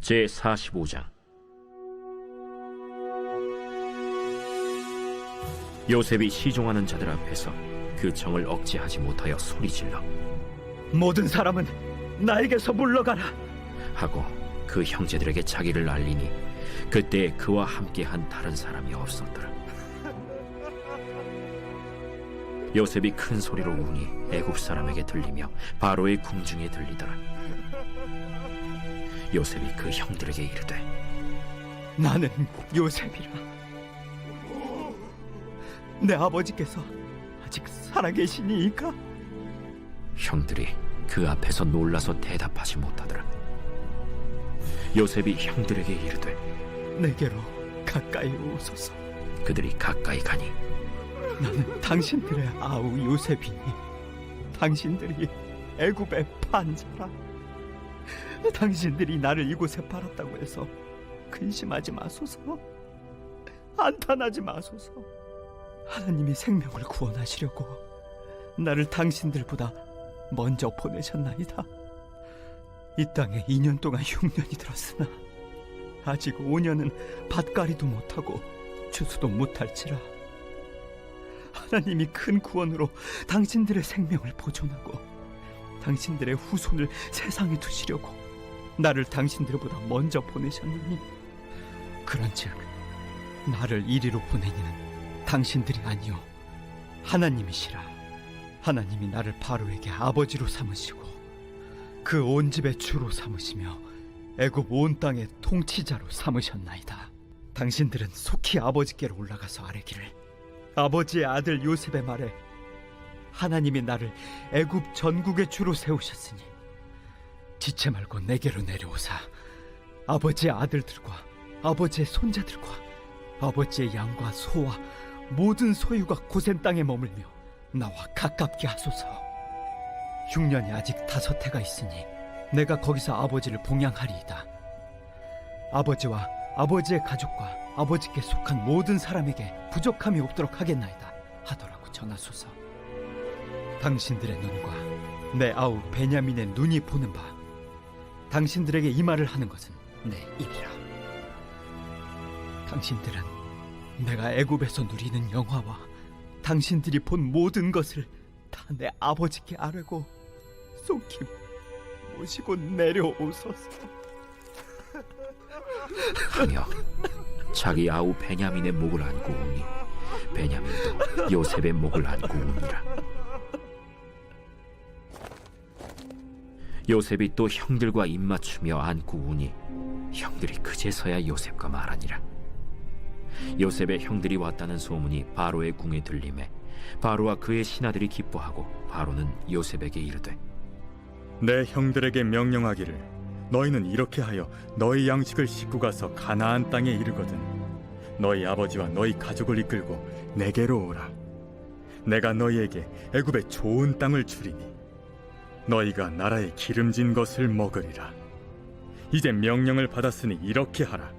제45장. 요셉이 시종하는 자들 앞에서 그 정을 억제하지 못하여 소리질러 모든 사람은 나에게서 물러가라 하고 그 형제들에게 자기를 알리니 그때 그와 함께한 다른 사람이 없었더라. 요셉이 큰 소리로 우니 애굽 사람에게 들리며 바로의 궁중에 들리더라. 요셉이 그 형들에게 이르되 나는 요셉이라. 내 아버지께서 아직 살아계시니이까? 형들이 그 앞에서 놀라서 대답하지 못하더라. 요셉이 형들에게 이르되 내게로 가까이 오소서. 그들이 가까이 가니 나는 당신들의 아우 요셉이니 당신들이 애굽의 판자라. 당신들이 나를 이곳에 팔았다고 해서 근심하지 마소서. 안탄하지 마소서. 하나님이 생명을 구원하시려고 나를 당신들보다 먼저 보내셨나이다. 이 땅에 2년 동안 흉년이 들었으나 아직 5년은 밭갈이도 못하고 추수도 못할지라. 하나님이 큰 구원으로 당신들의 생명을 보존하고 당신들의 후손을 세상에 두시려고 나를 당신들보다 먼저 보내셨느니, 그런즉 나를 이리로 보내니는 당신들이 아니요 하나님이시라. 하나님이 나를 바로에게 아버지로 삼으시고 그 온 집의 주로 삼으시며 애굽 온 땅의 통치자로 삼으셨나이다. 당신들은 속히 아버지께로 올라가서 아뢰기를, 아버지의 아들 요셉의 말에 하나님이 나를 애굽 전국의 주로 세우셨으니 지체 말고 내게로 내려오사 아버지의 아들들과 아버지의 손자들과 아버지의 양과 소와 모든 소유가 고센 땅에 머물며 나와 가깝게 하소서. 흉년이 아직 5해가 있으니 내가 거기서 아버지를 봉양하리이다. 아버지와 아버지의 가족과 아버지께 속한 모든 사람에게 부족함이 없도록 하겠나이다 하더라고 전하소서. 당신들의 눈과 내 아우 베냐민의 눈이 보는 바 당신들에게 이 말을 하는 것은 내 입이라. 당신들은 내가 애굽에서 누리는 영화와 당신들이 본 모든 것을 다 내 아버지께 아뢰고 속히 모시고 내려오소서 하며 자기 아우 베냐민의 목을 안고 우니 베냐민도 요셉의 목을 안고 우니라. 요셉이 또 형들과 입맞추며 안고 우니 형들이 그제서야 요셉과 말하니라. 요셉의 형들이 왔다는 소문이 바로의 궁에 들리매 바로와 그의 신하들이 기뻐하고 바로는 요셉에게 이르되, 내 형들에게 명령하기를 너희는 이렇게 하여 너희 양식을 싣고 가서 가나안 땅에 이르거든 너희 아버지와 너희 가족을 이끌고 내게로 오라. 내가 너희에게 애굽의 좋은 땅을 주리니 너희가 나라의 기름진 것을 먹으리라. 이제 명령을 받았으니 이렇게 하라.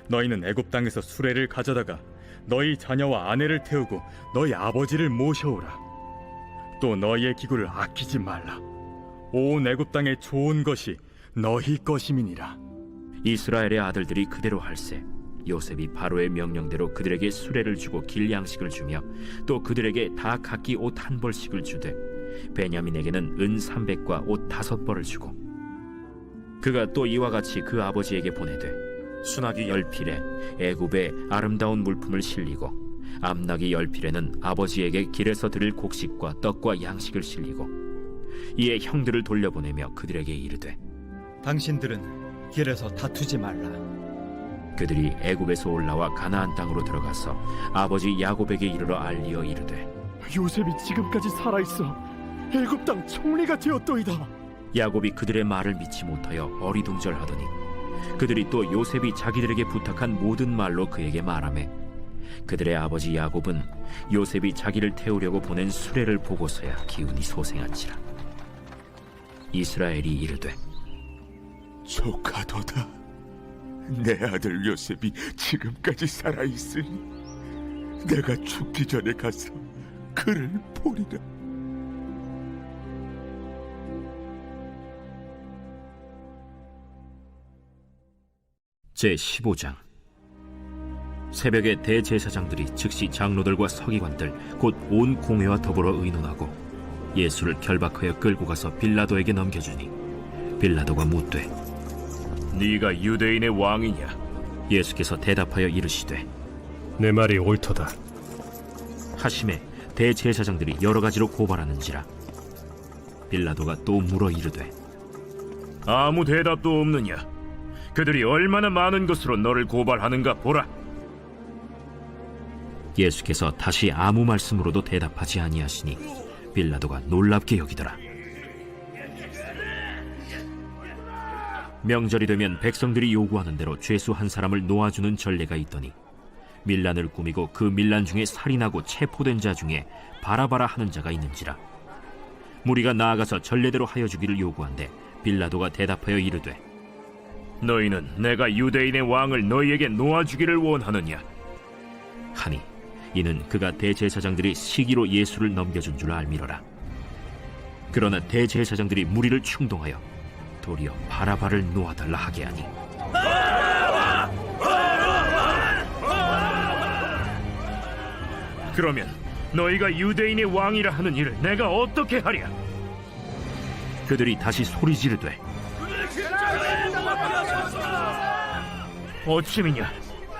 너희는 애굽 땅에서 수레를 가져다가 너희 자녀와 아내를 태우고 너희 아버지를 모셔오라. 또 너희의 기구를 아끼지 말라. 온 애굽 땅의 좋은 것이 너희 것임이니라. 이스라엘의 아들들이 그대로 할세 요셉이 바로의 명령대로 그들에게 수레를 주고 길 양식을 주며 또 그들에게 다 각기 옷 1벌씩을 주되 베냐민에게는 은 300과 옷 5벌을 주고 그가 또 이와 같이 그 아버지에게 보내되 수나기 10필에 애굽의 아름다운 물품을 실리고 암나기 10필에는 아버지에게 길에서 드릴 곡식과 떡과 양식을 실리고 이에 형들을 돌려보내며 그들에게 이르되, 당신들은 길에서 다투지 말라. 그들이 애굽에서 올라와 가나안 땅으로 들어가서 아버지 야곱에게 이르러 알리어 이르되, 요셉이 지금까지 살아있어 애굽 땅 총리가 되었도이다. 야곱이 그들의 말을 믿지 못하여 어리둥절하더니 그들이 또 요셉이 자기들에게 부탁한 모든 말로 그에게 말하매 그들의 아버지 야곱은 요셉이 자기를 태우려고 보낸 수레를 보고서야 기운이 솟행한지라. 이스라엘이 이르되, 조카도다. 내 아들 요셉이 지금까지 살아있으니 내가 죽기 전에 가서 그를 보리라. 제15장. 새벽에 대제사장들이 즉시 장로들과 서기관들 곧 온 공회와 더불어 의논하고 예수를 결박하여 끌고 가서 빌라도에게 넘겨주니 빌라도가 묻되 네가 유대인의 왕이냐? 예수께서 대답하여 이르시되 내 말이 옳도다. 하심에 대제사장들이 여러 가지로 고발하는지라. 빌라도가 또 물어 이르되 아무 대답도 없느냐? 그들이 얼마나 많은 것으로 너를 고발하는가 보라. 예수께서 다시 아무 말씀으로도 대답하지 아니하시니 빌라도가 놀랍게 여기더라. 명절이 되면 백성들이 요구하는 대로 죄수 한 사람을 놓아주는 전례가 있더니 밀란을 꾸미고 그 밀란 중에 살인하고 체포된 자 중에 바라바라 하는 자가 있는지라. 무리가 나아가서 전례대로 하여 주기를 요구한데 빌라도가 대답하여 이르되 너희는 내가 유대인의 왕을 너희에게 놓아주기를 원하느냐 하니 이는 그가 대제사장들이 시기로 예수를 넘겨준 줄 알미러라. 그러나 대제사장들이 무리를 충동하여 도리어 바라바를 놓아달라 하게 하니 그러면 너희가 유대인의 왕이라 하는 일을 내가 어떻게 하랴? 그들이 다시 소리 지르되 어찌미냐?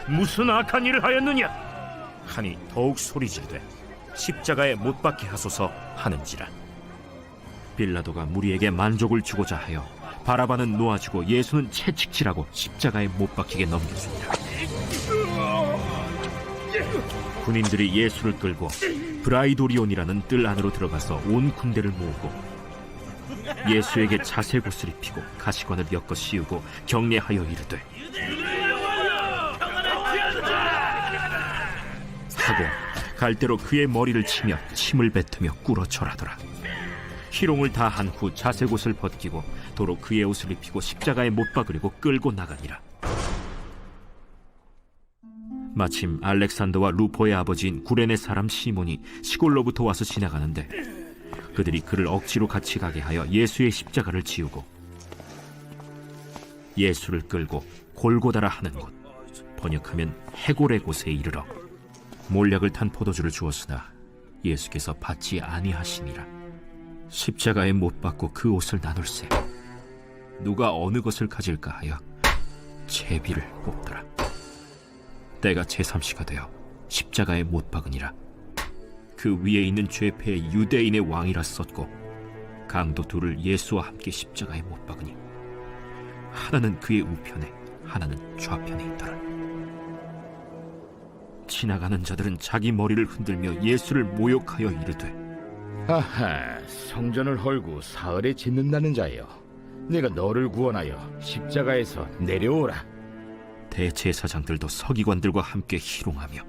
무슨 악한 일을 하였느냐? 하니 더욱 소리 지르되 십자가에 못 박게 하소서 하는지라. 빌라도가 무리에게 만족을 주고자 하여 바라바는 놓아주고 예수는 채찍질하고 십자가에 못 박히게 넘겨줍니다. 군인들이 예수를 끌고 브라이도리온이라는 뜰 안으로 들어가서 온 군대를 모으고 예수에게 자색옷을 입히고 가시관을 엮어 씌우고 경례하여 이르되 하고 갈대로 그의 머리를 치며 침을 뱉으며 꿇어 절하더라. 희롱을 다 한 후 자색옷을 벗기고 도로 그의 옷을 입히고 십자가에 못 박으려고 끌고 나가니라. 마침 알렉산더와 루포의 아버지인 구레네 사람 시몬이 시골로부터 와서 지나가는데 그들이 그를 억지로 같이 가게 하여 예수의 십자가를 지우고 예수를 끌고 골고다라 하는 곳, 번역하면 해골의 곳에 이르러 몰약을 탄 포도주를 주었으나 예수께서 받지 아니하시니라. 십자가에 못 박고 그 옷을 나눌세 누가 어느 것을 가질까 하여 제비를 뽑더라. 때가 제3시가 되어 십자가에 못 박으니라. 그 위에 있는 죄패의 유대인의 왕이라 썼고 강도 둘을 예수와 함께 십자가에 못 박으니 하나는 그의 우편에 하나는 좌편에 있더라. 지나가는 자들은 자기 머리를 흔들며 예수를 모욕하여 이르되 아하, 성전을 헐고 사흘에 짓는다는 자여, 내가 너를 구원하여 십자가에서 내려오라. 대제사장들도 서기관들과 함께 희롱하며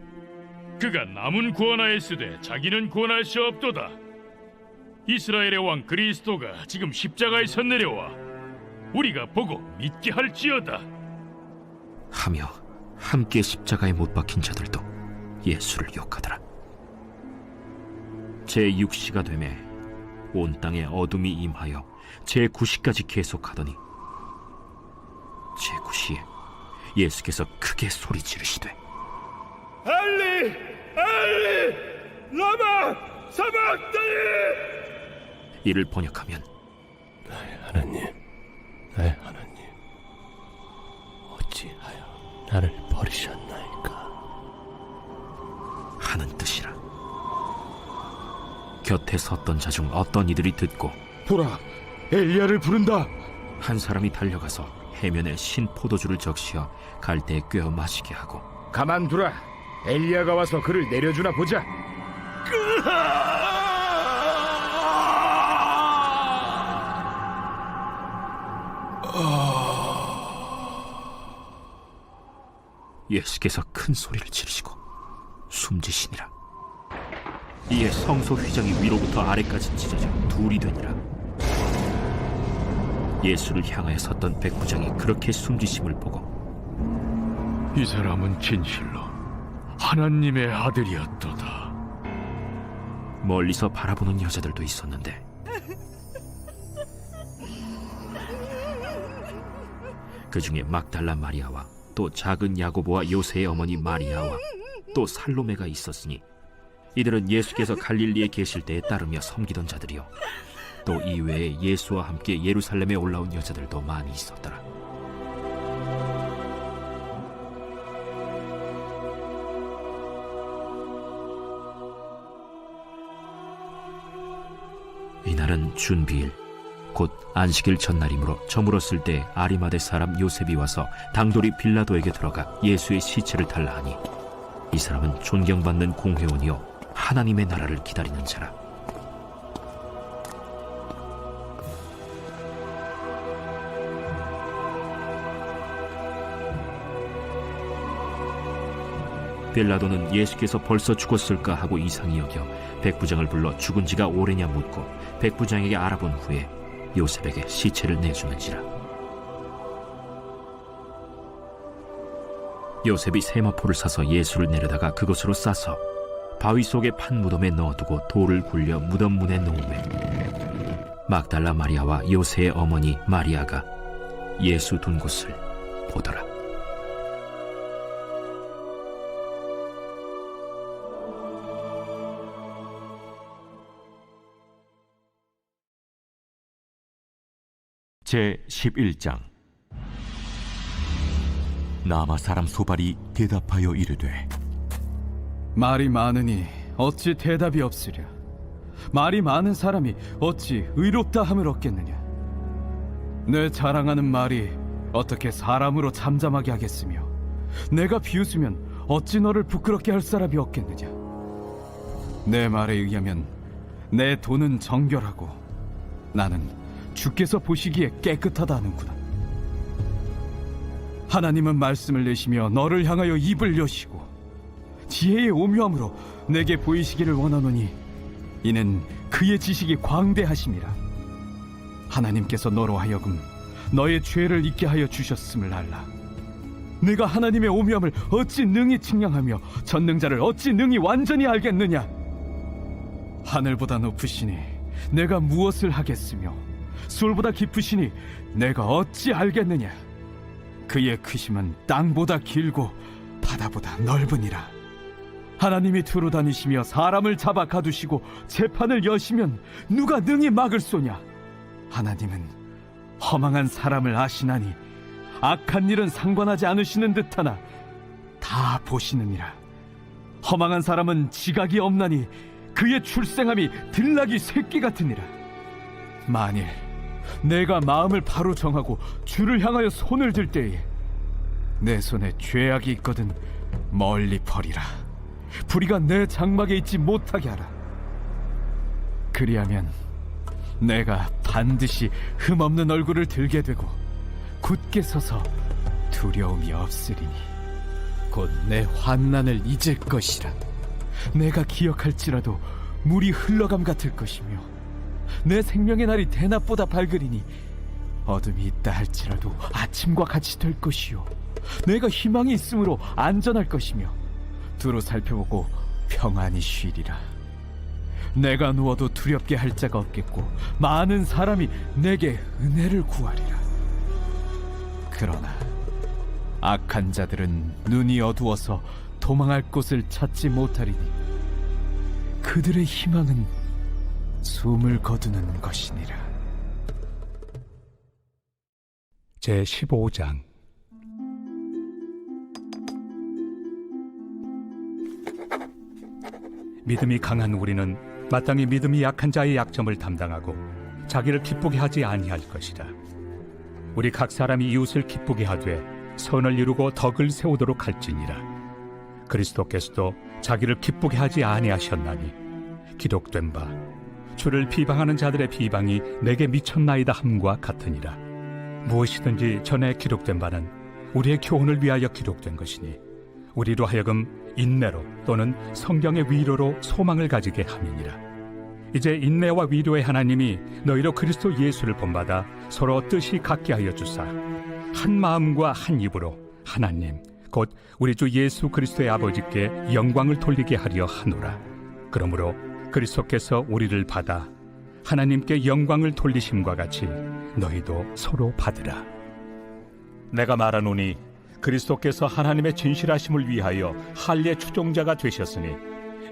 그가 남은 구원하였으되 자기는 구원할 수 없도다. 이스라엘의 왕 그리스도가 지금 십자가에서 내려와 우리가 보고 믿게 할지어다 하며 함께 십자가에 못 박힌 자들도 예수를 욕하더라. 제6시가 되매 온 땅에 어둠이 임하여 제9시까지 계속하더니 제9시에 예수께서 크게 소리 지르시되 엘리 엘리 라마 사박다니. 이를 번역하면 하나님, 나의 하나님, 어찌하여 나를 버리셨나이까 하는 뜻이라. 곁에 섰던 자 중 어떤 이들이 듣고 보라, 엘리야를 부른다. 한 사람이 달려가서 해면에 신 포도주를 적시어 갈대에 꿰어 마시게 하고 가만두라, 엘리야가 와서 그를 내려주나 보자. 예수께서 큰 소리를 지르시고 숨지시니라. 이에 성소 휘장이 위로부터 아래까지 찢어져 둘이 되니라. 예수를 향하여 섰던 백부장이 그렇게 숨지심을 보고 이 사람은 진실로 하나님의 아들이었도다. 멀리서 바라보는 여자들도 있었는데 그 중에 막달라 마리아와 또 작은 야고보와 요새의 어머니 마리아와 또 살로메가 있었으니 이들은 예수께서 갈릴리에 계실 때에 따르며 섬기던 자들이요 또 이외에 예수와 함께 예루살렘에 올라온 여자들도 많이 있었더라. 이날은 준비일 곧 안식일 전날이므로 저물었을 때 아리마대 사람 요셉이 와서 당돌이 빌라도에게 들어가 예수의 시체를 달라 하니 이 사람은 존경받는 공회원이요 하나님의 나라를 기다리는 자라. 빌라도는 예수께서 벌써 죽었을까 하고 이상히 여겨 백부장을 불러 죽은 지가 오래냐 묻고 백부장에게 알아본 후에 요셉에게 시체를 내주는지라. 요셉이 세마포를 사서 예수를 내려다가 그것으로 싸서 바위 속에 판 무덤에 넣어두고 돌을 굴려 무덤 문에 놓으매 막달라 마리아와 요새의 어머니 마리아가 예수 둔 곳을 보더라. 제11장. 나마 사람 소발이 대답하여 이르되 말이 많으니 어찌 대답이 없으랴. 말이 많은 사람이 어찌 의롭다 함을 얻겠느냐. 내 자랑하는 말이 어떻게 사람으로 잠잠하게 하겠으며 내가 비웃으면 어찌 너를 부끄럽게 할 사람이 없겠느냐. 내 말에 의하면 내 돈은 정결하고 나는 주께서 보시기에 깨끗하다 하는구나. 하나님은 말씀을 내시며 너를 향하여 입을 여시고 지혜의 오묘함으로 내게 보이시기를 원하노니 이는 그의 지식이 광대하심이라. 하나님께서 너로 하여금 너의 죄를 잊게 하여 주셨음을 알라. 내가 하나님의 오묘함을 어찌 능히 측량하며 전능자를 어찌 능히 완전히 알겠느냐. 하늘보다 높으시니 내가 무엇을 하겠으며 술보다 깊으시니 내가 어찌 알겠느냐. 그의 크심은 땅보다 길고 바다보다 넓으니라. 하나님이 두루 다니시며 사람을 잡아 가두시고 재판을 여시면 누가 능히 막을소냐. 하나님은 허망한 사람을 아시나니 악한 일은 상관하지 않으시는 듯하나 다 보시느니라. 허망한 사람은 지각이 없나니 그의 출생함이 들나귀 새끼 같으니라. 만일 내가 마음을 바로 정하고 주를 향하여 손을 들 때에 내 손에 죄악이 있거든 멀리 버리라. 불의가 내 장막에 있지 못하게 하라. 그리하면 내가 반드시 흠없는 얼굴을 들게 되고 굳게 서서 두려움이 없으리니 곧 내 환난을 잊을 것이라. 내가 기억할지라도 물이 흘러감 같을 것이며 내 생명의 날이 대낮보다 밝으리니 어둠이 있다 할지라도 아침과 같이 될 것이요 내가 희망이 있으므로 안전할 것이며 두루 살펴보고 평안히 쉬리라. 내가 누워도 두렵게 할 자가 없겠고 많은 사람이 내게 은혜를 구하리라. 그러나 악한 자들은 눈이 어두워서 도망할 곳을 찾지 못하리니 그들의 희망은 숨을 거두는 것이니라. 제15장. 믿음이 강한 우리는 마땅히 믿음이 약한 자의 약점을 담당하고 자기를 기쁘게 하지 아니할 것이라. 우리 각 사람이 이웃을 기쁘게 하되 선을 이루고 덕을 세우도록 할지니라. 그리스도께서도 자기를 기쁘게 하지 아니하셨나니 기록된 바 주를 비방하는 자들의 비방이 내게 미쳤나이다 함과 같으니라. 무엇이든지 전에 기록된 바는 우리의 교훈을 위하여 기록된 것이니 우리로 하여금 인내로 또는 성경의 위로로 소망을 가지게 함이니라. 이제 인내와 위로의 하나님이 너희로 그리스도 예수를 본받아 서로 뜻이 같게 하여 주사 한 마음과 한 입으로 하나님 곧 우리 주 예수 그리스도의 아버지께 영광을 돌리게 하려 하노라. 그러므로 그리스도께서 우리를 받아 하나님께 영광을 돌리심과 같이 너희도 서로 받으라. 내가 말하노니 그리스도께서 하나님의 진실하심을 위하여 할례 추종자가 되셨으니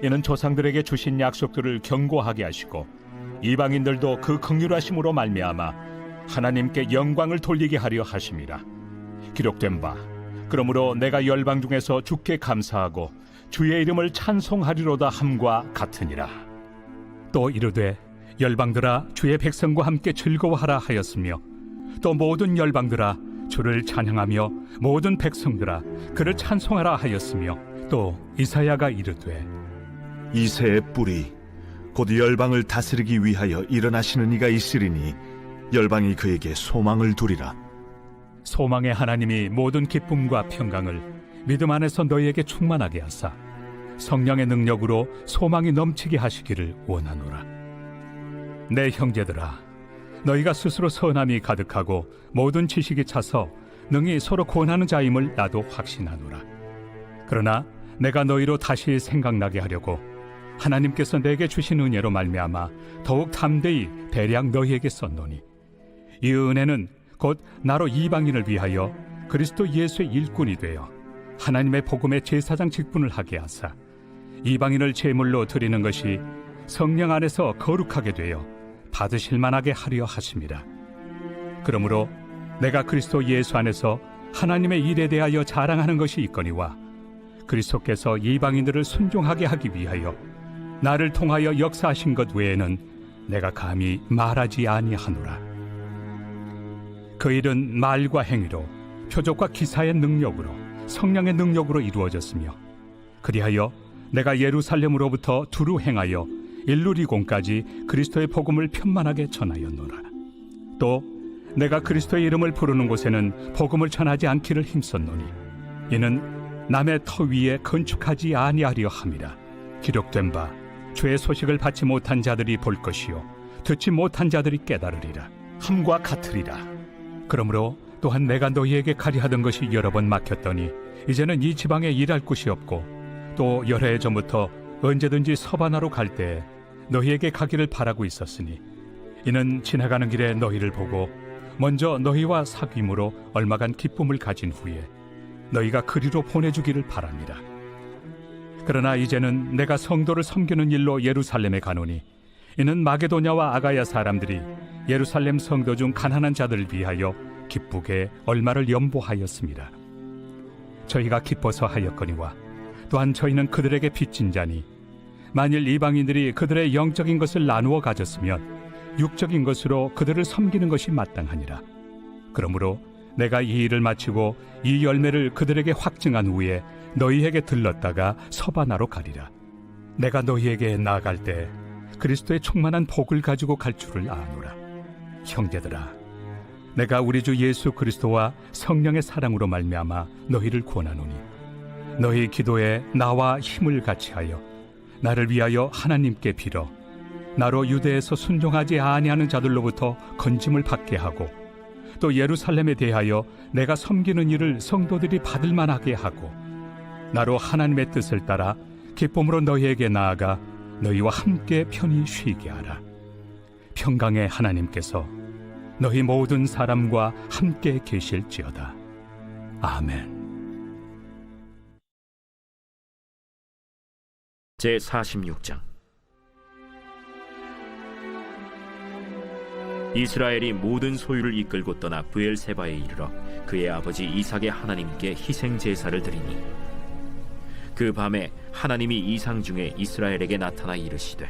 이는 조상들에게 주신 약속들을 견고하게 하시고 이방인들도 그 긍휼하심으로 말미암아 하나님께 영광을 돌리게 하려 하심이라. 기록된 바 그러므로 내가 열방 중에서 주께 감사하고 주의 이름을 찬송하리로다 함과 같으니라. 또 이르되 열방들아 주의 백성과 함께 즐거워하라 하였으며 또 모든 열방들아 주를 찬양하며 모든 백성들아 그를 찬송하라 하였으며 또 이사야가 이르되 이새의 뿌리 곧 열방을 다스리기 위하여 일어나시는 이가 있으리니 열방이 그에게 소망을 두리라. 소망의 하나님이 모든 기쁨과 평강을 믿음 안에서 너희에게 충만하게 하사 성령의 능력으로 소망이 넘치게 하시기를 원하노라. 내 형제들아 너희가 스스로 선함이 가득하고 모든 지식이 차서 능히 서로 권하는 자임을 나도 확신하노라. 그러나 내가 너희로 다시 생각나게 하려고 하나님께서 내게 주신 은혜로 말미암아 더욱 담대히 대략 너희에게 썼노니 이 은혜는 곧 나로 이방인을 위하여 그리스도 예수의 일꾼이 되어 하나님의 복음의 제사장 직분을 하게 하사 이방인을 제물로 드리는 것이 성령 안에서 거룩하게 되어 받으실 만하게 하려 하심이라. 그러므로 내가 그리스도 예수 안에서 하나님의 일에 대하여 자랑하는 것이 있거니와 그리스도께서 이방인들을 순종하게 하기 위하여 나를 통하여 역사하신 것 외에는 내가 감히 말하지 아니하노라. 그 일은 말과 행위로 표적과 기사의 능력으로 성령의 능력으로 이루어졌으며 그리하여 내가 예루살렘으로부터 두루 행하여 일루리공까지 그리스도의 복음을 편만하게 전하였노라. 또 내가 그리스도의 이름을 부르는 곳에는 복음을 전하지 않기를 힘썼노니 이는 남의 터 위에 건축하지 아니하려 함이라. 기록된 바 주의 소식을 받지 못한 자들이 볼 것이요 듣지 못한 자들이 깨달으리라 함과 같으리라. 그러므로 또한 내가 너희에게 가리하던 것이 여러 번 막혔더니 이제는 이 지방에 일할 곳이 없고 또 여러 해 전부터 언제든지 서바나로 갈 때 너희에게 가기를 바라고 있었으니 이는 지나가는 길에 너희를 보고 먼저 너희와 사귐으로 얼마간 기쁨을 가진 후에 너희가 그리로 보내주기를 바랍니다. 그러나 이제는 내가 성도를 섬기는 일로 예루살렘에 가노니 이는 마게도냐와 아가야 사람들이 예루살렘 성도 중 가난한 자들을 위하여 기쁘게 얼마를 연보하였습니다. 저희가 기뻐서 하였거니와 또한 저희는 그들에게 빚진 자니 만일 이방인들이 그들의 영적인 것을 나누어 가졌으면 육적인 것으로 그들을 섬기는 것이 마땅하니라. 그러므로 내가 이 일을 마치고 이 열매를 그들에게 확증한 후에 너희에게 들렀다가 서바나로 가리라. 내가 너희에게 나아갈 때 그리스도의 충만한 복을 가지고 갈 줄을 아노라. 형제들아 내가 우리 주 예수 그리스도와 성령의 사랑으로 말미암아 너희를 권하노니 너희 기도에 나와 힘을 같이하여 나를 위하여 하나님께 빌어 나로 유대에서 순종하지 아니하는 자들로부터 건짐을 받게 하고 또 예루살렘에 대하여 내가 섬기는 일을 성도들이 받을 만하게 하고 나로 하나님의 뜻을 따라 기쁨으로 너희에게 나아가 너희와 함께 편히 쉬게 하라. 평강의 하나님께서 너희 모든 사람과 함께 계실지어다. 아멘. 제46장. 이스라엘이 모든 소유를 이끌고 떠나 브엘세바에 이르러 그의 아버지 이삭의 하나님께 희생 제사를 드리니 그 밤에 하나님이 이상 중에 이스라엘에게 나타나 이르시되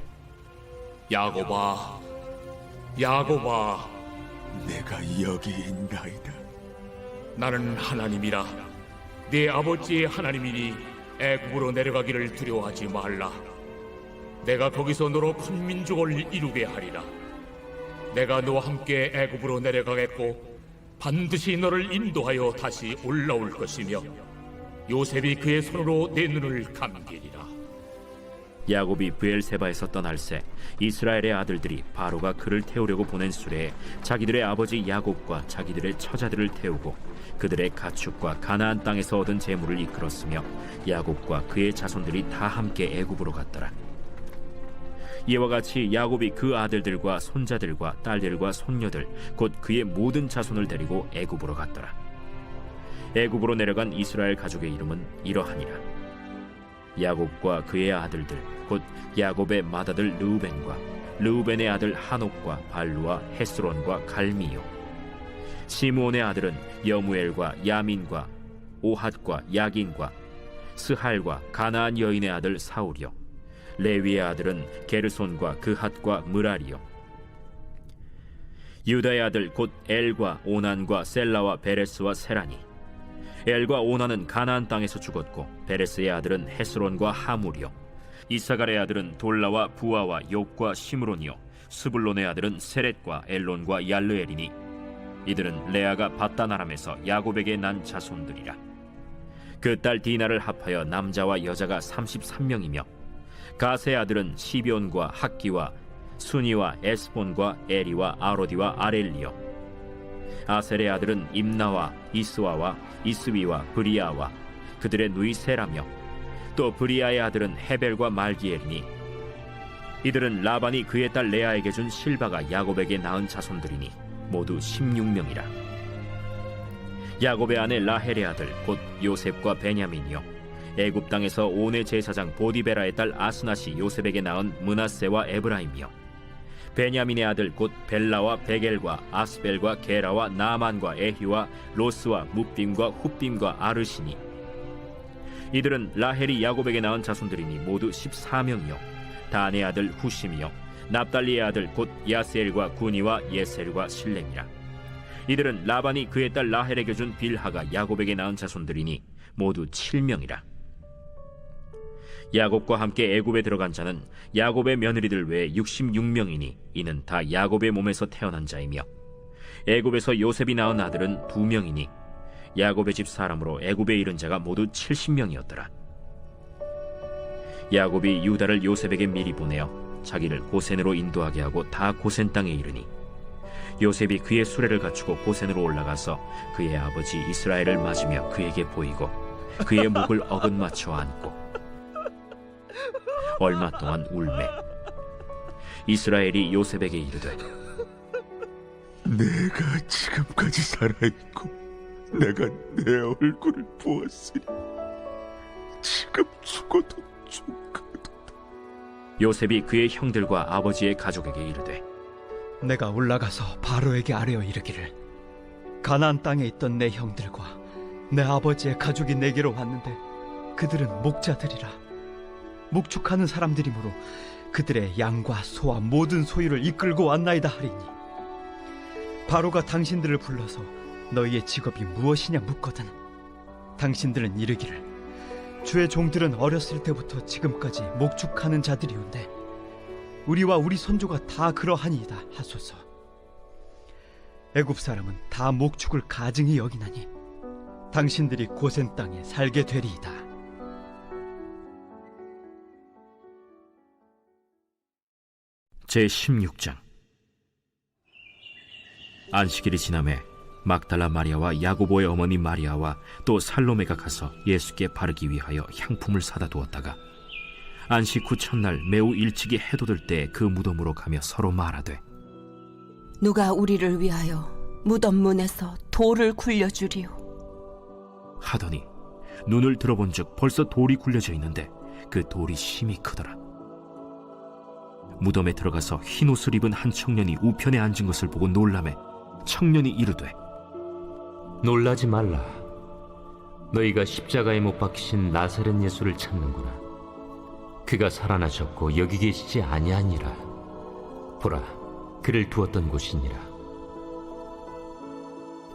야곱아, 야곱아, 내가 여기 있나이다. 나는 하나님이라. 네 아버지의 하나님이니 애굽으로 내려가기를 두려워하지 말라. 내가 거기서 너로 큰 민족을 이루게 하리라. 내가 너와 함께 애굽으로 내려가겠고 반드시 너를 인도하여 다시 올라올 것이며 요셉이 그의 손으로 내 눈을 감기리라. 야곱이 브엘세바에서 떠날새 이스라엘의 아들들이 바로가 그를 태우려고 보낸 수레에 자기들의 아버지 야곱과 자기들의 처자들을 태우고 그들의 가축과 가나안 땅에서 얻은 재물을 이끌었으며 야곱과 그의 자손들이 다 함께 애굽으로 갔더라. 이와 같이 야곱이 그 아들들과 손자들과 딸들과 손녀들 곧 그의 모든 자손을 데리고 애굽으로 갔더라. 애굽으로 내려간 이스라엘 가족의 이름은 이러하니라. 야곱과 그의 아들들 곧 야곱의 맏아들 르우벤과 르우벤의 아들 한옥과 발루와 헤스론과 갈미요. 시므온의 아들은 여무엘과 야민과 오핫과 야긴과 스할과 가나안 여인의 아들 사울이요. 레위의 아들은 게르손과 그핫과 므라리요. 유다의 아들 곧 엘과 오난과 셀라와 베레스와 세라니. 엘과 오난은 가나안 땅에서 죽었고 베레스의 아들은 헤스론과 하물이요. 이사갈의 아들은 돌라와 부아와 욥과 시므론이요. 스불론의 아들은 세렛과 엘론과 얄르엘이니 이들은 레아가 밧다나람에서 야곱에게 난 자손들이라. 그 딸 디나를 합하여 남자와 여자가 33명이며 가세의 아들은 시비온과 학기와 순이와 에스본과 에리와 아로디와 아렐리요. 아셀의 아들은 임나와 이스와와 이스위와 브리아와 그들의 누이 세라며 또 브리아의 아들은 헤벨과 말기엘이니 이들은 라반이 그의 딸 레아에게 준 실바가 야곱에게 낳은 자손들이니 모두 16명이라. 야곱의 아내 라헬의 아들 곧 요셉과 베냐민이요. 애굽 땅에서 온의 제사장 보디베라의 딸 아스낫이 요셉에게 낳은 므낫세와 에브라임이요. 베냐민의 아들 곧 벨라와 베겔과 아스벨과 게라와 나만과 에히와 로스와 뭇빔과 훗빔과 아르시니 이들은 라헬이 야곱에게 낳은 자손들이니 모두 14명이요. 단의 아들 후심이요. 납달리의 아들 곧 야스엘과 구니와 예셀과 실렘이라. 이들은 라반이 그의 딸 라헬에게 준 빌하가 야곱에게 낳은 자손들이니 모두 7명이라. 야곱과 함께 애굽에 들어간 자는 야곱의 며느리들 외에 66명이니 이는 다 야곱의 몸에서 태어난 자이며 애굽에서 요셉이 낳은 아들은 2명이니 야곱의 집 사람으로 애굽에 이른 자가 모두 70명이었더라. 야곱이 유다를 요셉에게 미리 보내어 자기를 고센으로 인도하게 하고 다 고센 땅에 이르니 요셉이 그의 수레를 갖추고 고센으로 올라가서 그의 아버지 이스라엘을 맞으며 그에게 보이고 그의 목을 어긋맞춰 안고 얼마 동안 울매 이스라엘이 요셉에게 이르되 내가 지금까지 살아있고 내가 내 얼굴을 보았으니 지금 죽어도 좋거든. 요셉이 그의 형들과 아버지의 가족에게 이르되 내가 올라가서 바로에게 아뢰어 이르기를 가나안 땅에 있던 내 형들과 내 아버지의 가족이 내게로 왔는데 그들은 목자들이라 목축하는 사람들이므로 그들의 양과 소와 모든 소유를 이끌고 왔나이다 하리니 바로가 당신들을 불러서 너희의 직업이 무엇이냐 묻거든 당신들은 이르기를 주의 종들은 어렸을 때부터 지금까지 목축하는 자들이온데 우리와 우리 선조가 다 그러하니이다 하소서. 애굽 사람은 다 목축을 가증히 여기나니 당신들이 고센 땅에 살게 되리이다. 제16장. 안식일이 지나매 막달라 마리아와 야고보의 어머니 마리아와 또 살로메가 가서 예수께 바르기 위하여 향품을 사다 두었다가 안식 후 첫날 매우 일찍이 해 돋을 때 그 무덤으로 가며 서로 말하되 누가 우리를 위하여 무덤 문에서 돌을 굴려주리요 하더니 눈을 들어본즉 벌써 돌이 굴려져 있는데 그 돌이 심히 크더라. 무덤에 들어가서 흰 옷을 입은 한 청년이 우편에 앉은 것을 보고 놀라매 청년이 이르되 놀라지 말라. 너희가 십자가에 못 박히신 나사렛 예수를 찾는구나. 그가 살아나셨고 여기 계시지 아니하니라. 보라, 그를 두었던 곳이니라.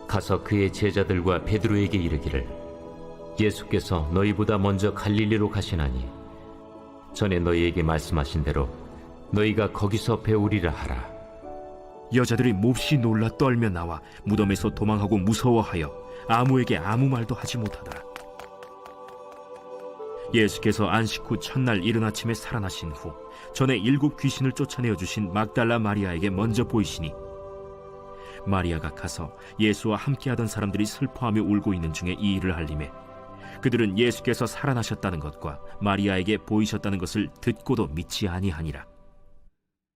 가서 그의 제자들과 베드로에게 이르기를 예수께서 너희보다 먼저 갈릴리로 가시나니 전에 너희에게 말씀하신 대로 너희가 거기서 배우리라 하라. 여자들이 몹시 놀라 떨며 나와 무덤에서 도망하고 무서워하여 아무에게 아무 말도 하지 못하더라. 예수께서 안식 후 첫날 이른 아침에 살아나신 후 전에 7 귀신을 쫓아내어 주신 막달라 마리아에게 먼저 보이시니 마리아가 가서 예수와 함께하던 사람들이 슬퍼하며 울고 있는 중에 이 일을 알림에 그들은 예수께서 살아나셨다는 것과 마리아에게 보이셨다는 것을 듣고도 믿지 아니하니라.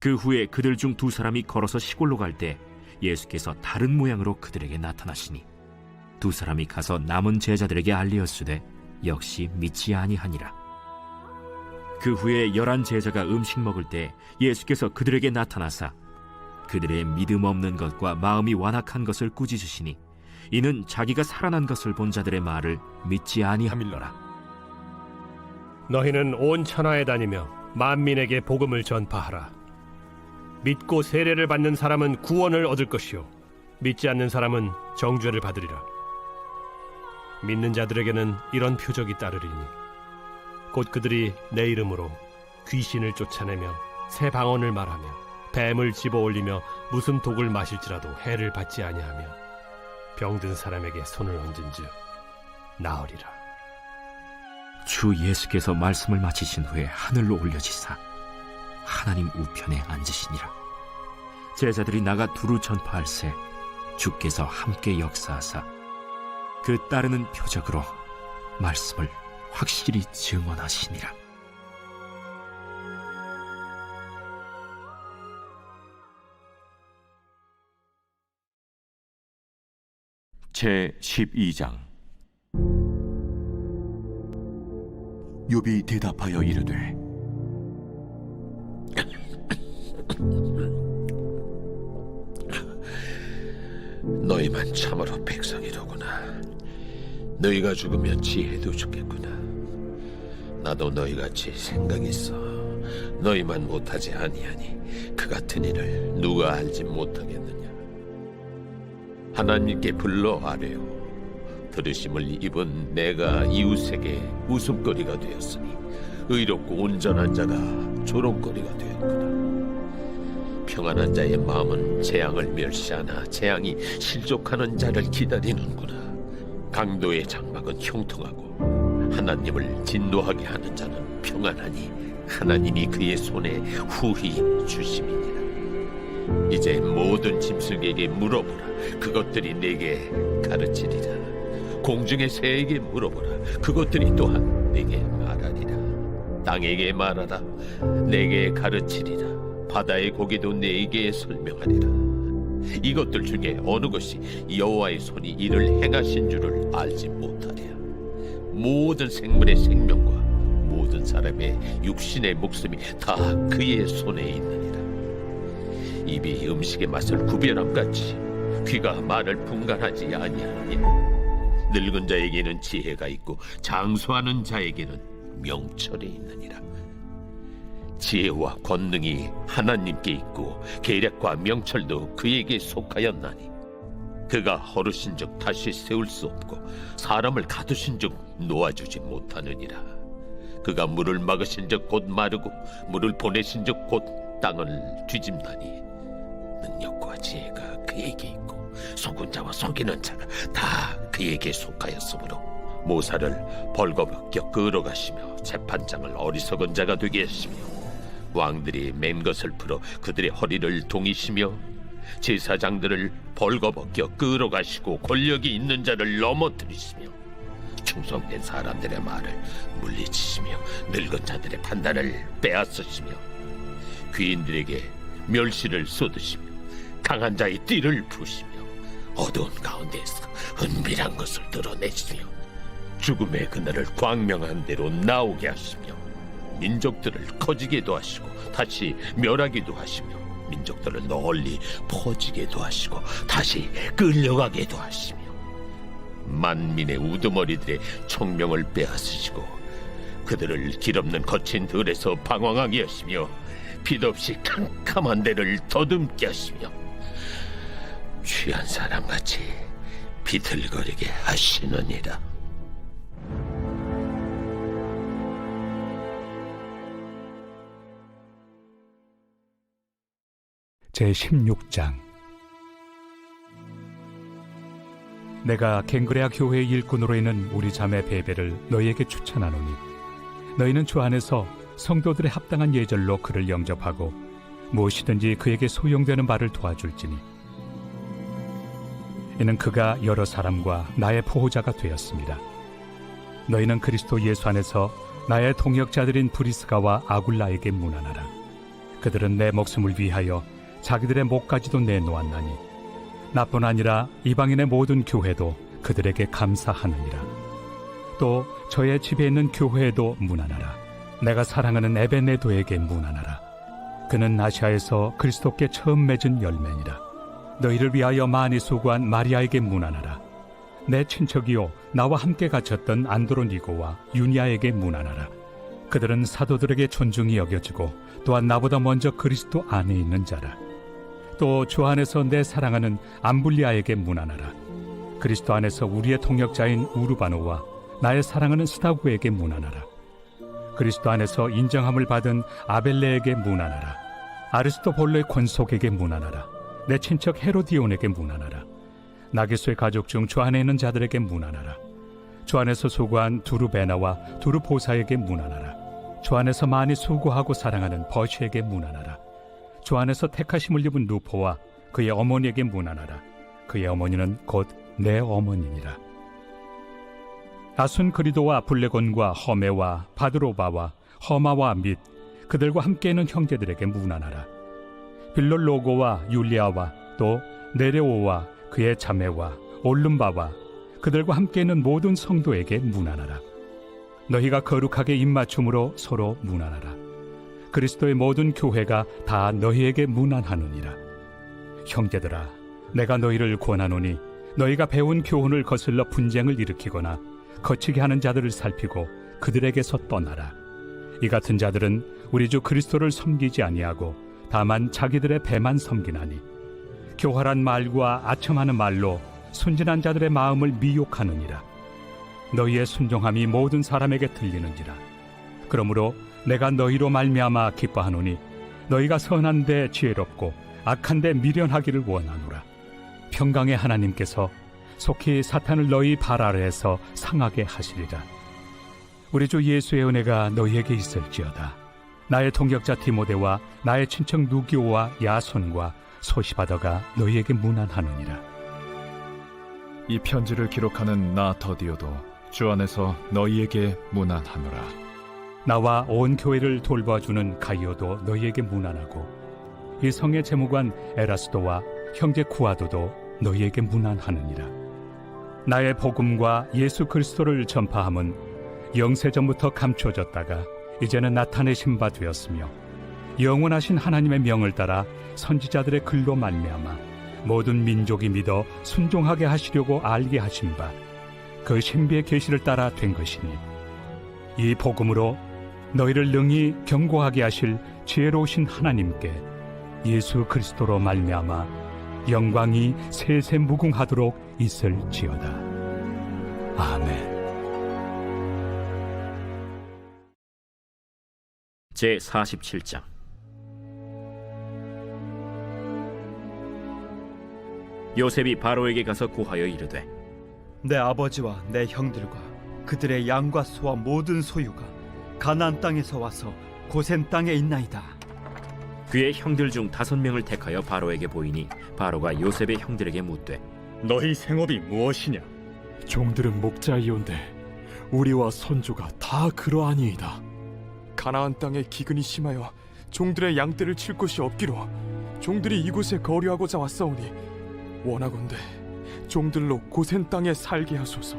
그 후에 그들 중 2 사람이 걸어서 시골로 갈 때 예수께서 다른 모양으로 그들에게 나타나시니 두 사람이 가서 남은 제자들에게 알리었으되 역시 믿지 아니하니라. 그 후에 11 제자가 음식 먹을 때 예수께서 그들에게 나타나사 그들의 믿음 없는 것과 마음이 완악한 것을 꾸짖으시니 이는 자기가 살아난 것을 본 자들의 말을 믿지 아니함일러라. 너희는 온 천하에 다니며 만민에게 복음을 전파하라. 믿고 세례를 받는 사람은 구원을 얻을 것이요 믿지 않는 사람은 정죄를 받으리라. 믿는 자들에게는 이런 표적이 따르리니 곧 그들이 내 이름으로 귀신을 쫓아내며 새 방언을 말하며 뱀을 집어올리며 무슨 독을 마실지라도 해를 받지 아니하며 병든 사람에게 손을 얹은즉 나으리라. 주 예수께서 말씀을 마치신 후에 하늘로 올려지사 하나님 우편에 앉으시니라. 제자들이 나가 두루 전파할새 주께서 함께 역사하사 그 따르는 표적으로 말씀을 확실히 증언하시니라. 제 12장. 욥이 대답하여 이르되 너희만 참으로 백성이로구나. 너희가 죽으면 지혜도 죽겠구나. 나도 너희같이 생각이 있어 너희만 못하지 아니하니 그 같은 일을 누가 알지 못하겠느냐. 하나님께 불러 아뢰어 들으심을 입은 내가 이웃에게 웃음거리가 되었으니 의롭고 온전한 자가 조롱거리가 되었구나. 평안한 자의 마음은 재앙을 멸시하나 재앙이 실족하는 자를 기다리는구나. 강도의 장막은 형통하고 하나님을 진노하게 하는 자는 평안하니 하나님이 그의 손에 후히 주심이니라. 이제 모든 짐승에게 물어보라. 그것들이 내게 가르치리라. 공중의 새에게 물어보라. 그것들이 또한 내게 말하리라. 땅에게 말하라. 내게 가르치리라. 바다의 고기도 내게 설명하리라. 이것들 중에 어느 것이 여호와의 손이 이를 행하신 줄을 알지 못하랴. 모든 생물의 생명과 모든 사람의 육신의 목숨이 다 그의 손에 있느니라. 입이 음식의 맛을 구별함같이 귀가 말을 분간하지 아니하느냐. 늙은 자에게는 지혜가 있고 장수하는 자에게는 명철이 있느니라. 지혜와 권능이 하나님께 있고 계략과 명철도 그에게 속하였나니 그가 허르신즉 다시 세울 수 없고 사람을 가두신즉 놓아주지 못하느니라. 그가 물을 막으신즉 곧 마르고 물을 보내신즉 곧 땅을 뒤집나니 능력과 지혜가 그에게 있고 속은 자와 속이는 자가 다 그에게 속하였으므로 모사를 벌거벗겨 끌어가시며 재판장을 어리석은 자가 되게 하시며 왕들이 맨 것을 풀어 그들의 허리를 동이시며 제사장들을 벌거벗겨 끌어가시고 권력이 있는 자를 넘어뜨리시며 충성된 사람들의 말을 물리치시며 늙은 자들의 판단을 빼앗으시며 귀인들에게 멸시를 쏟으시며 강한 자의 띠를 부시며 어두운 가운데에서 은밀한 것을 드러내시며 죽음의 그날을 광명한 대로 나오게 하시며 민족들을 커지게도 하시고 다시 멸하기도 하시며 민족들을 널리 퍼지게도 하시고 다시 끌려가게도 하시며 만민의 우두머리들의 총명을 빼앗으시고 그들을 길없는 거친 들에서 방황하게 하시며 빛없이 캄캄한 데를 더듬게 하시며 취한 사람같이 비틀거리게 하시느니라. 제16장. 내가 갱그레아 교회의 일꾼으로 있는 우리 자매 베베를 너희에게 추천하노니 너희는 주 안에서 성도들의 합당한 예절로 그를 영접하고 무엇이든지 그에게 소용되는 바를 도와줄지니 이는 그가 여러 사람과 나의 보호자가 되었습니다. 너희는 그리스도 예수 안에서 나의 동역자들인 브리스가와 아굴라에게 문안하라. 그들은 내 목숨을 위하여 자기들의 목까지도 내놓았나니 나뿐 아니라 이방인의 모든 교회도 그들에게 감사하느니라. 또 저의 집에 있는 교회에도 문안하라. 내가 사랑하는 에베네도에게 문안하라. 그는 아시아에서 그리스도께 처음 맺은 열매니라. 너희를 위하여 많이 수고한 마리아에게 문안하라. 내 친척이요 나와 함께 갇혔던 안드로니고와 유니아에게 문안하라. 그들은 사도들에게 존중이 여겨지고 또한 나보다 먼저 그리스도 안에 있는 자라. 또 주 안에서 내 사랑하는 암블리아에게 문안하라. 그리스도 안에서 우리의 동역자인 우르바노와 나의 사랑하는 스다구에게 문안하라. 그리스도 안에서 인정함을 받은 아벨레에게 문안하라. 아리스토볼로의 권속에게 문안하라. 내 친척 헤로디온에게 문안하라. 나게소의 가족 중 주 안에 있는 자들에게 문안하라. 주 안에서 수고한 두루베나와 두루보사에게 문안하라. 주 안에서 많이 수고하고 사랑하는 버시에게 문안하라. 주 안에서 택하심을 입은 루포와 그의 어머니에게 문안하라. 그의 어머니는 곧 내 어머니니라. 아순그리도와 블레곤과 허메와 바드로바와 허마와 및 그들과 함께 있는 형제들에게 문안하라. 빌롤로고와 율리아와 또 네레오와 그의 자매와 올름바와 그들과 함께 있는 모든 성도에게 문안하라. 너희가 거룩하게 입맞춤으로 서로 문안하라. 그리스도의 모든 교회가 다 너희에게 문안하느니라. 형제들아, 내가 너희를 권하노니 너희가 배운 교훈을 거슬러 분쟁을 일으키거나 거치게 하는 자들을 살피고 그들에게서 떠나라. 이 같은 자들은 우리 주 그리스도를 섬기지 아니하고 다만 자기들의 배만 섬기나니 교활한 말과 아첨하는 말로 순진한 자들의 마음을 미혹하느니라. 너희의 순종함이 모든 사람에게 들리는지라. 그러므로 내가 너희로 말미암아 기뻐하노니 너희가 선한데 지혜롭고 악한데 미련하기를 원하노라. 평강의 하나님께서 속히 사탄을 너희 발 아래에서 상하게 하시리라. 우리 주 예수의 은혜가 너희에게 있을지어다. 나의 동역자 디모데와 나의 친척 누기오와 야손과 소시바더가 너희에게 문안하느니라. 이 편지를 기록하는 나 더디오도 주 안에서 너희에게 문안하노라. 나와 온 교회를 돌봐주는 가이오도 너희에게 문안하고 이 성의 재무관 에라스도와 형제 구아도도 너희에게 문안하느니라. 나의 복음과 예수 그리스도를 전파함은 영세전부터 감춰졌다가 이제는 나타내신 바 되었으며 영원하신 하나님의 명을 따라 선지자들의 글로 말미암아 모든 민족이 믿어 순종하게 하시려고 알게 하신 바 그 신비의 계시를 따라 된 것이니 이 복음으로 너희를 능히 경고하게 하실 지혜로우신 하나님께 예수 그리스도로 말미암아 영광이 세세 무궁하도록 있을지어다. 아멘. 제47장. 요셉이 바로에게 가서 구하여 이르되 내 아버지와 내 형들과 그들의 양과 소와 모든 소유가 가나안 땅에서 와서 고센 땅에 있나이다. 그의 형들 중 5명을 택하여 바로에게 보이니 바로가 요셉의 형들에게 묻되 너희 생업이 무엇이냐? 종들은 목자이온데 우리와 선조가 다 그러하니이다. 가나안 땅에 기근이 심하여 종들의 양떼를 칠 곳이 없기로 종들이 이곳에 거류하고자 왔사오니 원하건대 종들로 고센 땅에 살게 하소서.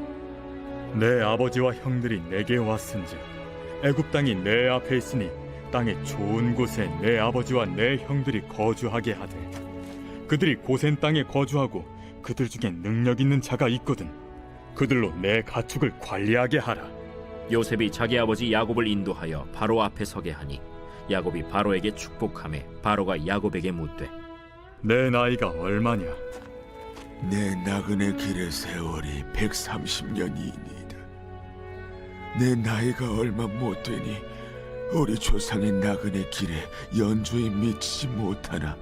내 아버지와 형들이 내게 왔은즉 애굽 땅이 내 앞에 있으니 땅의 좋은 곳에 내 아버지와 내 형들이 거주하게 하되 그들이 고센 땅에 거주하고 그들 중에 능력 있는 자가 있거든 그들로 내 가축을 관리하게 하라. 요셉이 자기 아버지 야곱을 인도하여 바로 앞에 서게 하니 야곱이 바로에게 축복하매 바로가 야곱에게 묻되 내 나이가 얼마냐? 내 나그네 길의 세월이 130년이니이다. 내 나이가 얼마 못 되니 우리 조상의 나그네 길에 연주에 미치지 못하나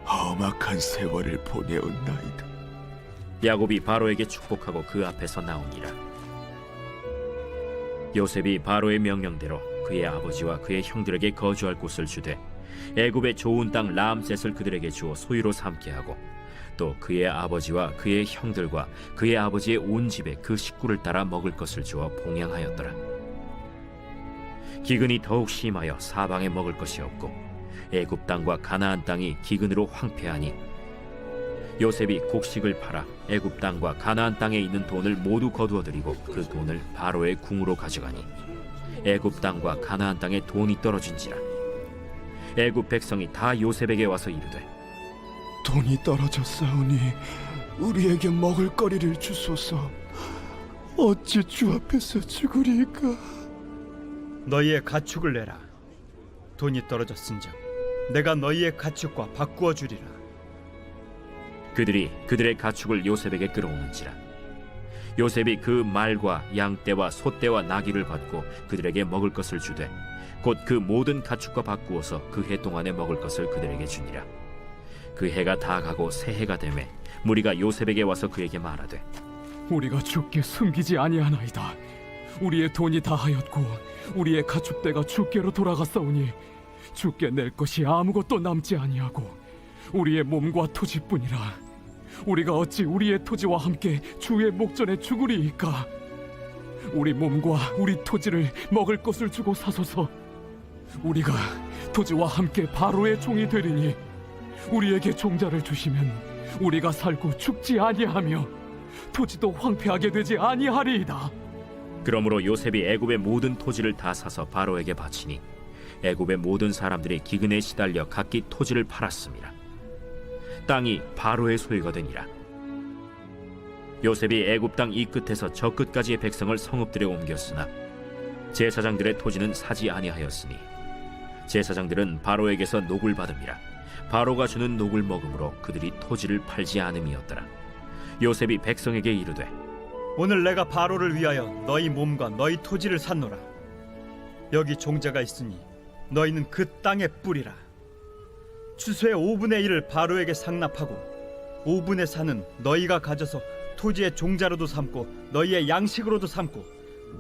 험악한 세월을 보내었나이다. 야곱이 바로에게 축복하고 그 앞에서 나오니라. 요셉이 바로의 명령대로 그의 아버지와 그의 형들에게 거주할 곳을 주되 애굽의 좋은 땅 라암셋을 그들에게 주어 소유로 삼게 하고 또 그의 아버지와 그의 형들과 그의 아버지의 온 집에 그 식구를 따라 먹을 것을 주어 봉양하였더라. 기근이 더욱 심하여 사방에 먹을 것이 없고 애굽 땅과 가나안 땅이 기근으로 황폐하니 요셉이 곡식을 팔아 애굽 땅과 가나안 땅에 있는 돈을 모두 거두어들이고 그 돈을 바로의 궁으로 가져가니 애굽 땅과 가나안 땅에 돈이 떨어진지라. 애굽 백성이 다 요셉에게 와서 이르되 돈이 떨어졌사오니 우리에게 먹을 거리를 주소서. 어찌 주 앞에서 죽으리까? 너희의 가축을 내라. 돈이 떨어졌은즉 내가 너희의 가축과 바꾸어 주리라. 그들이 그들의 가축을 요셉에게 끌어오는지라. 요셉이 그 말과 양떼와 소떼와 나귀를 받고 그들에게 먹을 것을 주되 곧 그 모든 가축과 바꾸어서 그 해 동안에 먹을 것을 그들에게 주니라. 그 해가 다 가고 새 해가 되매 무리가 요셉에게 와서 그에게 말하되 우리가 주께 숨기지 아니하나이다. 우리의 돈이 다하였고 우리의 가축대가 주께로 돌아갔사오니 주께 낼 것이 아무것도 남지 아니하고 우리의 몸과 토지뿐이라. 우리가 어찌 우리의 토지와 함께 주의 목전에 죽으리이까? 우리 몸과 우리 토지를 먹을 것을 주고 사소서. 우리가 토지와 함께 바로의 종이 되리니 우리에게 종자를 주시면 우리가 살고 죽지 아니하며 토지도 황폐하게 되지 아니하리이다. 그러므로 요셉이 애굽의 모든 토지를 다 사서 바로에게 바치니 애굽의 모든 사람들이 기근에 시달려 각기 토지를 팔았습니다. 땅이 바로의 소유가 되니라. 요셉이 애굽 땅 이 끝에서 저 끝까지의 백성을 성읍들에 옮겼으나 제사장들의 토지는 사지 아니하였으니 제사장들은 바로에게서 녹을 받음이라. 바로가 주는 녹을 먹음으로 그들이 토지를 팔지 않음이었더라. 요셉이 백성에게 이르되 오늘 내가 바로를 위하여 너희 몸과 너희 토지를 샀노라. 여기 종자가 있으니 너희는 그 땅의 뿌리라. 추수의 5분의 1을 바로에게 상납하고 5분의 4는 너희가 가져서 토지의 종자로도 삼고 너희의 양식으로도 삼고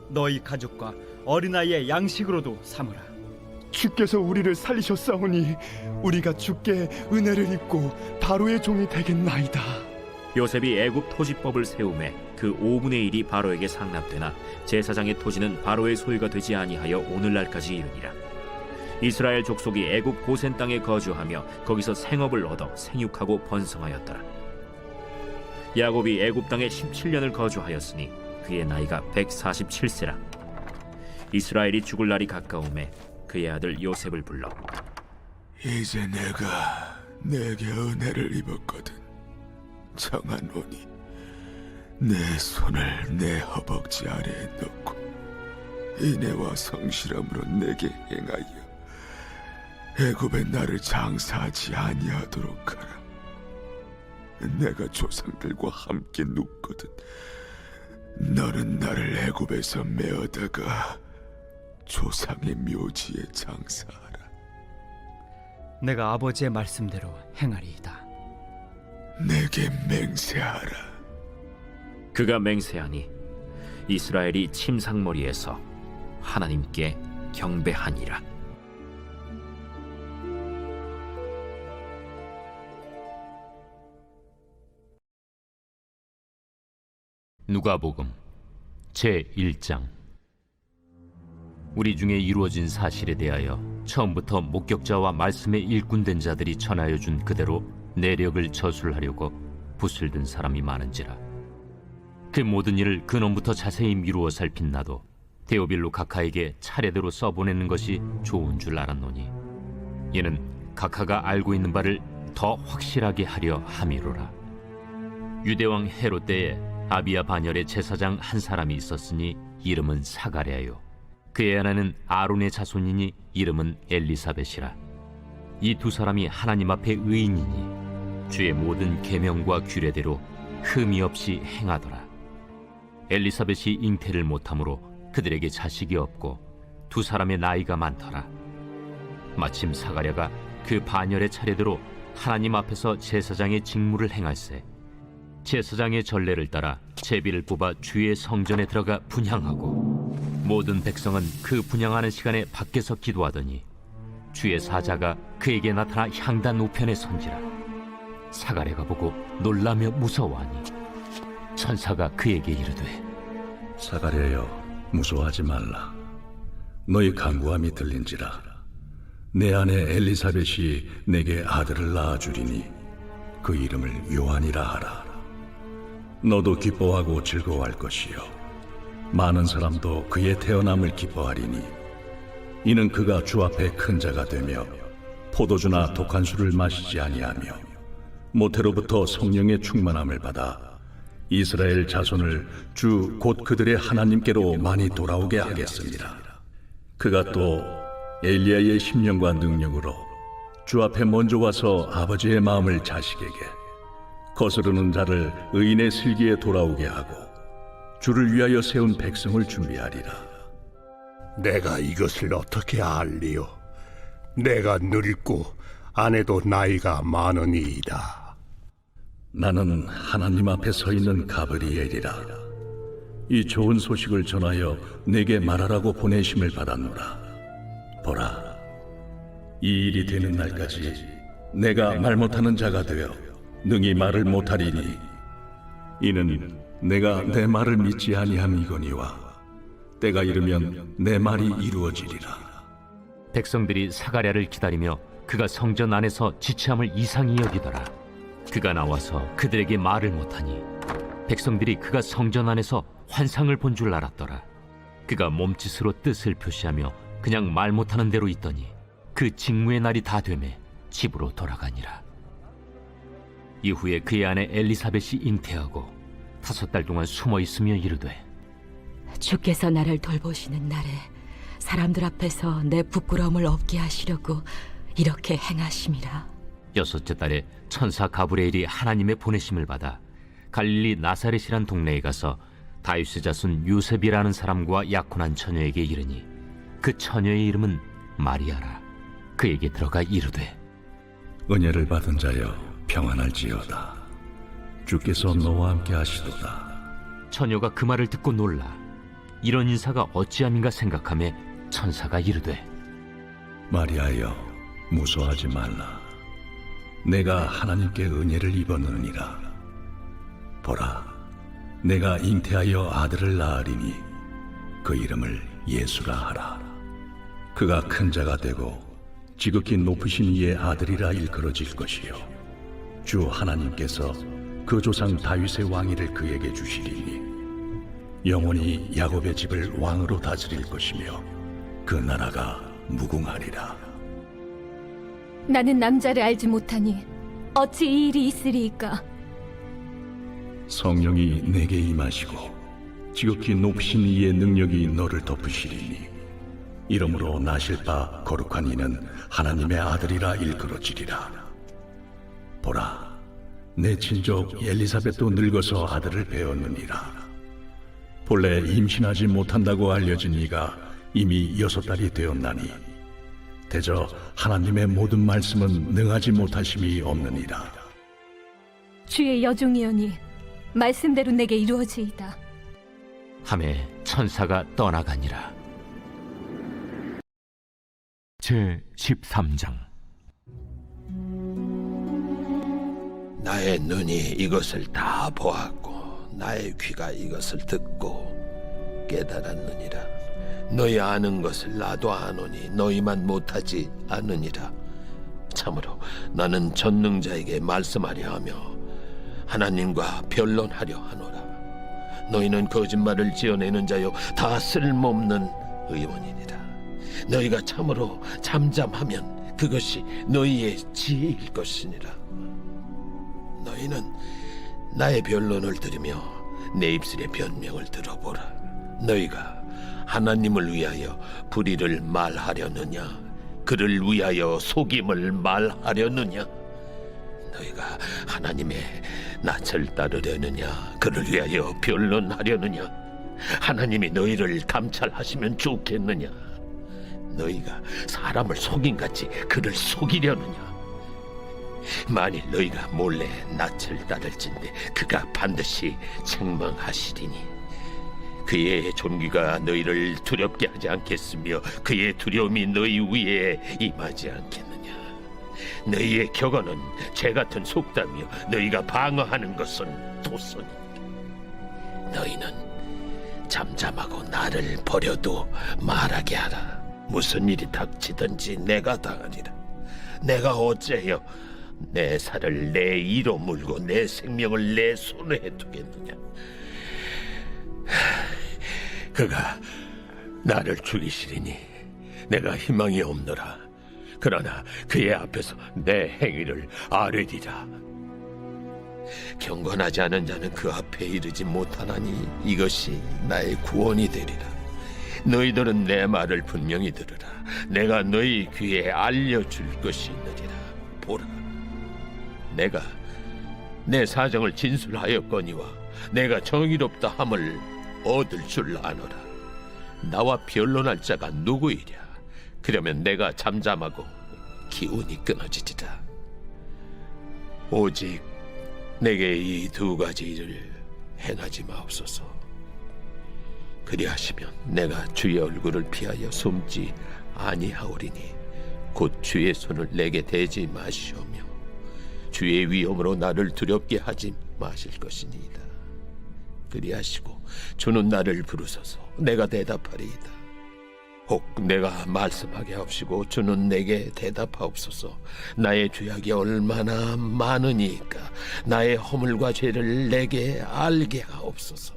너희 가족과 어린아이의 양식으로도 삼으라. 주께서 우리를 살리셨사오니 우리가 주께 은혜를 입고 바로의 종이 되겠나이다. 요셉이 애굽 토지법을 세우매 그 5분의 1이 바로에게 상납되나 제사장의 토지는 바로의 소유가 되지 아니하여 오늘날까지 이르니라. 이스라엘 족속이 애굽 고센 땅에 거주하며 거기서 생업을 얻어 생육하고 번성하였더라. 야곱이 애굽 땅에 17년을 거주하였으니 그의 나이가 147세라. 이스라엘이 죽을 날이 가까우매 그의 아들 요셉을 불러 이제 내가 내게 은혜를 입었거든. 청하노니 내 손을 내 허벅지 아래에 넣고 인애와 성실함으로 내게 행하여 애굽에 나를 장사하지 아니하도록 하라. 내가 조상들과 함께 눕거든. 너는 나를 애굽에서 메어다가 조상의 묘지에 장사하라. 내가 아버지의 말씀대로 행하리이다. 내게 맹세하라. 그가 맹세하니 이스라엘이 침상머리에서 하나님께 경배하니라. 누가복음 제1장. 우리 중에 이루어진 사실에 대하여 처음부터 목격자와 말씀에 일꾼된 자들이 전하여 준 그대로 내력을 저술하려고 붓을 든 사람이 많은지라. 그 모든 일을 근원부터 자세히 미루어 살핀 나도 데오빌로 각하에게 차례대로 써보내는 것이 좋은 줄 알았노니 이는 각하가 알고 있는 바를 더 확실하게 하려 함이로라. 유대왕 헤롯 때에 아비야 반열의 제사장 한 사람이 있었으니 이름은 사가랴요. 그의 아내는 아론의 자손이니 이름은 엘리사벳이라. 이 두 사람이 하나님 앞에 의인이니 주의 모든 계명과 규례대로 흠이 없이 행하더라. 엘리사벳이 잉태를 못하므로 그들에게 자식이 없고 두 사람의 나이가 많더라. 마침 사가랴가 그 반열의 차례대로 하나님 앞에서 제사장의 직무를 행할세 제사장의 전례를 따라 제비를 뽑아 주의 성전에 들어가 분향하고 모든 백성은 그 분향하는 시간에 밖에서 기도하더니 주의 사자가 그에게 나타나 향단 우편에 선지라. 사가랴가 보고 놀라며 무서워하니 천사가 그에게 이르되 사가랴여 무서워하지 말라. 너희 간구함이 들린지라. 내 아내 엘리사벳이 내게 아들을 낳아주리니 그 이름을 요한이라 하라. 너도 기뻐하고 즐거워할 것이요 많은 사람도 그의 태어남을 기뻐하리니 이는 그가 주 앞에 큰 자가 되며 포도주나 독한 술을 마시지 아니하며 모태로부터 성령의 충만함을 받아 이스라엘 자손을 주 곧 그들의 하나님께로 많이 돌아오게 하겠습니다. 그가 또 엘리야의 심령과 능력으로 주 앞에 먼저 와서 아버지의 마음을 자식에게 거스르는 자를 의인의 슬기에 돌아오게 하고 주를 위하여 세운 백성을 준비하리라. 내가 이것을 어떻게 알리요? 내가 늙고 아내도 나이가 많으니이다. 나는 하나님 앞에 서 있는 가브리엘이라. 이 좋은 소식을 전하여 내게 말하라고 보내심을 받았노라. 보라, 이 일이 되는 날까지 내가 말 못하는 자가 되어 능히 말을 못하리니 이는 내가 내 말을 믿지 아니함이거니와 때가 이르면 내 말이 이루어지리라. 백성들이 사가랴를 기다리며 그가 성전 안에서 지체함을 이상히 여기더라. 그가 나와서 그들에게 말을 못하니 백성들이 그가 성전 안에서 환상을 본 줄 알았더라. 그가 몸짓으로 뜻을 표시하며 그냥 말 못하는 대로 있더니 그 직무의 날이 다 되매 집으로 돌아가니라. 이후에 그의 아내 엘리사벳이 잉태하고 5달 동안 숨어 있으며 이르되 주께서 나를 돌보시는 날에 사람들 앞에서 내 부끄러움을 없게 하시려고 이렇게 행하심이라. 6째 달에 천사 가브리엘이 하나님의 보내심을 받아 갈릴리 나사렛이란 동네에 가서 다윗의 자손 요셉이라는 사람과 약혼한 처녀에게 이르니 그 처녀의 이름은 마리아라. 그에게 들어가 이르되 은혜를 받은 자여 평안할지어다. 주께서 너와 함께 하시도다. 처녀가 그 말을 듣고 놀라 이런 인사가 어찌함인가 생각하며 천사가 이르되 마리아여 무서워하지 말라. 내가 하나님께 은혜를 입었느니라. 보라, 내가 잉태하여 아들을 낳으리니 그 이름을 예수라 하라. 그가 큰 자가 되고 지극히 높으신 이의 아들이라 일컬어질 것이요 주 하나님께서 그 조상 다윗의 왕위를 그에게 주시리니 영원히 야곱의 집을 왕으로 다스릴 것이며 그 나라가 무궁하리라. 나는 남자를 알지 못하니 어찌 이 일이 있으리이까? 성령이 내게 임하시고 지극히 높으신 이의 능력이 너를 덮으시리니 이러므로 나실 바 거룩한 이는 하나님의 아들이라 일컬어지리라. 보라, 내 친족 엘리사벳도 늙어서 아들을 배었느니라. 본래 임신하지 못한다고 알려진 이가 이미 6달이 되었나니 대저 하나님의 모든 말씀은 능하지 못하심이 없느니라. 주의 여종이오니 말씀대로 내게 이루어지이다. 하매 천사가 떠나가니라. 제 13장. 나의 눈이 이것을 다 보았고 나의 귀가 이것을 듣고 깨달았느니라. 너희 아는 것을 나도 아노니 너희만 못하지 않느니라. 참으로 나는 전능자에게 말씀하려 하며 하나님과 변론하려 하노라. 너희는 거짓말을 지어내는 자요 다 쓸모없는 의원이니라. 너희가 참으로 잠잠하면 그것이 너희의 지혜일 것이니라. 너희는 나의 변론을 들으며 내 입술의 변명을 들어보라. 너희가 하나님을 위하여 불의를 말하려느냐 그를 위하여 속임을 말하려느냐? 너희가 하나님의 낯을 따르려느냐 그를 위하여 변론하려느냐? 하나님이 너희를 감찰하시면 좋겠느냐? 너희가 사람을 속임같이 그를 속이려느냐? 만일 너희가 몰래 낯을 따를진대 그가 반드시 책망하시리니 그의 존귀가 너희를 두렵게 하지 않겠으며 그의 두려움이 너희 위에 임하지 않겠느냐? 너희의 격언은 재 같은 속담이요 너희가 방어하는 것은 도선이니라. 너희는 잠잠하고 나를 버려도 말하게 하라. 무슨 일이 닥치든지 내가 당하리라. 내가 어째요 내 살을 내 이로 물고 내 생명을 내 손에 두겠느냐? 그가 나를 죽이시리니 내가 희망이 없노라. 그러나 그의 앞에서 내 행위를 아뢰리라. 경건하지 않은 자는 그 앞에 이르지 못하나니 이것이 나의 구원이 되리라. 너희들은 내 말을 분명히 들으라. 내가 너희 귀에 알려줄 것이 있느니라. 보라, 내가 내 사정을 진술하였거니와 내가 정의롭다 함을 얻을 줄 아노라. 나와 변론할 자가 누구이랴? 그러면 내가 잠잠하고 기운이 끊어지리라. 오직 내게 이 두 가지 일을 행하지 마옵소서. 그리하시면 내가 주의 얼굴을 피하여 숨지 아니하오리니 곧 주의 손을 내게 대지 마시오며 주의 위엄으로 나를 두렵게 하지 마실 것이니이다. 그리하시고 주는 나를 부르소서. 내가 대답하리이다. 혹 내가 말씀하게 하옵시고 주는 내게 대답하옵소서. 나의 죄악이 얼마나 많으니까 나의 허물과 죄를 내게 알게 하옵소서.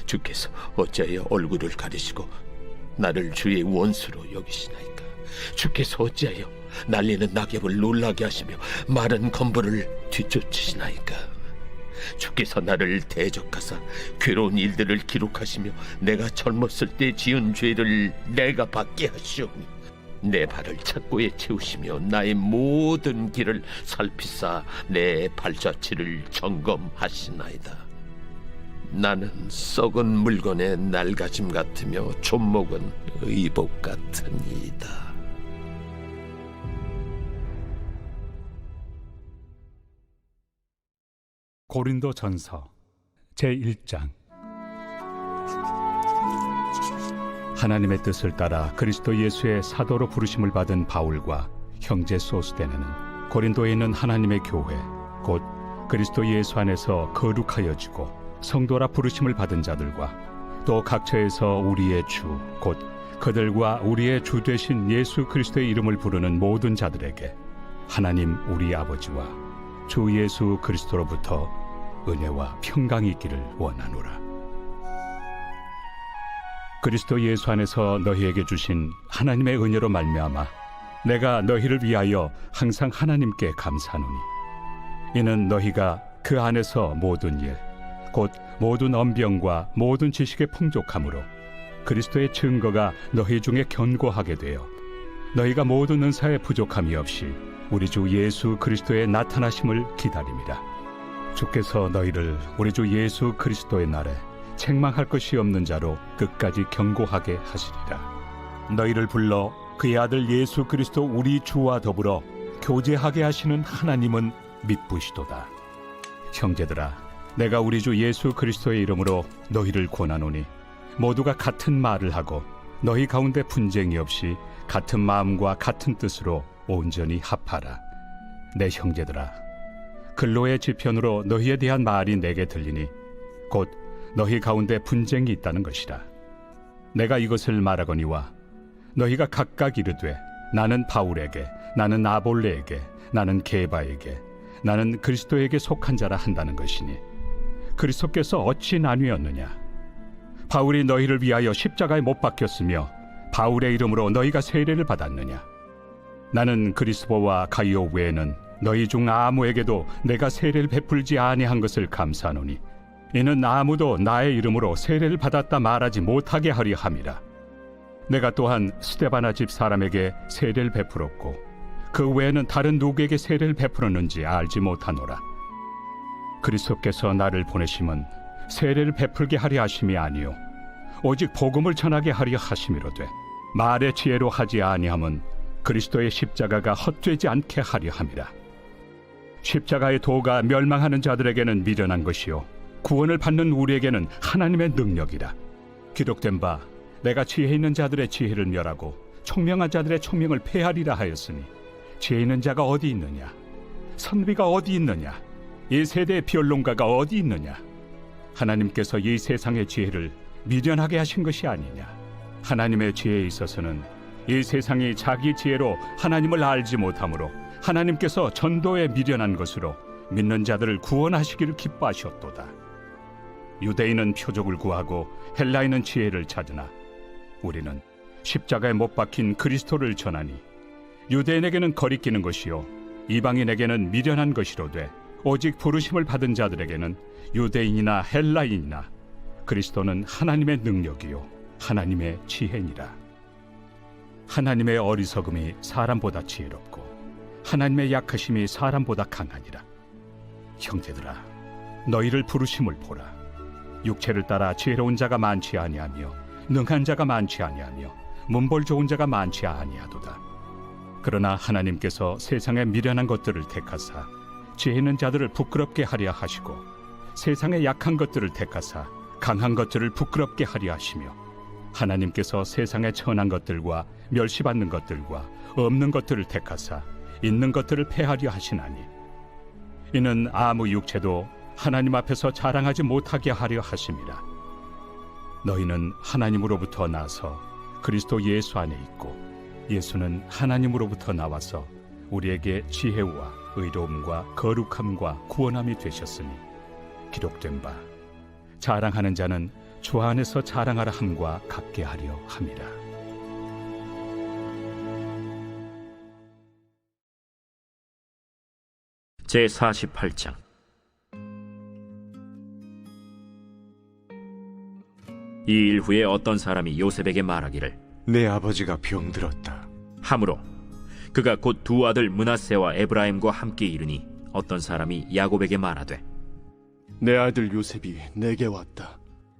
주께서 어찌하여 얼굴을 가리시고 나를 주의 원수로 여기시나이까? 주께서 어찌하여 날리는 낙엽을 놀라게 하시며 마른 검부를 뒤쫓으시나이까? 주께서 나를 대적하사 괴로운 일들을 기록하시며 내가 젊었을 때 지은 죄를 내가 받게 하시오며 내 발을 착고에 채우시며 나의 모든 길을 살피사 내 발자취를 점검하시나이다. 나는 썩은 물건의 낡아짐 같으며 존목은 의복 같으니이다. 고린도 전서 제1장. 하나님의 뜻을 따라 그리스도 예수의 사도로 부르심을 받은 바울과 형제 소스데네는 고린도에 있는 하나님의 교회 곧 그리스도 예수 안에서 거룩하여지고 성도라 부르심을 받은 자들과 또 각처에서 우리의 주 곧 그들과 우리의 주 되신 예수 그리스도의 이름을 부르는 모든 자들에게 하나님 우리 아버지와 주 예수 그리스도로부터 은혜와 평강이 있기를 원하노라. 그리스도 예수 안에서 너희에게 주신 하나님의 은혜로 말미암아 내가 너희를 위하여 항상 하나님께 감사하노니 이는 너희가 그 안에서 모든 일 곧 모든 언병과 모든 지식의 풍족함으로 그리스도의 증거가 너희 중에 견고하게 되어 너희가 모든 은사에 부족함이 없이 우리 주 예수 그리스도의 나타나심을 기다림이라. 주께서 너희를 우리 주 예수 그리스도의 날에 책망할 것이 없는 자로 끝까지 견고하게 하시리라. 너희를 불러 그의 아들 예수 그리스도 우리 주와 더불어 교제하게 하시는 하나님은 믿부시도다. 형제들아, 내가 우리 주 예수 그리스도의 이름으로 너희를 권하노니 모두가 같은 말을 하고 너희 가운데 분쟁이 없이 같은 마음과 같은 뜻으로 온전히 합하라. 내 형제들아, 근로의 지편으로 너희에 대한 말이 내게 들리니 곧 너희 가운데 분쟁이 있다는 것이라. 내가 이것을 말하거니와 너희가 각각 이르되 나는 바울에게, 나는 아볼레에게, 나는 게바에게, 나는 그리스도에게 속한 자라 한다는 것이니 그리스도께서 어찌 나뉘었느냐? 바울이 너희를 위하여 십자가에 못 박혔으며 바울의 이름으로 너희가 세례를 받았느냐? 나는 그리스도와 가이오 외에는 너희 중 아무에게도 내가 세례를 베풀지 아니한 것을 감사하노니 이는 아무도 나의 이름으로 세례를 받았다 말하지 못하게 하려 함이라. 내가 또한 스데바나 집 사람에게 세례를 베풀었고 그 외에는 다른 누구에게 세례를 베풀었는지 알지 못하노라. 그리스도께서 나를 보내심은 세례를 베풀게 하려 하심이 아니요 오직 복음을 전하게 하려 하심이로되 말의 지혜로 하지 아니함은 그리스도의 십자가가 헛되지 않게 하려 함이라. 십자가의 도가 멸망하는 자들에게는 미련한 것이요 구원을 받는 우리에게는 하나님의 능력이라. 기록된 바 내가 지혜 있는 자들의 지혜를 멸하고 총명한 자들의 총명을 폐하리라 하였으니 지혜 있는 자가 어디 있느냐? 선비가 어디 있느냐? 이 세대의 변론가가 어디 있느냐? 하나님께서 이 세상의 지혜를 미련하게 하신 것이 아니냐? 하나님의 지혜에 있어서는 이 세상이 자기 지혜로 하나님을 알지 못하므로 하나님께서 전도에 미련한 것으로 믿는 자들을 구원하시기를 기뻐하셨도다. 유대인은 표적을 구하고 헬라인은 지혜를 찾으나 우리는 십자가에 못 박힌 그리스도를 전하니 유대인에게는 거리끼는 것이요 이방인에게는 미련한 것이로되 오직 부르심을 받은 자들에게는 유대인이나 헬라인이나 그리스도는 하나님의 능력이요 하나님의 지혜니라. 하나님의 어리석음이 사람보다 지혜롭고 하나님의 약하심이 사람보다 강하니라. 형제들아, 너희를 부르심을 보라. 육체를 따라 지혜로운 자가 많지 아니하며 능한 자가 많지 아니하며 문벌 좋은 자가 많지 아니하도다. 그러나 하나님께서 세상의 미련한 것들을 택하사 지혜 있는 자들을 부끄럽게 하려 하시고 세상의 약한 것들을 택하사 강한 것들을 부끄럽게 하려 하시며 하나님께서 세상의 천한 것들과 멸시받는 것들과 없는 것들을 택하사 있는 것들을 패하려 하시나니 이는 아무 육체도 하나님 앞에서 자랑하지 못하게 하려 하심이라. 너희는 하나님으로부터 나서 그리스도 예수 안에 있고 예수는 하나님으로부터 나와서 우리에게 지혜와 의로움과 거룩함과 구원함이 되셨으니 기록된 바 자랑하는 자는 주 안에서 자랑하라 함과 같게 하려 함이라. 제48장. 이 일 후에 어떤 사람이 요셉에게 말하기를 내 아버지가 병들었다 하므로 그가 곧 두 아들 므낫세와 에브라임과 함께 이르니 어떤 사람이 야곱에게 말하되 내 아들 요셉이 내게 왔다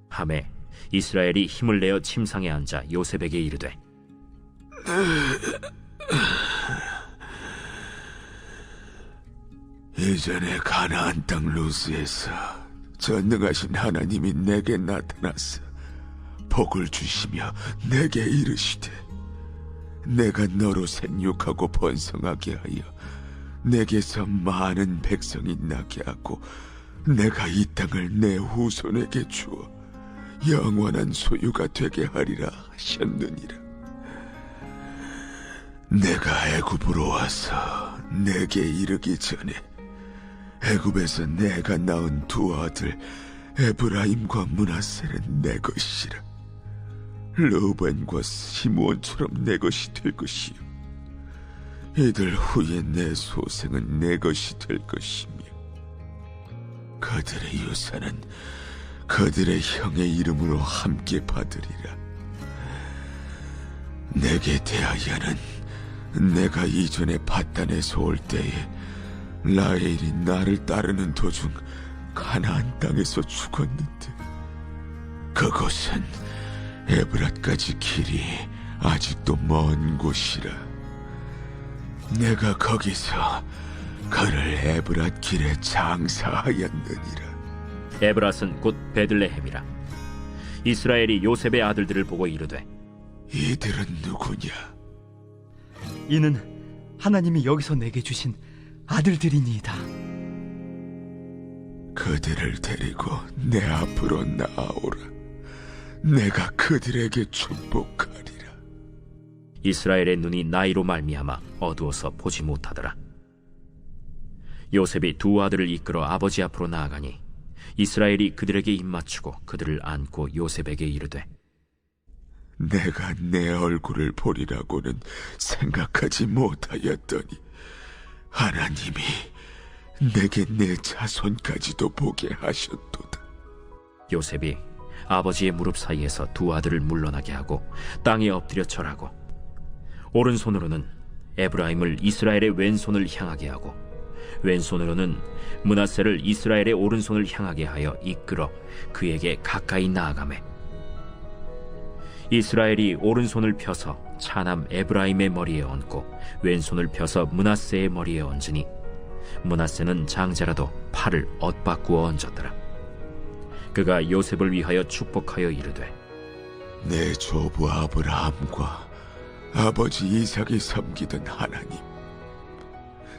하매 이스라엘이 힘을 내어 침상에 앉아 요셉에게 이르되 예전에 가나안 땅 루스에서 전능하신 하나님이 내게 나타나서 복을 주시며 내게 이르시되 내가 너로 생육하고 번성하게 하여 내게서 많은 백성이 나게 하고 내가 이 땅을 내 후손에게 주어 영원한 소유가 되게 하리라 하셨느니라. 내가 애굽으로 와서 내게 이르기 전에 애굽에서 내가 낳은 두 아들 에브라임과 므낫세는 내 것이라. 르우벤과 시므온처럼 내 것이 될 것이요 이들 후에 내 소생은 내 것이 될 것이며 그들의 유산은 그들의 형의 이름으로 함께 받으리라. 내게 대하여는 내가 이전에 밧단에서 올 때에 라헬이 나를 따르는 도중 가나안 땅에서 죽었는데 그곳은 에브랏까지 길이 아직도 먼 곳이라. 내가 거기서 그를 에브랏 길에 장사하였느니라. 에브랏은 곧 베들레헴이라. 이스라엘이 요셉의 아들들을 보고 이르되 이들은 누구냐? 이는 하나님이 여기서 내게 주신 아들들이니이다. 그들을 데리고 내 앞으로 나아오라. 내가 그들에게 축복하리라. 이스라엘의 눈이 나이로 말미암아 어두워서 보지 못하더라. 요셉이 두 아들을 이끌어 아버지 앞으로 나아가니 이스라엘이 그들에게 입맞추고 그들을 안고 요셉에게 이르되 내가 내 얼굴을 보리라고는 생각하지 못하였더니 하나님이 내게 내 자손까지도 보게 하셨도다. 요셉이 아버지의 무릎 사이에서 두 아들을 물러나게 하고 땅에 엎드려 절하고 오른손으로는 에브라임을 이스라엘의 왼손을 향하게 하고 왼손으로는 므낫세를 이스라엘의 오른손을 향하게 하여 이끌어 그에게 가까이 나아가매 이스라엘이 오른손을 펴서 차남 에브라임의 머리에 얹고 왼손을 펴서 므낫세의 머리에 얹으니 므낫세는 장자라도 팔을 엇바꾸어 얹었더라. 그가 요셉을 위하여 축복하여 이르되 내 조부 아브라함과 아버지 이삭이 섬기던 하나님,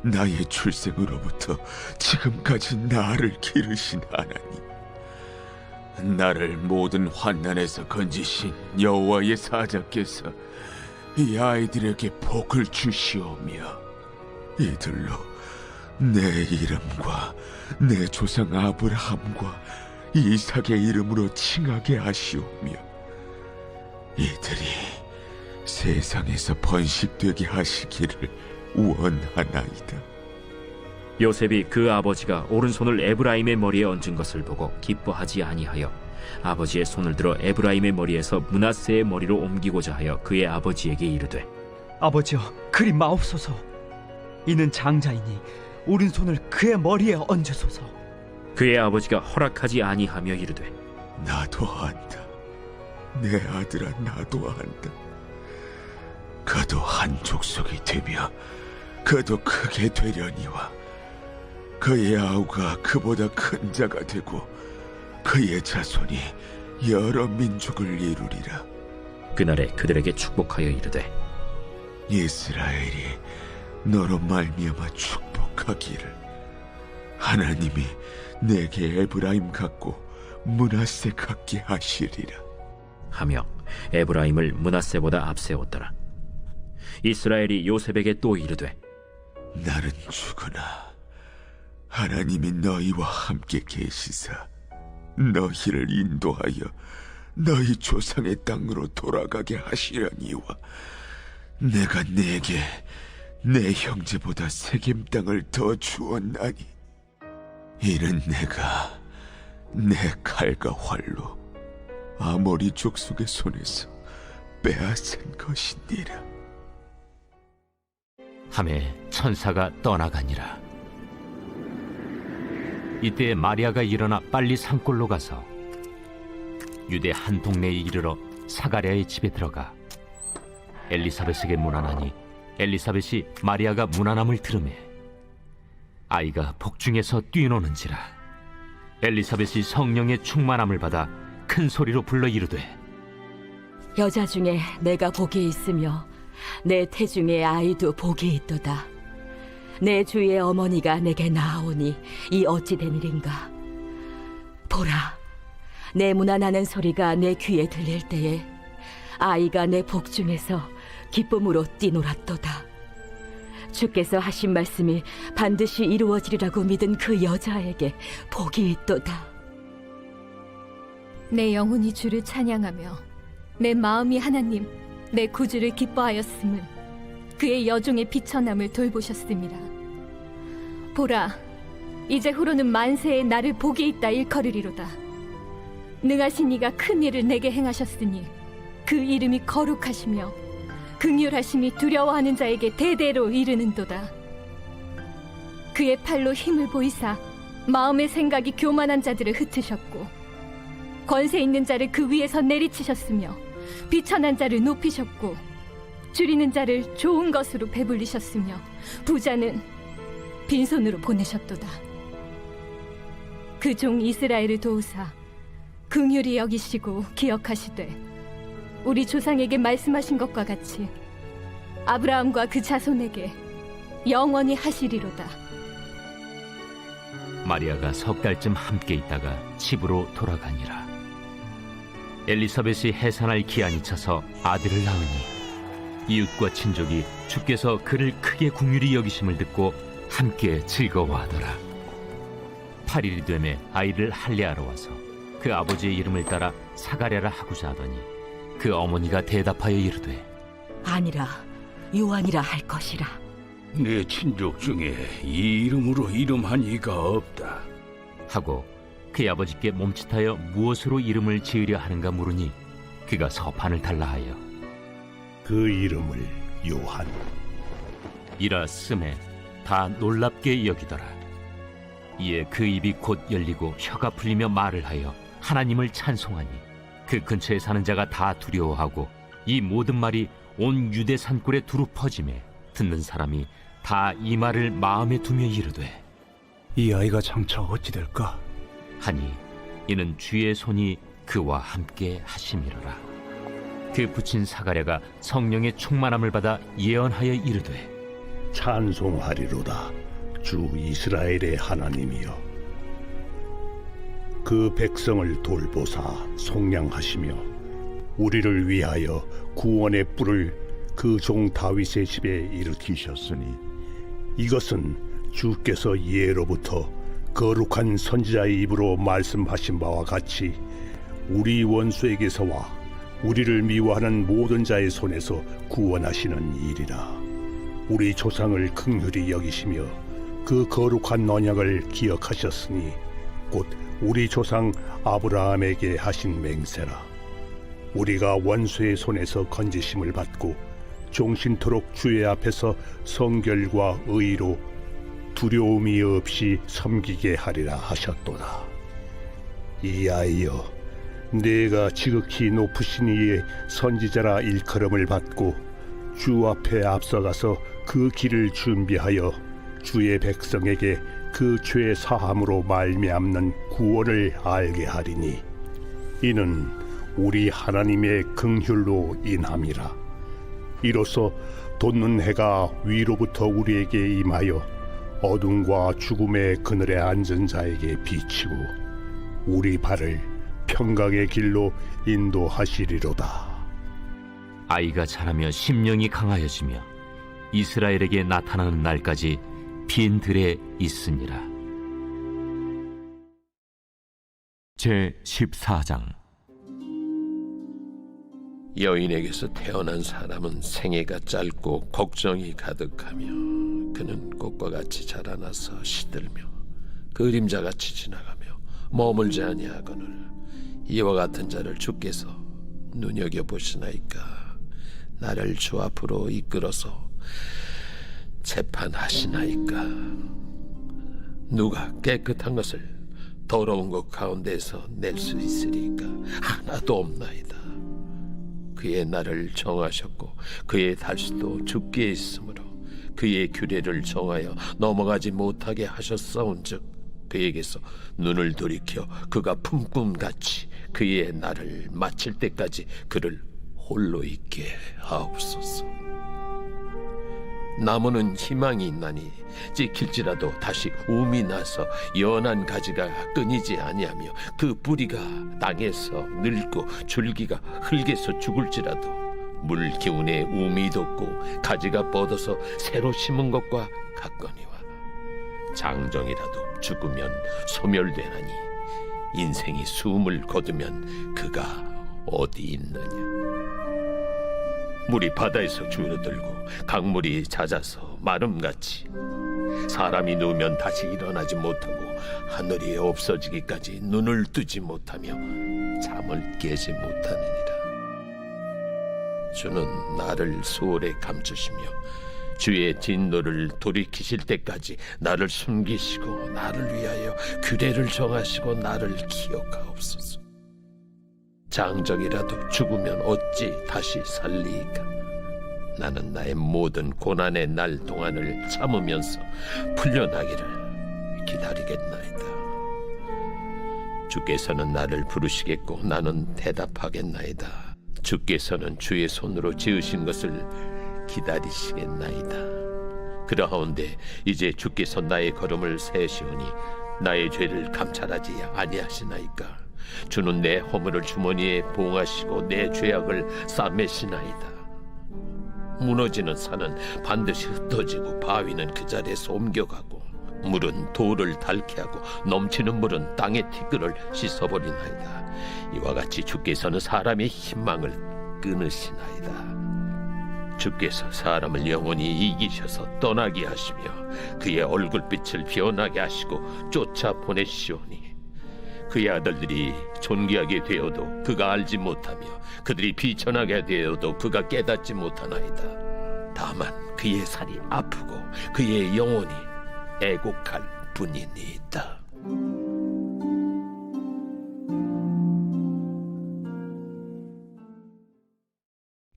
나의 출생으로부터 지금까지 나를 기르신 하나님, 나를 모든 환난에서 건지신 여호와의 사자께서 이 아이들에게 복을 주시오며 이들로 내 이름과 내 조상 아브라함과 이삭의 이름으로 칭하게 하시오며 이들이 세상에서 번식되게 하시기를 원하나이다. 요셉이 그 아버지가 오른손을 에브라임의 머리에 얹은 것을 보고 기뻐하지 아니하여 아버지의 손을 들어 에브라임의 머리에서 므낫세의 머리로 옮기고자 하여 그의 아버지에게 이르되 아버지여, 그리 마옵소서. 이는 장자이니 오른손을 그의 머리에 얹으소서. 그의 아버지가 허락하지 아니하며 이르되 나도 한다. 내 아들아, 나도 한다. 그도 한 족속이 되며 그도 크게 되려니와 그의 아우가 그보다 큰 자가 되고 그의 자손이 여러 민족을 이루리라. 그날에 그들에게 축복하여 이르되 이스라엘이 너로 말미암아 축복하기를 하나님이 내게 에브라임 같고 므낫세 같게 하시리라 하며 에브라임을 므낫세보다 앞세웠더라. 이스라엘이 요셉에게 또 이르되 나는 죽으나 하나님이 너희와 함께 계시사 너희를 인도하여 너희 조상의 땅으로 돌아가게 하시려니와 내가 네게 내 형제보다 세겜 땅을 더 주었나니 이는 내가 내 칼과 활로 아모리 족속의 손에서 빼앗은 것이니라. 하매 천사가 떠나가니라. 이때 마리아가 일어나 빨리 산골로 가서 유대 한 동네에 이르러 사가랴의 집에 들어가 엘리사벳에게 문안하니 엘리사벳이 마리아가 문안함을 들으매 아이가 복중에서 뛰노는지라. 엘리사벳이 성령의 충만함을 받아 큰 소리로 불러 이르되 여자 중에 내가 복이 있으며 내 태중에 아이도 복이 있도다. 내 주의 어머니가 내게 나아오니 이 어찌 된 일인가. 보라, 내 문안하는 소리가 내 귀에 들릴 때에 아이가 내 복중에서 기쁨으로 뛰놀았도다. 주께서 하신 말씀이 반드시 이루어지리라고 믿은 그 여자에게 복이 있도다. 내 영혼이 주를 찬양하며 내 마음이 하나님 내 구주를 기뻐하였음은 그의 여종의 비천함을 돌보셨습니다. 보라, 이제 후로는 만세에 나를 복이 있다 일컬으리로다. 능하신 이가 큰 일을 내게 행하셨으니 그 이름이 거룩하시며 긍휼하심이 두려워하는 자에게 대대로 이르는도다. 그의 팔로 힘을 보이사 마음의 생각이 교만한 자들을 흩으셨고 권세 있는 자를 그 위에서 내리치셨으며 비천한 자를 높이셨고 줄이는 자를 좋은 것으로 배불리셨으며 부자는 빈손으로 보내셨도다. 그 종 이스라엘을 도우사 긍휼히 여기시고 기억하시되 우리 조상에게 말씀하신 것과 같이 아브라함과 그 자손에게 영원히 하시리로다. 마리아가 석 달쯤 함께 있다가 집으로 돌아가니라. 엘리사벳이 해산할 기한이 차서 아들을 낳으니 이웃과 친족이 주께서 그를 크게 긍휼히 여기심을 듣고 함께 즐거워하더라. 8일이 되매 아이를 할례하러 와서 그 아버지의 이름을 따라 사가랴라 하고자 하더니 그 어머니가 대답하여 이르되 아니라 요한이라 할 것이라. 내 친족 중에 이 이름으로 이름한 이가 없다 하고 그의 아버지께 몸짓하여 무엇으로 이름을 지으려 하는가 물으니 그가 서판을 달라 하여 그 이름을 요한 이라 쓰매 다 놀랍게 여기더라. 이에 그 입이 곧 열리고 혀가 풀리며 말을 하여 하나님을 찬송하니 그 근처에 사는 자가 다 두려워하고 이 모든 말이 온 유대 산골에 두루 퍼지매 듣는 사람이 다 이 말을 마음에 두며 이르되 이 아이가 장차 어찌 될까 하니 이는 주의 손이 그와 함께 하심이로라. 그 부친 사가랴가 성령의 충만함을 받아 예언하여 이르되 찬송하리로다 주 이스라엘의 하나님이여 그 백성을 돌보사 속량하시며 우리를 위하여 구원의 뿔을 그 종 다윗의 집에 일으키셨으니 이것은 주께서 예로부터 거룩한 선지자의 입으로 말씀하신 바와 같이 우리 원수에게서와 우리를 미워하는 모든 자의 손에서 구원하시는 일이라. 우리 조상을 긍휼히 여기시며 그 거룩한 언약을 기억하셨으니 곧 우리 조상 아브라함에게 하신 맹세라. 우리가 원수의 손에서 건지심을 받고 종신토록 주의 앞에서 성결과 의로 두려움이 없이 섬기게 하리라 하셨도다. 이하여 내가 지극히 높으신 이의 선지자라 일컬음을 받고 주 앞에 앞서가서 그 길을 준비하여 주의 백성에게 그 죄 사함으로 말미암는 구원을 알게 하리니 이는 우리 하나님의 긍휼로 인함이라. 이로써 돋는 해가 위로부터 우리에게 임하여 어둠과 죽음의 그늘에 앉은 자에게 비치고 우리 발을 평강의 길로 인도하시리로다. 아이가 자라며 심령이 강하여지며 이스라엘에게 나타나는 날까지 빈 들에 있으니라. 제14장. 여인에게서 태어난 사람은 생애가 짧고 걱정이 가득하며 그는 꽃과 같이 자라나서 시들며 그림자같이 지나가며 머물지 아니하거늘 이와 같은 자를 주께서 눈여겨보시나이까. 나를 주 앞으로 이끌어서 재판하시나이까. 누가 깨끗한 것을 더러운 것 가운데서 낼 수 있으리까. 하나도 없나이다. 그의 날을 정하셨고 그의 달수도 주께 있으므로 그의 규례를 정하여 넘어가지 못하게 하셨사온즉 그에게서 눈을 돌이켜 그가 품꿈같이 그의 날을 마칠 때까지 그를 홀로 있게 하옵소서. 나무는 희망이 있나니 찍힐지라도 다시 움이 나서 연한 가지가 끊이지 아니하며 그 뿌리가 땅에서 늙고 줄기가 흙에서 죽을지라도 물 기운에 움이 돋고 가지가 뻗어서 새로 심은 것과 같거니와 장정이라도 죽으면 소멸되나니 인생이 숨을 거두면 그가 어디 있느냐. 물이 바다에서 줄어들고 강물이 잦아서 마름같이 사람이 누우면 다시 일어나지 못하고 하늘이 없어지기까지 눈을 뜨지 못하며 잠을 깨지 못하느니라. 주는 나를 소홀에 감추시며 주의 진노를 돌이키실 때까지 나를 숨기시고 나를 위하여 규례를 정하시고 나를 기억하옵소서. 장정이라도 죽으면 어찌 다시 살리이까. 나는 나의 모든 고난의 날 동안을 참으면서 풀려나기를 기다리겠나이다. 주께서는 나를 부르시겠고 나는 대답하겠나이다. 주께서는 주의 손으로 지으신 것을 기다리시겠나이다. 그러하온데 이제 주께서 나의 걸음을 세시오니 나의 죄를 감찰하지 아니하시나이까. 주는 내 허물을 주머니에 봉하시고 내 죄악을 싸매시나이다. 무너지는 산은 반드시 흩어지고 바위는 그 자리에서 옮겨가고 물은 돌을 닳게 하고 넘치는 물은 땅의 티끌을 씻어버리나이다. 이와 같이 주께서는 사람의 희망을 끊으시나이다. 주께서 사람을 영원히 이기셔서 떠나게 하시며 그의 얼굴빛을 변하게 하시고 쫓아 보내시오니 그의 아들들이 존귀하게 되어도 그가 알지 못하며 그들이 비천하게 되어도 그가 깨닫지 못하나이다. 다만 그의 살이 아프고 그의 영혼이 애곡할 뿐이니이다.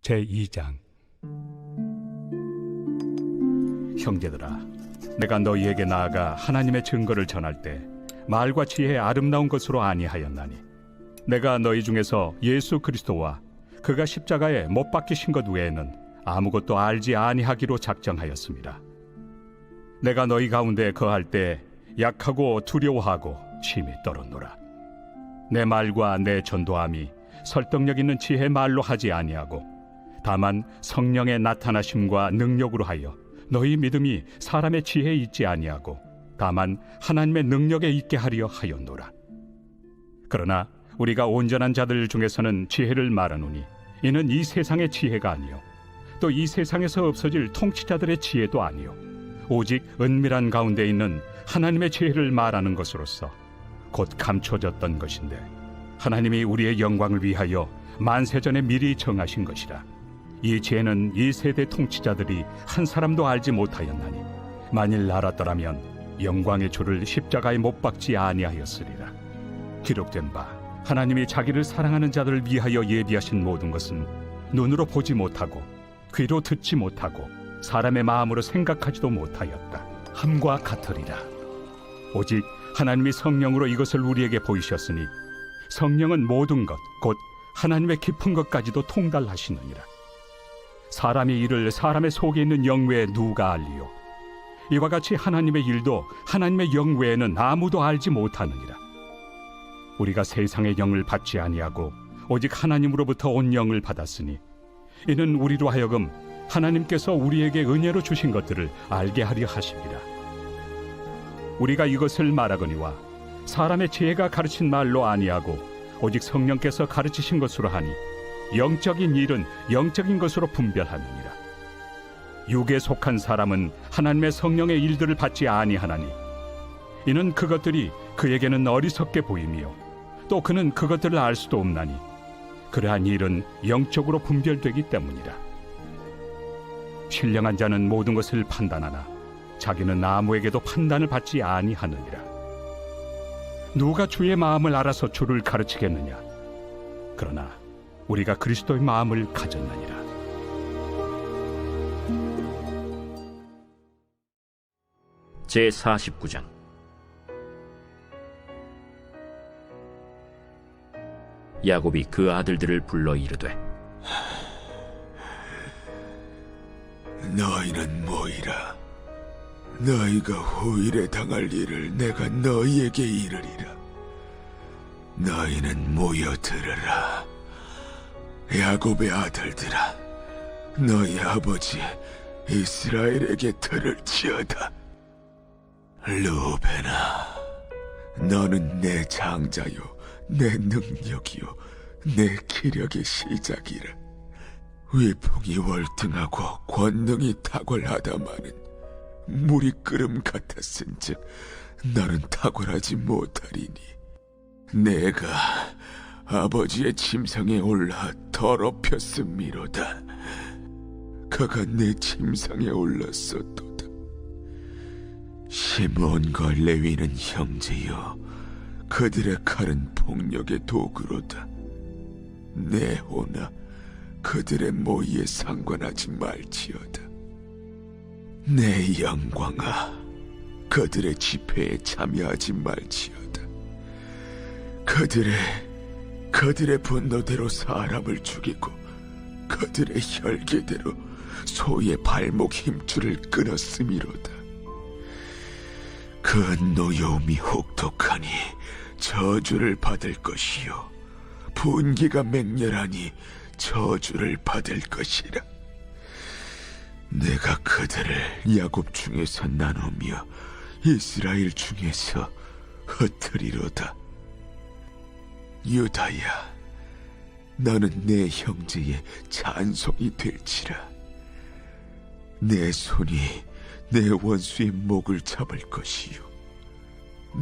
제2장. 형제들아, 내가 너희에게 나아가 하나님의 증거를 전할 때 말과 지혜의 아름다운 것으로 아니하였나니 내가 너희 중에서 예수 그리스도와 그가 십자가에 못 박히신 것 외에는 아무것도 알지 아니하기로 작정하였습니다. 내가 너희 가운데 거할 때 약하고 두려워하고 심히 떨었노라. 내 말과 내 전도함이 설득력 있는 지혜의 말로 하지 아니하고 다만 성령의 나타나심과 능력으로 하여 너희 믿음이 사람의 지혜에 있지 아니하고 다만 하나님의 능력에 있게 하려 하였노라. 그러나 우리가 온전한 자들 중에서는 지혜를 말하노니 이는 이 세상의 지혜가 아니요 또 이 세상에서 없어질 통치자들의 지혜도 아니요 오직 은밀한 가운데 있는 하나님의 지혜를 말하는 것으로서 곧 감춰졌던 것인데 하나님이 우리의 영광을 위하여 만세전에 미리 정하신 것이라. 이 지혜는 이 세대 통치자들이 한 사람도 알지 못하였나니 만일 알았더라면 영광의 주를 십자가에 못 박지 아니하였으리라. 기록된 바 하나님이 자기를 사랑하는 자들을 위하여 예비하신 모든 것은 눈으로 보지 못하고 귀로 듣지 못하고 사람의 마음으로 생각하지도 못하였다 함과 같으리라. 오직 하나님이 성령으로 이것을 우리에게 보이셨으니 성령은 모든 것 곧 하나님의 깊은 것까지도 통달하시느니라. 사람의 일을 사람의 속에 있는 영 외에 누가 알리요? 이와 같이 하나님의 일도 하나님의 영 외에는 아무도 알지 못하느니라. 우리가 세상의 영을 받지 아니하고 오직 하나님으로부터 온 영을 받았으니 이는 우리로 하여금 하나님께서 우리에게 은혜로 주신 것들을 알게 하려 하심이라. 우리가 이것을 말하거니와 사람의 지혜가 가르친 말로 아니하고 오직 성령께서 가르치신 것으로 하니 영적인 일은 영적인 것으로 분별하느니라. 육에 속한 사람은 하나님의 성령의 일들을 받지 아니하나니 이는 그것들이 그에게는 어리석게 보이며 또 그는 그것들을 알 수도 없나니 그러한 일은 영적으로 분별되기 때문이라. 신령한 자는 모든 것을 판단하나 자기는 아무에게도 판단을 받지 아니하느니라. 누가 주의 마음을 알아서 주를 가르치겠느냐? 그러나 우리가 그리스도의 마음을 가졌느니라. 제49장. 야곱이 그 아들들을 불러 이르되 너희는 모이라. 너희가 후일에 당할 일을 내가 너희에게 이르리라. 너희는 모여 들으라. 야곱의 아들들아, 너희 아버지 이스라엘에게 들을지어다. 루벤아, 너는 내 장자요 내 능력이요 내 기력의 시작이라. 위풍이 월등하고 권능이 탁월하다마는 물이 끓음 같았은즉 너는 탁월하지 못하리니 내가 아버지의 침상에 올라 더럽혔음이로다. 그가 내 침상에 올랐었도다. 시므온과 레위는 형제여, 그들의 칼은 폭력의 도구로다. 내 호나 그들의 모의에 상관하지 말지어다. 내 영광아, 그들의 집회에 참여하지 말지어다. 그들의 분노대로 사람을 죽이고 그들의 혈기대로 소의 발목 힘줄을 끊었음이로다. 그 노여움이 혹독하니 저주를 받을 것이요 분기가 맹렬하니 저주를 받을 것이라. 내가 그들을 야곱 중에서 나누며 이스라엘 중에서 흩으리로다. 유다야, 너는 내 형제의 찬송이 될지라. 내 손이 내 원수의 목을 잡을 것이요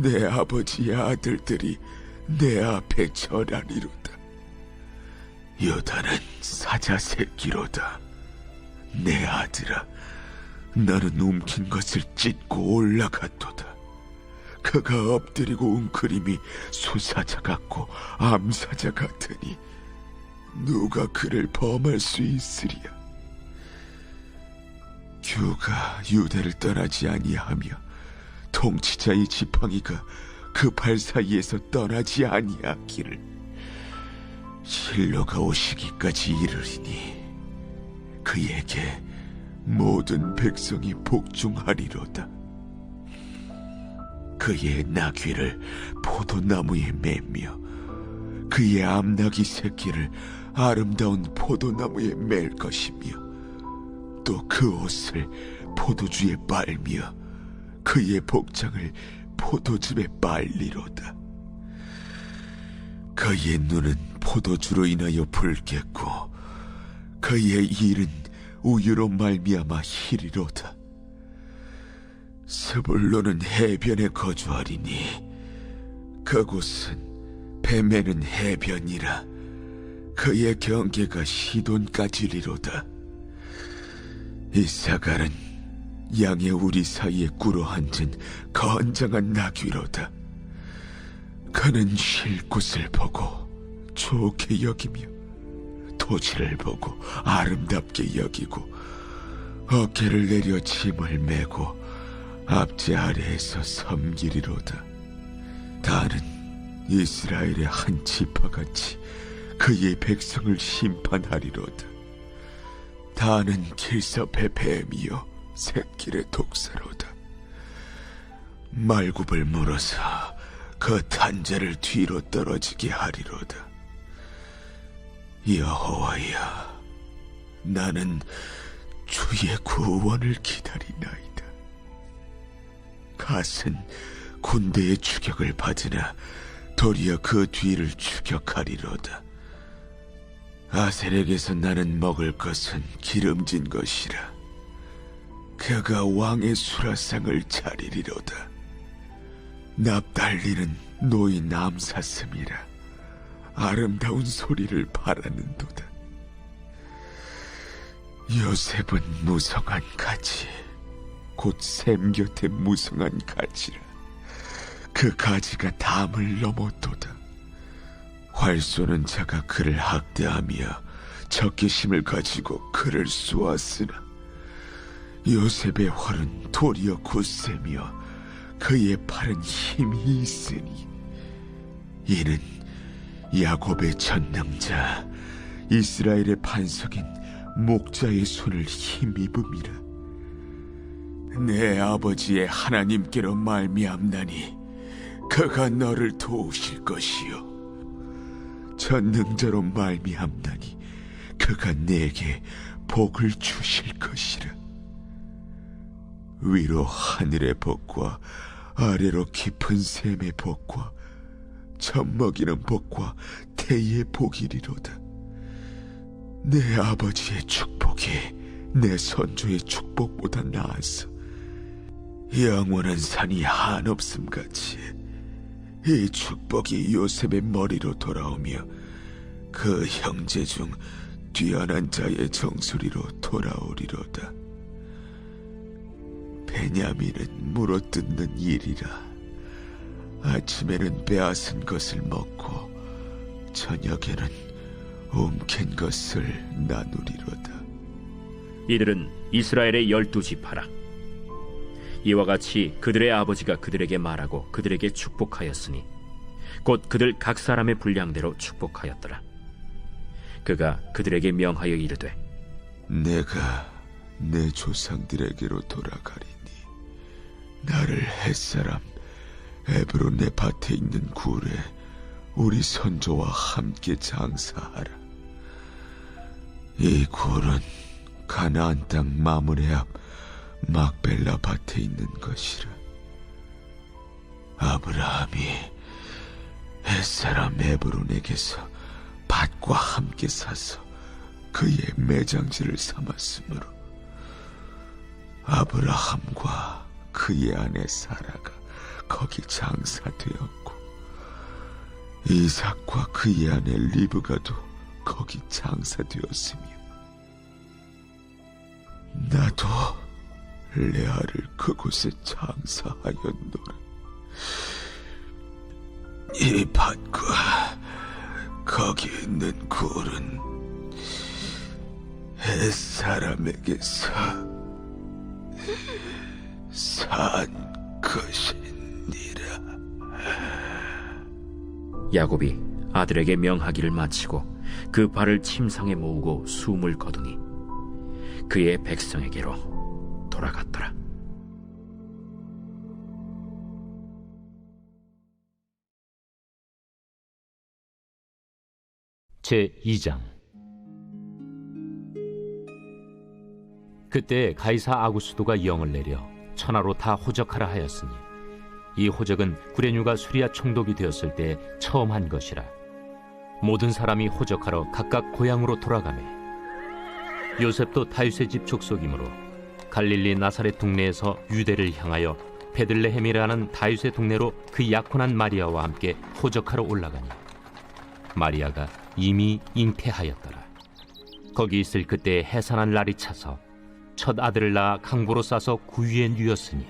내 아버지의 아들들이 내 앞에 절하리로다. 유다는 사자 새끼로다. 내 아들아, 너는 움킨 것을 찢고 올라갔도다. 그가 엎드리고 웅크림이 수사자 같고 암사자 같으니 누가 그를 범할 수 있으리야. 규가 유대를 떠나지 아니하며 통치자의 지팡이가 그 발 사이에서 떠나지 아니하기를 실로가 오시기까지 이르리니 그에게 모든 백성이 복종하리로다. 그의 나귀를 포도나무에 매며 그의 암나귀 새끼를 아름다운 포도나무에 맬 것이며 또 그 옷을 포도주에 빨며 그의 복장을 포도즙에 빨리로다. 그의 눈은 포도주로 인하여 붉겠고 그의 일은 우유로 말미암아 희리로다. 스불론은 해변에 거주하리니 그곳은 뱀에는 해변이라 그의 경계가 시돈까지리로다. 이사갈은 양의 우리 사이에 꿇어 앉은 건장한 나귀로다. 그는 쉴 곳을 보고 좋게 여기며 토지를 보고 아름답게 여기고 어깨를 내려 짐을 메고 앞제 아래에서 섬기리로다. 다는 이스라엘의 한 지파같이 그의 백성을 심판하리로다. 다는 길섭의 뱀이요 새길의 독사로다. 말굽을 물어서 그 탄자를 뒤로 떨어지게 하리로다. 여호와여, 나는 주의 구원을 기다리나이다. 갓은 군대의 추격을 받으나 도리어 그 뒤를 추격하리로다. 아셀에게서 나는 먹을 것은 기름진 것이라. 그가 왕의 수라상을 차리리로다. 납달리는 노인 암사슴이라. 아름다운 소리를 바라는도다. 요셉은 무성한 가지, 곧 샘 곁에 무성한 가지라. 그 가지가 담을 넘었도다. 활 쏘는 자가 그를 학대하며 적개심을 가지고 그를 쏘았으나 요셉의 활은 도리어 굳세며 그의 팔은 힘이 있으니 이는 야곱의 전능자 이스라엘의 반석인 목자의 손을 힘입음이라. 내 아버지의 하나님께로 말미암나니 그가 너를 도우실 것이요 전능자로 말미암나니 그가 내게 복을 주실 것이라. 위로 하늘의 복과 아래로 깊은 샘의 복과 젖먹이는 복과 태의 복이리로다. 내 아버지의 축복이 내 선조의 축복보다 나아서 영원한 산이 한없음같이 이 축복이 요셉의 머리로 돌아오며 그 형제 중 뛰어난 자의 정수리로 돌아오리로다. 베냐민은 물어뜯는 일이라. 아침에는 빼앗은 것을 먹고 저녁에는 움킨 것을 나누리로다. 이들은 이스라엘의 12지파라. 이와 같이 그들의 아버지가 그들에게 말하고 그들에게 축복하였으니 곧 그들 각 사람의 분량대로 축복하였더라. 그가 그들에게 명하여 이르되 내가 내 조상들에게로 돌아가리니 나를 햇사람 에브론의 밭에 있는 굴에 우리 선조와 함께 장사하라. 이 굴은 가나안 땅 마므레 앞 막벨라 밭에 있는 것이라. 아브라함이 햇사람 에브론에게서 밭과 함께 사서 그의 매장지를 삼았으므로 아브라함과 그의 아내 사라가 거기 장사되었고 이삭과 그의 아내 리브가도 거기 장사되었으며 나도 레아를 그곳에 장사하였노라. 이 밭과 거기 있는 굴은 햇사람에게서 산 것이니라. 야곱이 아들에게 명하기를 마치고 그 발을 침상에 모으고 숨을 거두니 그의 백성에게로 돌아갔더라. 제 2장. 그때 가이사 아구스도가 영을 내려 천하로 다 호적하라 하였으니 이 호적은 구레뉴가 수리아 총독이 되었을 때 처음 한 것이라. 모든 사람이 호적하러 각각 고향으로 돌아가매 요셉도 다윗의 집 족속이므로 갈릴리 나사렛 동네에서 유대를 향하여 베들레헴이라는 다윗의 동네로 그 약혼한 마리아와 함께 호적하러 올라가니 마리아가 이미 잉태하였더라. 거기 있을 그때 해산한 날이 차서 첫 아들을 낳아 강보로 싸서 구유에 누였으니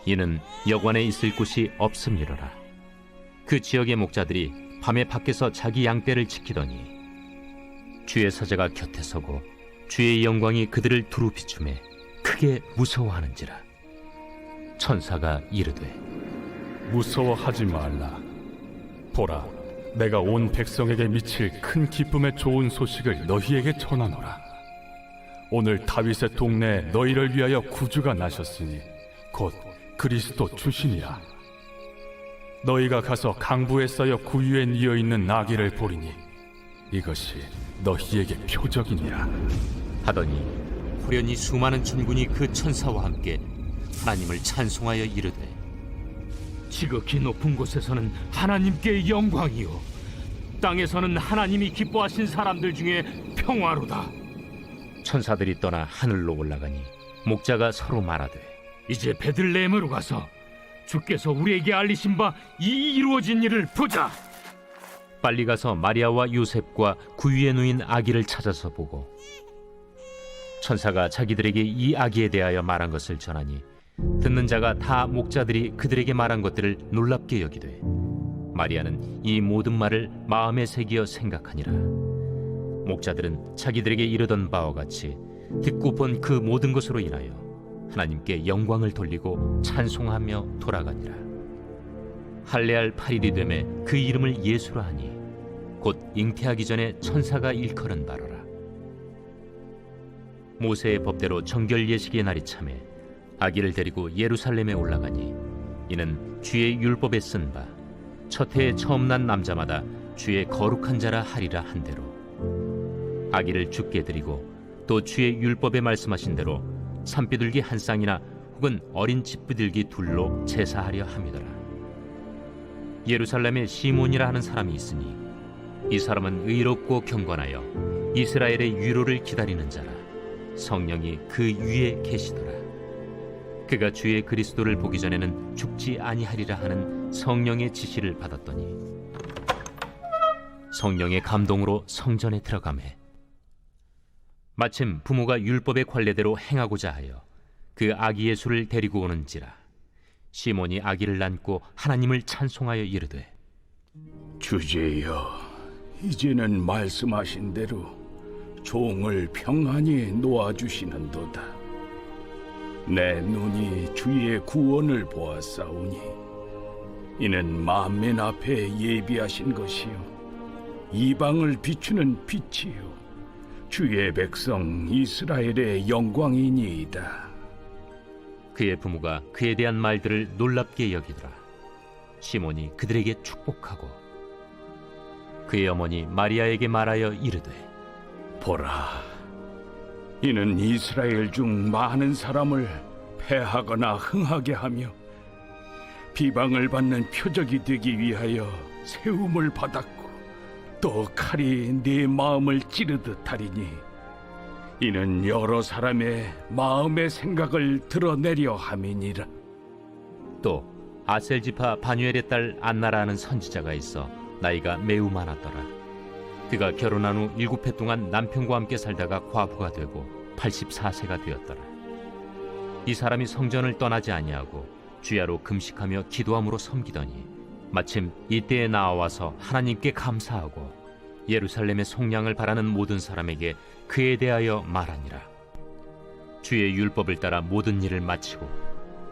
이는 여관에 있을 곳이 없음이로라. 그 지역의 목자들이 밤에 밖에서 자기 양떼를 지키더니 주의 사자가 곁에 서고 주의 영광이 그들을 두루 비추매 크게 무서워하는지라. 천사가 이르되 무서워하지 말라. 보라, 내가 온 백성에게 미칠 큰 기쁨의 좋은 소식을 너희에게 전하노라. 오늘 다윗의 동네에 너희를 위하여 구주가 나셨으니 곧 그리스도 주시니라. 너희가 가서 강부에 쌓여 구유에 뉘어 있는 나귀를 보리니 이것이 너희에게 표적이니라 하더니 호련히 수많은 천군이 그 천사와 함께 하나님을 찬송하여 이르되 지극히 높은 곳에서는 하나님께 영광이요 땅에서는 하나님이 기뻐하신 사람들 중에 평화로다. 천사들이 떠나 하늘로 올라가니 목자가 서로 말하되 이제 베들레헴으로 가서 주께서 우리에게 알리신 바 이 이루어진 일을 보자. 빨리 가서 마리아와 요셉과 구유에 누인 아기를 찾아서 보고 천사가 자기들에게 이 아기에 대하여 말한 것을 전하니 듣는 자가 다 목자들이 그들에게 말한 것들을 놀랍게 여기되 마리아는 이 모든 말을 마음에 새기어 생각하니라. 목자들은 자기들에게 이르던 바와 같이 듣고 본 그 모든 것으로 인하여 하나님께 영광을 돌리고 찬송하며 돌아가니라. 할례할 8일이 되매 그 이름을 예수라 하니 곧 잉태하기 전에 천사가 일컬은 바로라. 모세의 법대로 정결 예식의 날이 차매 아기를 데리고 예루살렘에 올라가니 이는 주의 율법에 쓴 바 첫 해에 처음 난 남자마다 주의 거룩한 자라 하리라 한 대로 아기를 주께 드리고 또 주의 율법에 말씀하신 대로 산비둘기 한 쌍이나 혹은 어린 집비둘기 둘로 제사하려 함이더라. 예루살렘에 시몬이라 하는 사람이 있으니 이 사람은 의롭고 경건하여 이스라엘의 위로를 기다리는 자라. 성령이 그 위에 계시더라. 그가 주의 그리스도를 보기 전에는 죽지 아니하리라 하는 성령의 지시를 받았더니 성령의 감동으로 성전에 들어가매 마침 부모가 율법의 관례대로 행하고자 하여 그 아기 예수를 데리고 오는지라. 시몬이 아기를 안고 하나님을 찬송하여 이르되 주제여, 이제는 말씀하신 대로 종을 평안히 놓아주시는도다. 내 눈이 주의 구원을 보았사오니 이는 만민 앞에 예비하신 것이요 이방을 비추는 빛이요 주의 백성 이스라엘의 영광이니이다. 그의 부모가 그에 대한 말들을 놀랍게 여기더라. 시몬이 그들에게 축복하고 그의 어머니 마리아에게 말하여 이르되 보라, 이는 이스라엘 중 많은 사람을 패하거나 흥하게 하며 비방을 받는 표적이 되기 위하여 세움을 받았고 또 칼이 네 마음을 찌르듯 하리니 이는 여러 사람의 마음의 생각을 드러내려 함이니라. 또 아셀 지파 바뉴엘의 딸 안나라는 선지자가 있어 나이가 매우 많았더라. 그가 결혼한 후 7해 동안 남편과 함께 살다가 과부가 되고 84세가 되었더라. 이 사람이 성전을 떠나지 아니하고 주야로 금식하며 기도함으로 섬기더니 마침 이때에 나와서 하나님께 감사하고 예루살렘의 속량을 바라는 모든 사람에게 그에 대하여 말하니라. 주의 율법을 따라 모든 일을 마치고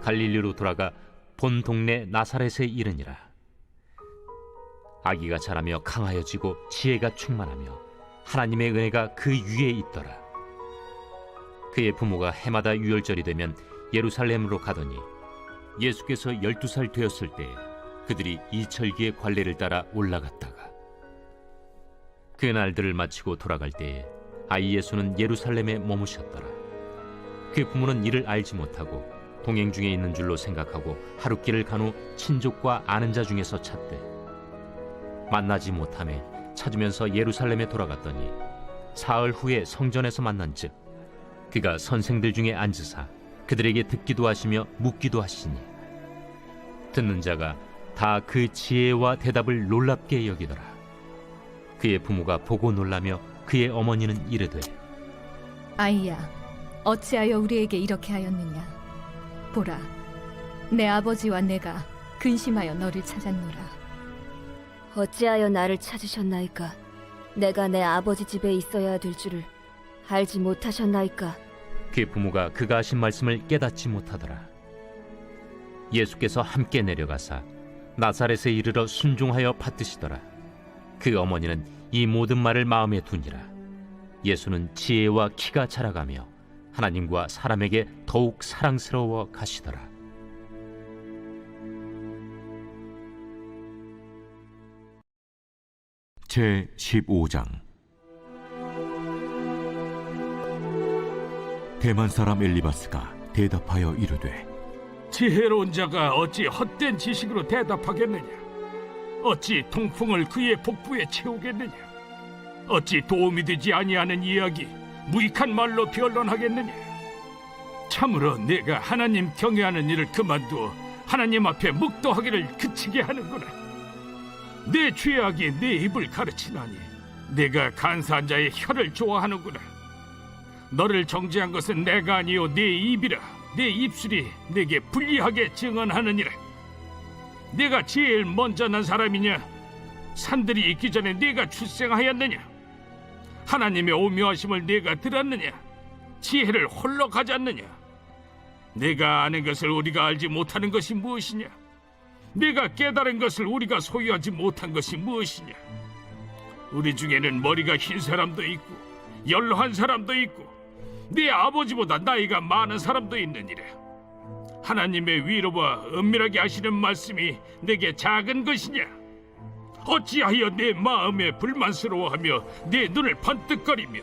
갈릴리로 돌아가 본 동네 나사렛에 이르니라. 아기가 자라며 강하여지고 지혜가 충만하며 하나님의 은혜가 그 위에 있더라. 그의 부모가 해마다 유월절이 되면 예루살렘으로 가더니 예수께서 12살 되었을 때 그들이 이철기의 관례를 따라 올라갔다가 그 날들을 마치고 돌아갈 때에 아이 예수는 예루살렘에 머무셨더라. 그 부모는 이를 알지 못하고 동행 중에 있는 줄로 생각하고 하룻길을 간 후 친족과 아는 자 중에서 찾되 만나지 못하매 찾으면서 예루살렘에 돌아갔더니 사흘 후에 성전에서 만난즉 그가 선생들 중에 앉으사 그들에게 듣기도 하시며 묻기도 하시니 듣는 자가 다 그 지혜와 대답을 놀랍게 여기더라. 그의 부모가 보고 놀라며 그의 어머니는 이르되 아이야, 어찌하여 우리에게 이렇게 하였느냐? 보라, 내 아버지와 내가 근심하여 너를 찾았노라. 어찌하여 나를 찾으셨나이까? 내가 내 아버지 집에 있어야 될 줄을 알지 못하셨나이까? 그의 부모가 그가 하신 말씀을 깨닫지 못하더라. 예수께서 함께 내려가사 나사렛에 이르러 순종하여 받드시더라. 그 어머니는 이 모든 말을 마음에 두니라. 예수는 지혜와 키가 자라가며 하나님과 사람에게 더욱 사랑스러워 가시더라. 제 15장. 대만 사람 엘리바스가 대답하여 이르되 지혜로운 자가 어찌 헛된 지식으로 대답하겠느냐? 어찌 통풍을 그의 복부에 채우겠느냐? 어찌 도움이 되지 아니하는 이야기 무익한 말로 변론하겠느냐? 참으로 내가 하나님 경외하는 일을 그만두어 하나님 앞에 묵도하기를 그치게 하는구나. 내 죄악이 내 입을 가르치나니 내가 간사한 자의 혀를 좋아하는구나. 너를 정죄한 것은 내가 아니요 내 입이라. 내 입술이 내게 불리하게 증언하느니라. 내가 제일 먼저 난 사람이냐? 산들이 있기 전에 내가 출생하였느냐? 하나님의 오묘하심을 내가 들었느냐? 지혜를 홀로 가졌느냐? 내가 아는 것을 우리가 알지 못하는 것이 무엇이냐? 내가 깨달은 것을 우리가 소유하지 못한 것이 무엇이냐? 우리 중에는 머리가 흰 사람도 있고 연로한 사람도 있고 네 아버지보다 나이가 많은 사람도 있느니라. 하나님의 위로와 은밀하게 하시는 말씀이 내게 작은 것이냐? 어찌하여 내 마음에 불만스러워하며 내 눈을 번뜩거리며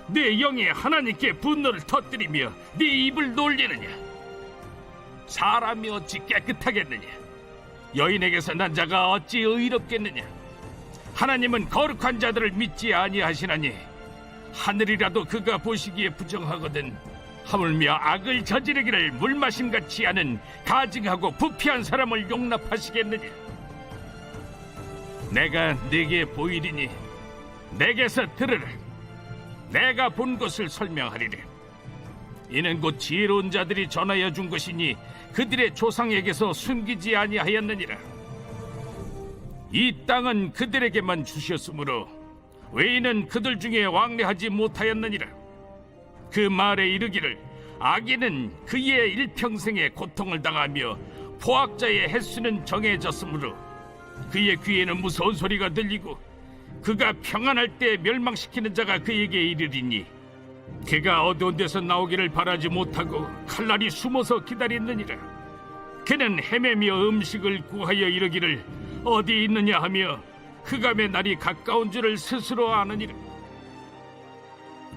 내 영에 하나님께 분노를 터뜨리며 네 입을 놀리느냐? 사람이 어찌 깨끗하겠느냐? 여인에게서 난 자가 어찌 의롭겠느냐? 하나님은 거룩한 자들을 믿지 아니하시나니 하늘이라도 그가 보시기에 부정하거든 하물며 악을 저지르기를 물마심같이 하는 가증하고 부패한 사람을 용납하시겠느냐? 내가 네게 보이리니 내게서 들으라. 내가 본 것을 설명하리라. 이는 곧 지혜로운 자들이 전하여 준 것이니 그들의 조상에게서 숨기지 아니하였느니라. 이 땅은 그들에게만 주셨으므로 외인은 그들 중에 왕래하지 못하였느니라. 그 말에 이르기를 악인은 그의 일평생에 고통을 당하며 포악자의 횟수는 정해졌으므로 그의 귀에는 무서운 소리가 들리고 그가 평안할 때 멸망시키는 자가 그에게 이르리니 그가 어두운 데서 나오기를 바라지 못하고 칼날이 숨어서 기다렸느니라. 그는 헤매며 음식을 구하여 이르기를 어디 있느냐 하며 흑암의 날이 가까운 줄을 스스로 아느니라.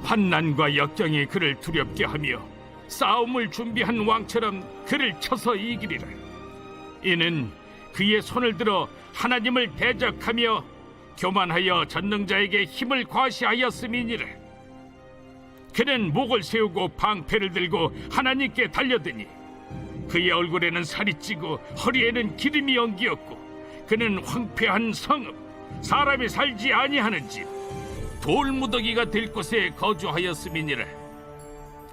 환난과 역경이 그를 두렵게 하며 싸움을 준비한 왕처럼 그를 쳐서 이기리라. 이는 그의 손을 들어 하나님을 대적하며 교만하여 전능자에게 힘을 과시하였음이니라. 그는 목을 세우고 방패를 들고 하나님께 달려드니 그의 얼굴에는 살이 찌고 허리에는 기름이 엉기었고 그는 황폐한 성읍 사람이 살지 아니하는 집 돌무더기가 될 곳에 거주하였음이니라.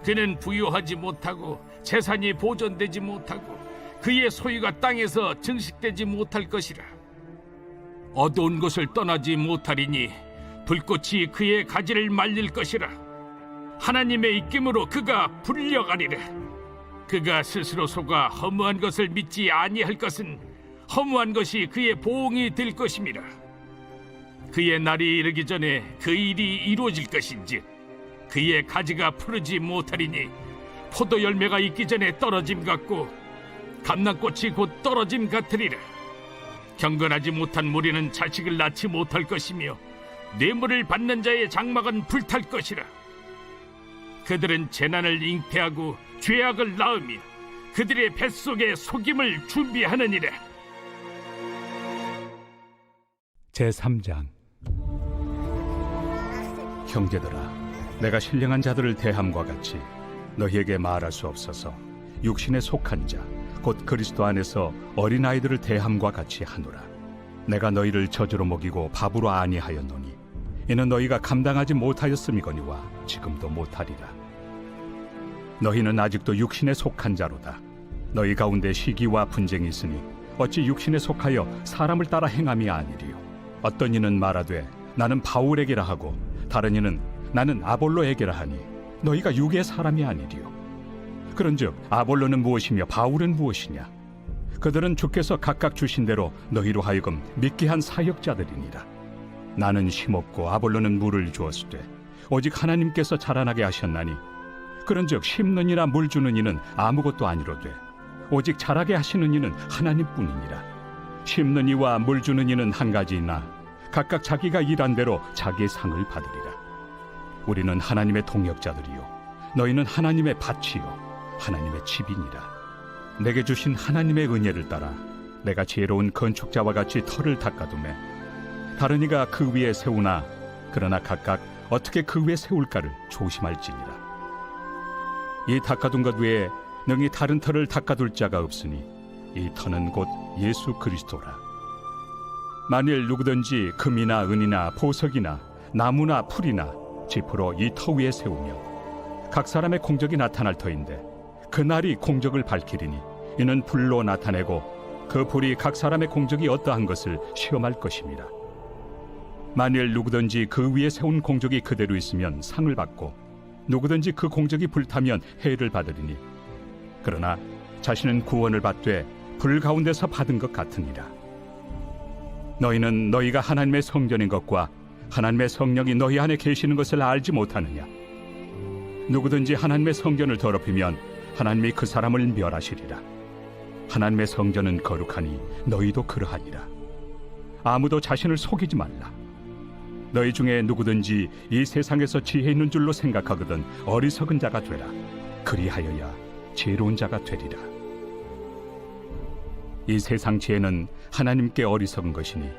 그는 부유하지 못하고 재산이 보존되지 못하고 그의 소유가 땅에서 증식되지 못할 것이라. 어두운 곳을 떠나지 못하리니 불꽃이 그의 가지를 말릴 것이라. 하나님의 입김으로 그가 불려가리라. 그가 스스로 속아 허무한 것을 믿지 아니할 것은 허무한 것이 그의 보응이 될 것임이라. 그의 날이 이르기 전에 그 일이 이루어질 것인즉 그의 가지가 푸르지 못하리니 포도 열매가 있기 전에 떨어짐 같고 감람꽃이 곧 떨어짐 같으리라. 경건하지 못한 무리는 자식을 낳지 못할 것이며 뇌물을 받는 자의 장막은 불탈 것이라. 그들은 재난을 잉태하고 죄악을 낳으며 그들의 뱃속에 속임을 준비하느니라. 제3장. 형제들아, 내가 신령한 자들을 대함과 같이 너희에게 말할 수 없어서 육신에 속한 자, 곧 그리스도 안에서 어린아이들을 대함과 같이 하노라. 내가 너희를 저주로 먹이고 밥으로 아니하였노니 이는 너희가 감당하지 못하였음이거니와 지금도 못하리라. 너희는 아직도 육신에 속한 자로다. 너희 가운데 시기와 분쟁이 있으니 어찌 육신에 속하여 사람을 따라 행함이 아니리요. 어떤 이는 말하되 나는 바울에게라 하고 다른 이는 나는 아볼로에게라 하니 너희가 육의 사람이 아니리요. 그런즉 아볼로는 무엇이며 바울은 무엇이냐? 그들은 주께서 각각 주신 대로 너희로 하여금 믿게 한 사역자들이니라. 나는 심었고 아볼로는 물을 주었으되 오직 하나님께서 자라나게 하셨나니 그런즉 심는 이나 물 주는 이는 아무것도 아니로되 오직 자라게 하시는 이는 하나님뿐이니라. 심는 이와 물 주는 이는 한 가지이나 각각 자기가 일한 대로 자기의 상을 받으리라. 우리는 하나님의 동역자들이요 너희는 하나님의 밭이요 하나님의 집이니라. 내게 주신 하나님의 은혜를 따라 내가 지혜로운 건축자와 같이 터를 닦아두매 다른 이가 그 위에 세우나 그러나 각각 어떻게 그 위에 세울까를 조심할지니라. 이 닦아둔 것 외에 능히 다른 터를 닦아둘 자가 없으니 이 터는 곧 예수 그리스도라. 만일 누구든지 금이나 은이나 보석이나 나무나 풀이나 지푸로 이 터 위에 세우면 각 사람의 공적이 나타날 터인데 그날이 공적을 밝히리니 이는 불로 나타내고 그 불이 각 사람의 공적이 어떠한 것을 시험할 것입니다. 만일 누구든지 그 위에 세운 공적이 그대로 있으면 상을 받고 누구든지 그 공적이 불타면 해를 받으리니 그러나 자신은 구원을 받되 불 가운데서 받은 것 같으니라. 너희는 너희가 하나님의 성전인 것과 하나님의 성령이 너희 안에 계시는 것을 알지 못하느냐? 누구든지 하나님의 성전을 더럽히면 하나님이 그 사람을 멸하시리라. 하나님의 성전은 거룩하니 너희도 그러하니라. 아무도 자신을 속이지 말라. 너희 중에 누구든지 이 세상에서 지혜 있는 줄로 생각하거든 어리석은 자가 되라. 그리하여야 지혜로운 자가 되리라. 이 세상 지혜는 하나님께 어리석은 것이니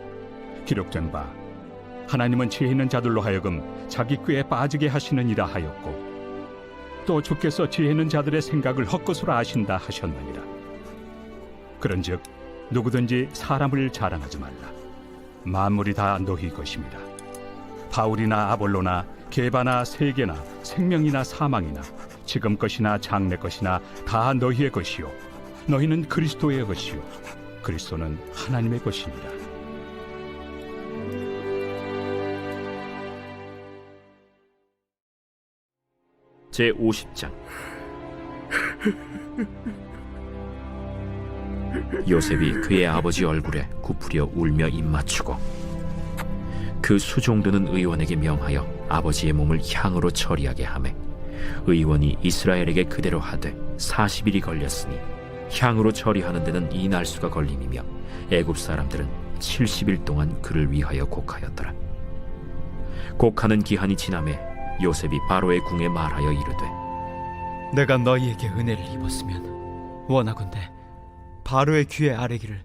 기록된 바 하나님은 지혜 있는 자들로 하여금 자기 꾀에 빠지게 하시느니라 하였고 또 주께서 지혜 있는 자들의 생각을 헛것으로 아신다 하셨느니라. 그런즉 누구든지 사람을 자랑하지 말라. 만물이 다 너희 것입니다. 바울이나 아볼로나 게바나 세계나 생명이나 사망이나 지금 것이나 장래 것이나 다 너희의 것이요 너희는 그리스도의 것이요 그리스도는 하나님의 것입니다. 제50장. 요셉이 그의 아버지 얼굴에 굽으려 울며 입맞추고 그 수종드는 의원에게 명하여 아버지의 몸을 향으로 처리하게 하매 의원이 이스라엘에게 그대로 하되 40일이 걸렸으니 향으로 처리하는 데는 이 날수가 걸림이며 애굽 사람들은 70일 동안 그를 위하여 곡하였더라. 곡하는 기한이 지나매 요셉이 바로의 궁에 말하여 이르되 내가 너희에게 은혜를 입었으면 원하건대 바로의 귀에 아뢰기를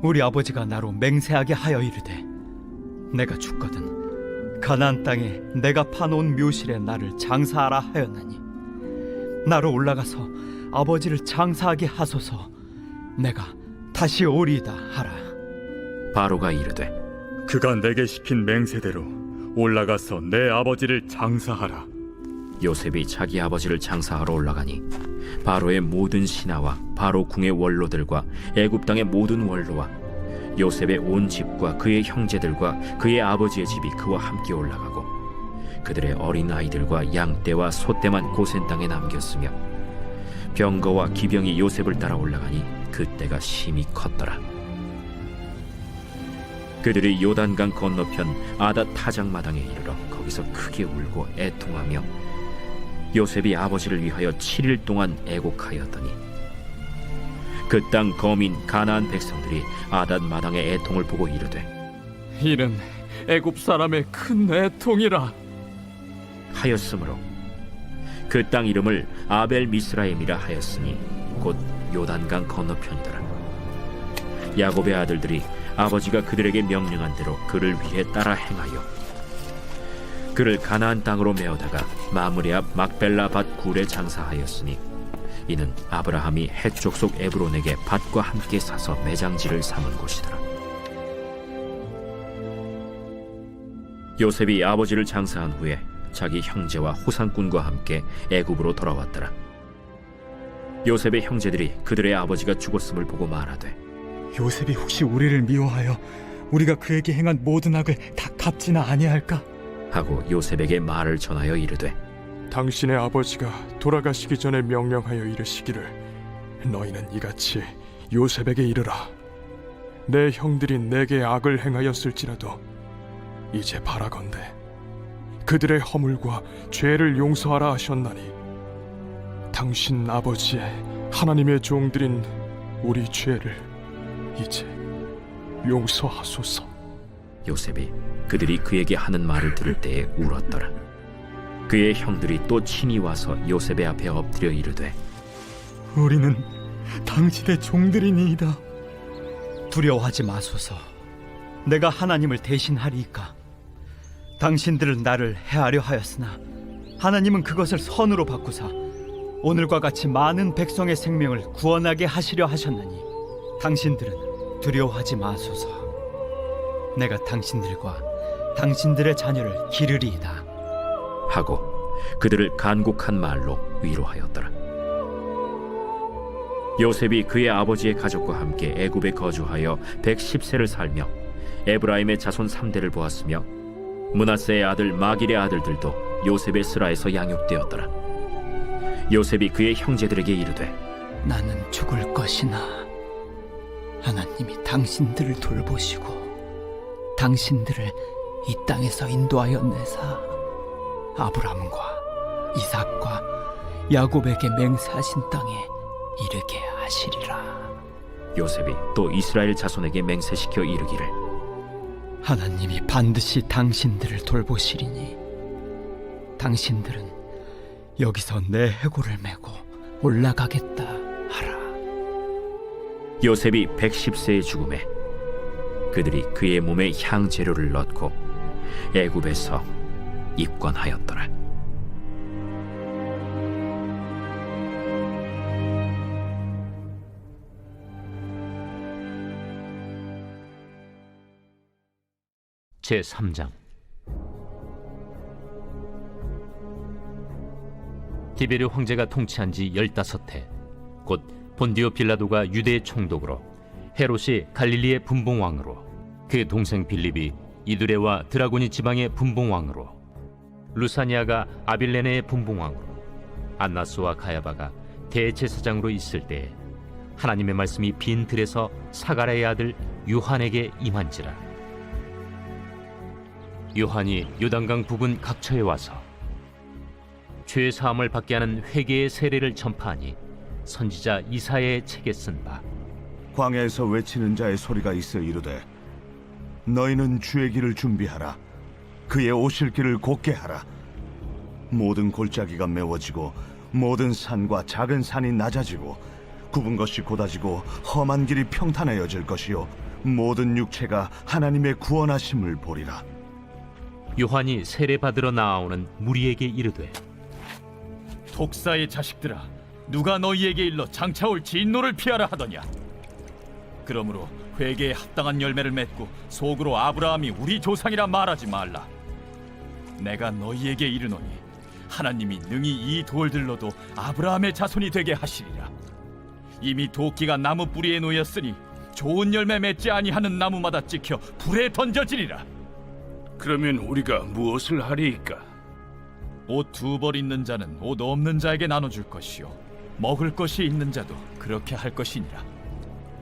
우리 아버지가 나로 맹세하게 하여 이르되 내가 죽거든 가나안 땅에 내가 파놓은 묘실에 나를 장사하라 하였나니 나로 올라가서 아버지를 장사하게 하소서 내가 다시 오리이다 하라. 바로가 이르되 그가 내게 시킨 맹세대로 올라가서 내 아버지를 장사하라. 요셉이 자기 아버지를 장사하러 올라가니 바로의 모든 신하와 바로 궁의 원로들과 애굽 땅의 모든 원로와 요셉의 온 집과 그의 형제들과 그의 아버지의 집이 그와 함께 올라가고 그들의 어린 아이들과 양떼와 소떼만 고센 땅에 남겼으며 병거와 기병이 요셉을 따라 올라가니 그때가 심히 컸더라. 그들이 요단강 건너편 아닷 타작마당에 이르러 거기서 크게 울고 애통하며 요셉이 아버지를 위하여 7일 동안 애곡하였더니 그 땅 거민 가나안 백성들이 아닷 마당의 애통을 보고 이르되 이는 애굽 사람의 큰 애통이라 하였으므로 그 땅 이름을 아벨 미스라임이라 하였으니 곧 요단강 건너편이더라. 야곱의 아들들이 아버지가 그들에게 명령한 대로 그를 위해 따라 행하여 그를 가나안 땅으로 메어다가 마므레 앞 막벨라 밭 굴에 장사하였으니 이는 아브라함이 헷 족속 에브론에게 밭과 함께 사서 매장지를 삼은 곳이더라. 요셉이 아버지를 장사한 후에 자기 형제와 호상꾼과 함께 애굽으로 돌아왔더라. 요셉의 형제들이 그들의 아버지가 죽었음을 보고 말하되, 요셉이 혹시 우리를 미워하여 우리가 그에게 행한 모든 악을 다 갚지나 아니할까? 하고 요셉에게 말을 전하여 이르되, 당신의 아버지가 돌아가시기 전에 명령하여 이르시기를 너희는 이같이 요셉에게 이르라. 내 형들이 내게 악을 행하였을지라도 이제 바라건대 그들의 허물과 죄를 용서하라 하셨나니 당신 아버지의 하나님의 종들인 우리 죄를 이제 용서하소서. 요셉이 그들이 그에게 하는 말을 들을 때에 울었더라. 그의 형들이 또 친히 와서 요셉의 앞에 엎드려 이르되, 우리는 당신의 종들이니이다. 두려워하지 마소서. 내가 하나님을 대신하리이까. 당신들은 나를 해하려 하였으나 하나님은 그것을 선으로 바꾸사 오늘과 같이 많은 백성의 생명을 구원하게 하시려 하셨나니 당신들은 두려워하지 마소서. 내가 당신들과 당신들의 자녀를 기르리이다. 하고 그들을 간곡한 말로 위로하였더라. 요셉이 그의 아버지의 가족과 함께 애굽에 거주하여 110세를 살며 에브라임의 자손 3대를 보았으며 므낫세의 아들 마길의 아들들도 요셉의 스라에서 양육되었더라. 요셉이 그의 형제들에게 이르되, 나는 죽을 것이나 하나님이 당신들을 돌보시고 당신들을 이 땅에서 인도하여 내사 아브라함과 이삭과 야곱에게 맹세하신 땅에 이르게 하시리라. 요셉이 또 이스라엘 자손에게 맹세시켜 이르기를, 하나님이 반드시 당신들을 돌보시리니 당신들은 여기서 내 해골을 메고 올라가겠다 하라. 요셉이 110세의 죽음에 그들이 그의 몸에 향재료를 넣고 애굽에서 입관하였더라. 제3장. 디베르 황제가 통치한 지 15해, 곧 본디오 빌라도가 유대의 총독으로, 헤롯이 갈릴리의 분봉왕으로, 그 동생 빌립이 이두레와 드라고니 지방의 분봉왕으로, 루사니아가 아빌레네의 분봉왕으로, 안나스와 가야바가 대제사장으로 있을 때에 하나님의 말씀이 빈 들에서 사가랴의 아들 요한에게 임한지라. 요한이 요단강 부근 각처에 와서 죄 사함을 받게 하는 회개의 세례를 전파하니 선지자 이사야의 책에 쓴 바, 광야에서 외치는 자의 소리가 있어 이르되, 너희는 주의 길을 준비하라. 그의 오실 길을 곧게 하라. 모든 골짜기가 메워지고 모든 산과 작은 산이 낮아지고 굽은 것이 곧아지고 험한 길이 평탄해져질 것이요 모든 육체가 하나님의 구원하심을 보리라. 요한이 세례 받으러 나아오는 무리에게 이르되, 독사의 자식들아, 누가 너희에게 일러 장차올 진노를 피하라 하더냐? 그러므로 회개에 합당한 열매를 맺고 속으로 아브라함이 우리 조상이라 말하지 말라. 내가 너희에게 이르노니 하나님이 능히 이 돌들로도 아브라함의 자손이 되게 하시리라. 이미 도끼가 나무 뿌리에 놓였으니 좋은 열매 맺지 아니하는 나무마다 찍혀 불에 던져지리라. 그러면 우리가 무엇을 하리이까? 옷 2벌 있는 자는 옷 없는 자에게 나눠줄 것이요 먹을 것이 있는 자도 그렇게 할 것이니라.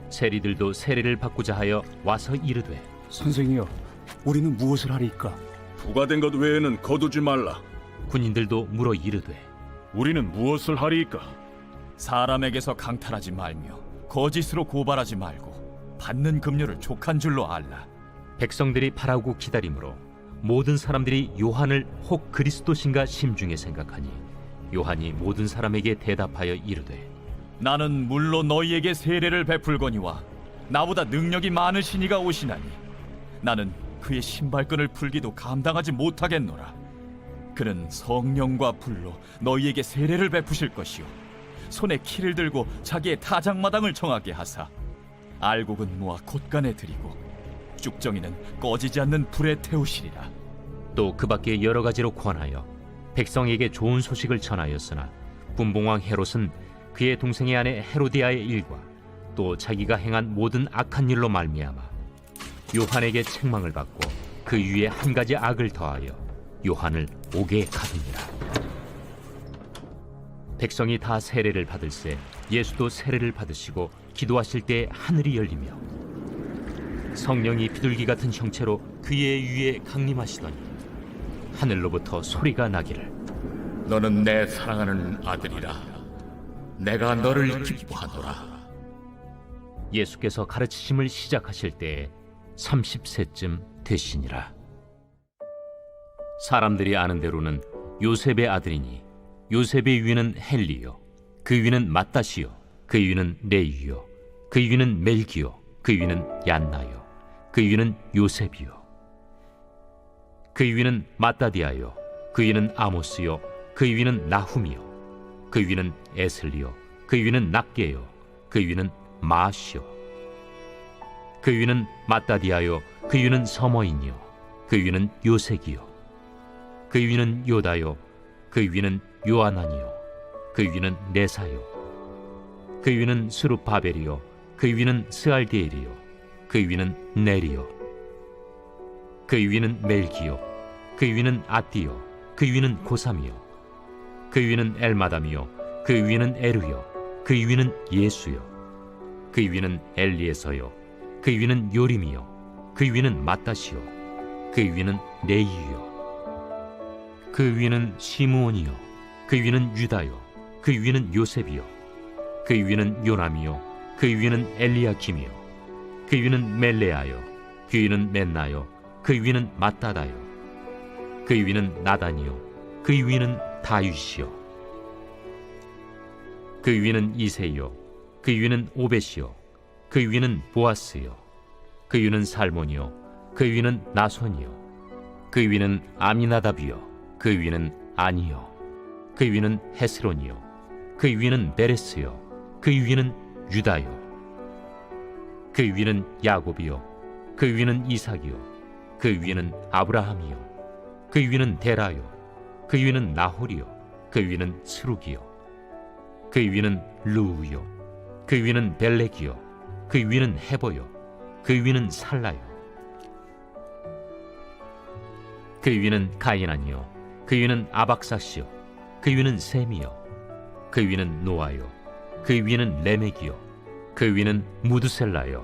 세리들도 세례를 받고자 하여 와서 이르되, 선생이여, 우리는 무엇을 하리이까? 부과된 것 외에는 거두지 말라. 군인들도 물어 이르되, 우리는 무엇을 하리이까? 사람에게서 강탈하지 말며 거짓으로 고발하지 말고 받는 급료를 족한 줄로 알라. 백성들이 바라고 기다림으로 모든 사람들이 요한을 혹 그리스도신가 심중에 생각하니 요한이 모든 사람에게 대답하여 이르되 나는 물로 너희에게 세례를 베풀거니와 나보다 능력이 많으신 이가 오시나니 나는 그의 신발끈을 풀기도 감당하지 못하겠노라. 그는 성령과 불로 너희에게 세례를 베푸실 것이요 손에 키를 들고 자기의 타작마당을 정하게 하사 알곡은 모아 곶간에 들이고 쭉정이는 꺼지지 않는 불에 태우시리라. 또 그 밖에 여러 가지로 권하여 백성에게 좋은 소식을 전하였으나 분봉왕 헤롯은 그의 동생의 아내 헤로디아의 일과 또 자기가 행한 모든 악한 일로 말미암아 요한에게 책망을 받고 그 위에 한 가지 악을 더하여 요한을 옥에 가두니라. 백성이 다 세례를 받을새 예수도 세례를 받으시고 기도하실 때 하늘이 열리며 성령이 비둘기 같은 형체로 그의 위에 강림하시더니 하늘로부터 소리가 나기를 너는 내 사랑하는 아들이라. 내가 너를 기뻐하노라. 예수께서 가르치심을 시작하실 때에 30세쯤 되시니라. 사람들이 아는 대로는 요셉의 아들이니 요셉의 위는 헬리요 그 위는 맏다시요 그 위는 레위요 그 위는 멜기요 그 위는 얀나요 그 위는 요셉이요 그 위는 마따디아요 그 위는 아모스요 그 위는 나훔이요 그 위는 에슬리요 그 위는 낫게요 그 위는 마시요 그 위는 마따디아요 그 위는 서머인이요 그 위는 요색이요 그 위는 요다요 그 위는 요아난이요 그 위는 네사요 그 위는 스룹바벨이요 그 위는 스알디엘이요 그 위는 네리요 그 위는 멜기요 그 위는 아띠요 그 위는 고삼이요 그 위는 엘마담이요 그 위는 에르요 그 위는 예수요 그 위는 엘리에서요 그 위는 요림이요 그 위는 맏다시요 그 위는 레이유요 그 위는 시므온이요 그 위는 유다요 그 위는 요셉이요 그 위는 요남이요 그 위는 엘리야킴이요 그 위는 멜레아요 그 위는 멘나요 그 위는 마따다요 그 위는 나단이요 그 위는 다윗이요 그 위는 이세요 그 위는 오벳이요 그 위는 보아스요 그 위는 살몬이요 그 위는 나손이요 그 위는 아미나답이요 그 위는 아니요 그 위는 헤스론이요 그 위는 베레스요 그 위는 유다요 그 위는 야곱이요 그 위는 이삭이요 그 위는 아브라함이요 그 위는 데라요 그 위는 나홀이요 그 위는 스룩이요 그 위는 루우요 그 위는 벨렉이요 그 위는 헤보요 그 위는 살라요 그 위는 가이난이요 그 위는 아박사시요 그 위는 셈이요 그 위는 노아요 그 위는 레멕이요 그 위는 무드셀라요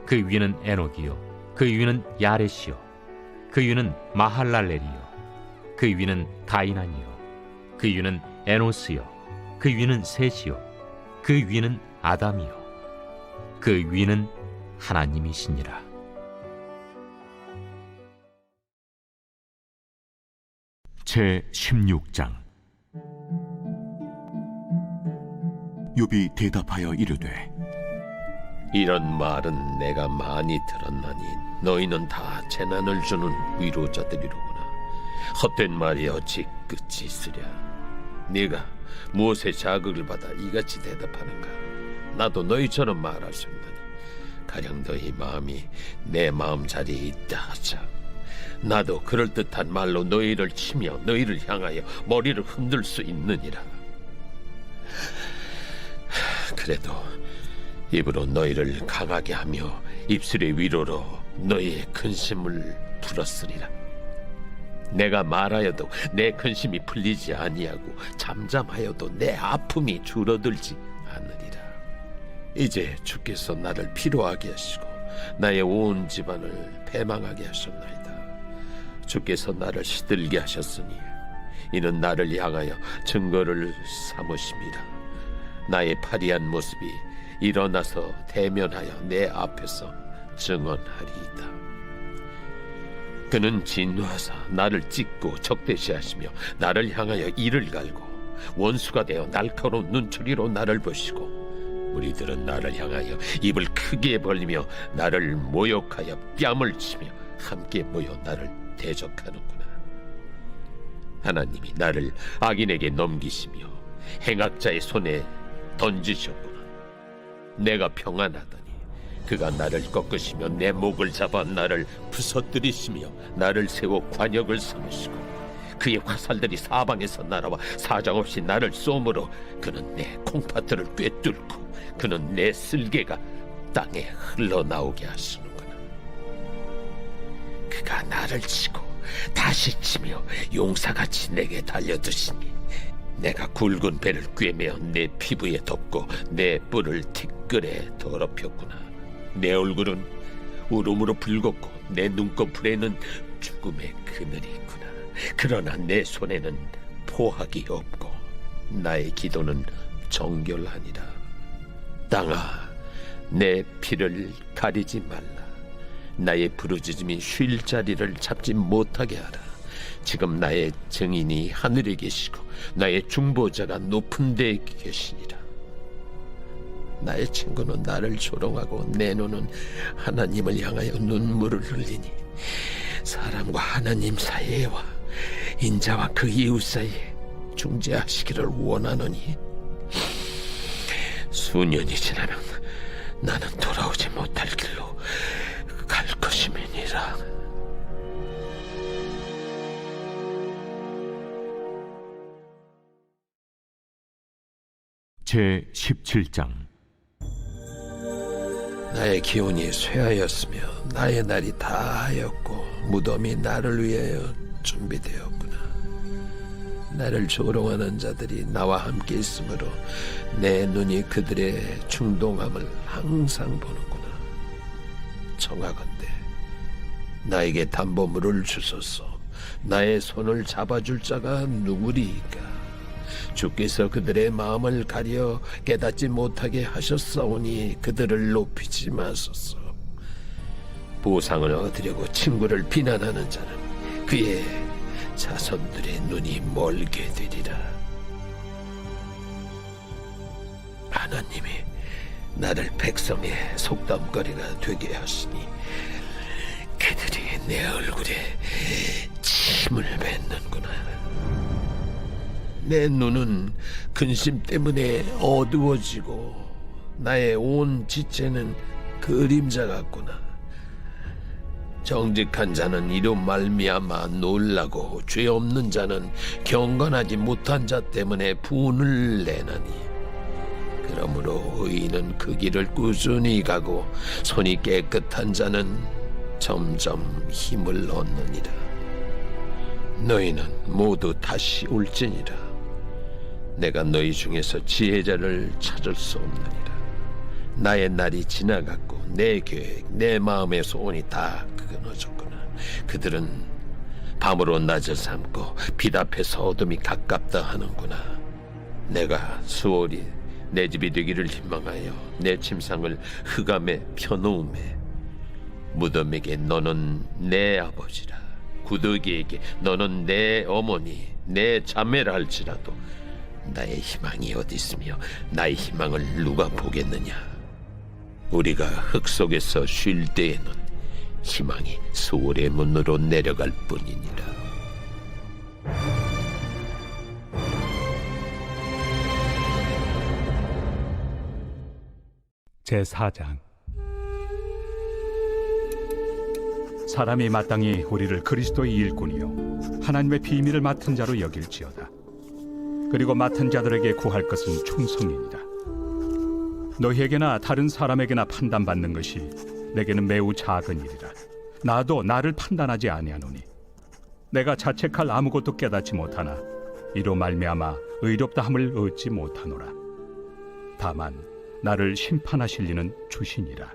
그 위는 에녹이요 그 위는 야렛이요 그 위는 마할랄렐이요 그 위는 가이난이요 그 위는 에노스요 그 위는 셋이요 그 위는 아담이요 그 위는 하나님이시니라. 제 16장. 욥이 대답하여 이르되 이런 말은 내가 많이 들었나니 너희는 다 재난을 주는 위로자들이로구나. 헛된 말이 어찌 끝이 있으랴. 네가 무엇에 자극을 받아 이같이 대답하는가? 나도 너희처럼 말할 수 있나니 가령 너희 마음이 내 마음 자리에 있다 하자. 나도 그럴듯한 말로 너희를 치며 너희를 향하여 머리를 흔들 수 있느니라. 그래도 입으로 너희를 강하게 하며 입술의 위로로 너희의 근심을 풀었으리라. 내가 말하여도 내 근심이 풀리지 아니하고 잠잠하여도 내 아픔이 줄어들지 않으리라. 이제 주께서 나를 피로하게 하시고 나의 온 집안을 패망하게 하셨나이다. 주께서 나를 시들게 하셨으니 이는 나를 향하여 증거를 삼으심이라. 나의 파리한 모습이 일어나서 대면하여 내 앞에서 증언하리이다. 그는 진노하사 나를 찢고 적대시하시며 나를 향하여 이를 갈고 원수가 되어 날카로운 눈초리로 나를 보시고 무리들은 나를 향하여 입을 크게 벌리며 나를 모욕하여 뺨을 치며 함께 모여 나를 대적하는구나. 하나님이 나를 악인에게 넘기시며 행악자의 손에 던지셨구나. 내가 평안하더니 그가 나를 꺾으시며 내 목을 잡아 나를 부서뜨리시며 나를 세워 관역을 삼으시고 그의 화살들이 사방에서 날아와 사정없이 나를 쏘므로 그는 내 콩팥들을 꿰뚫고 그는 내 쓸개가 땅에 흘러나오게 하시는구나. 그가 나를 치고 다시 치며 용사같이 내게 달려드시니 내가 굵은 배를 꿰매어 내 피부에 덮고 내 뿔을 티끌에 더럽혔구나. 내 얼굴은 울음으로 붉었고 내 눈꺼풀에는 죽음의 그늘이 있구나. 그러나 내 손에는 포악이 없고 나의 기도는 정결하니라. 땅아, 내 피를 가리지 말라. 나의 부르짖음이 쉴 자리를 잡지 못하게 하라. 지금 나의 증인이 하늘에 계시고 나의 중보자가 높은 데에 계시니라. 나의 친구는 나를 조롱하고 내 눈은 하나님을 향하여 눈물을 흘리니 사람과 하나님 사이에와 인자와 그 이웃 사이에 중재하시기를 원하노니 수년이 지나면 나는 돌아오지 못할 길로 갈 것임이니라. 제 17장. 나의 기운이 쇠하였으며 나의 날이 다하였고 무덤이 나를 위하여 준비되었구나. 나를 조롱하는 자들이 나와 함께 있으므로 내 눈이 그들의 충동함을 항상 보는구나. 청하건대 나에게 담보물을 주소서. 나의 손을 잡아줄 자가 누구리이까? 주께서 그들의 마음을 가려 깨닫지 못하게 하셨사오니 그들을 높이지 마소서. 보상을 얻으려고 친구를 비난하는 자는 그의 자손들의 눈이 멀게 되리라. 하나님이 나를 백성의 속담거리가 되게 하시니 그들이 내 얼굴에 침을 뱉는구나. 내 눈은 근심 때문에 어두워지고 나의 온 지체는 그림자 같구나. 정직한 자는 이로 말미암아 놀라고 죄 없는 자는 경건하지 못한 자 때문에 분을 내나니 그러므로 의인은 그 길을 꾸준히 가고 손이 깨끗한 자는 점점 힘을 얻느니라. 너희는 모두 다시 올지니라. 내가 너희 중에서 지혜자를 찾을 수 없느니라. 나의 날이 지나갔고 내 계획, 내 마음의 소원이 다 끊어졌구나. 그들은 밤으로 낮을 삼고 빛 앞에서 어둠이 가깝다 하는구나. 내가 수월이 내 집이 되기를 희망하여 내 침상을 흑암에 펴놓음에 무덤에게 너는 내 아버지라 구더기에게 너는 내 어머니 내 자매라 할지라도 나의 희망이 어디 있으며 나의 희망을 누가 보겠느냐. 우리가 흙 속에서 쉴 때에는 희망이 수월의 문으로 내려갈 뿐이니라. 제4장. 사람이 마땅히 우리를 그리스도의 일꾼이요 하나님의 비밀을 맡은 자로 여길지어다. 그리고 맡은 자들에게 구할 것은 충성이니라. 너희에게나 다른 사람에게나 판단받는 것이 내게는 매우 작은 일이라. 나도 나를 판단하지 아니하노니 내가 자책할 아무것도 깨닫지 못하나 이로 말미암아 의롭다함을 얻지 못하노라. 다만 나를 심판하실 이는 주시니라.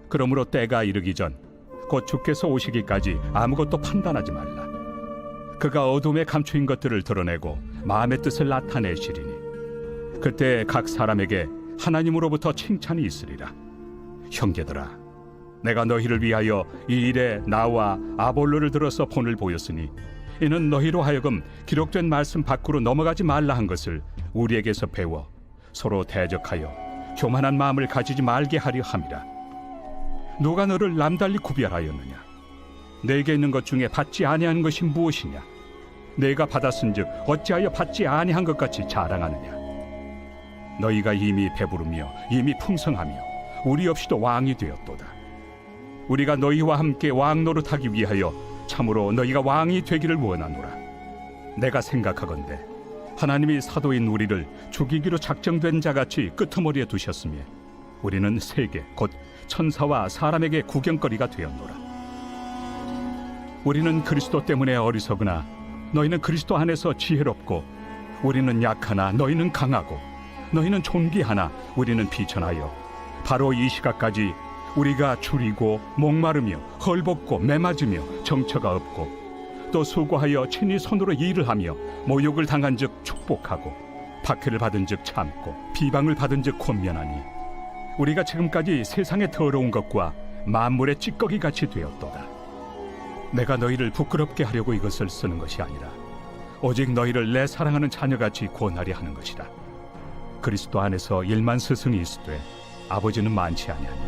그러므로 때가 이르기 전 곧 주께서 오시기까지 아무것도 판단하지 말라. 그가 어둠에 감추인 것들을 드러내고 마음의 뜻을 나타내시리니 그때 각 사람에게 하나님으로부터 칭찬이 있으리라. 형제들아, 내가 너희를 위하여 이 일에 나와 아볼로를 들어서 본을 보였으니 이는 너희로 하여금 기록된 말씀 밖으로 넘어가지 말라 한 것을 우리에게서 배워 서로 대적하여 교만한 마음을 가지지 말게 하려 함이라. 누가 너를 남달리 구별하였느냐? 내게 있는 것 중에 받지 아니한 것이 무엇이냐? 내가 받았은즉 어찌하여 받지 아니한 것 같이 자랑하느냐? 너희가 이미 배부르며 이미 풍성하며 우리 없이도 왕이 되었도다. 우리가 너희와 함께 왕 노릇하기 위하여 참으로 너희가 왕이 되기를 원하노라. 내가 생각하건대 하나님이 사도인 우리를 죽이기로 작정된 자같이 끄트머리에 두셨으며 우리는 세계 곧 천사와 사람에게 구경거리가 되었노라. 우리는 그리스도 때문에 어리석으나 너희는 그리스도 안에서 지혜롭고, 우리는 약하나 너희는 강하고, 너희는 존귀하나 우리는 비천하여 바로 이 시각까지 우리가 줄이고 목마르며 헐벗고 매맞으며 정처가 없고, 또 수고하여 친히 손으로 일을 하며 모욕을 당한 즉 축복하고, 박해를 받은 즉 참고, 비방을 받은 즉 권면하니, 우리가 지금까지 세상의 더러운 것과 만물의 찌꺼기 같이 되었도다. 내가 너희를 부끄럽게 하려고 이것을 쓰는 것이 아니라 오직 너희를 내 사랑하는 자녀같이 권하려 하는 것이라. 그리스도 안에서 일만 스승이 있으되 아버지는 많지 아니하니,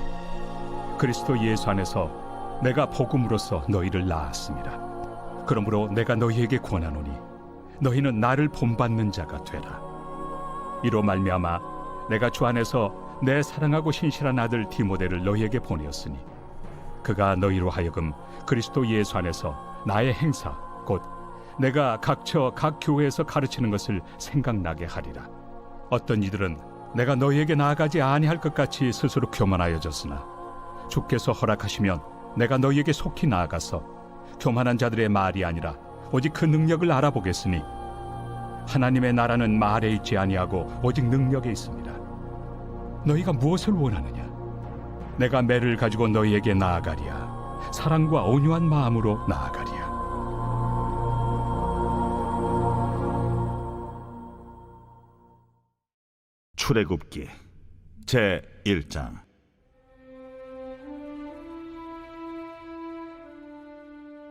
그리스도 예수 안에서 내가 복음으로써 너희를 낳았습니다. 그러므로 내가 너희에게 권하노니 너희는 나를 본받는 자가 되라. 이로 말미암아 내가 주 안에서 내 사랑하고 신실한 아들 디모데를 너희에게 보내었으니, 그가 너희로 하여금 그리스도 예수 안에서 나의 행사 곧 내가 각처 각 교회에서 가르치는 것을 생각나게 하리라. 어떤 이들은 내가 너희에게 나아가지 아니할 것 같이 스스로 교만하여졌으나, 주께서 허락하시면 내가 너희에게 속히 나아가서 교만한 자들의 말이 아니라 오직 그 능력을 알아보겠으니, 하나님의 나라는 말에 있지 아니하고 오직 능력에 있습니다. 너희가 무엇을 원하느냐? 내가 매를 가지고 너희에게 나아가리야. 사랑과 온유한 마음으로 나아가리야. 출애굽기 제 1장.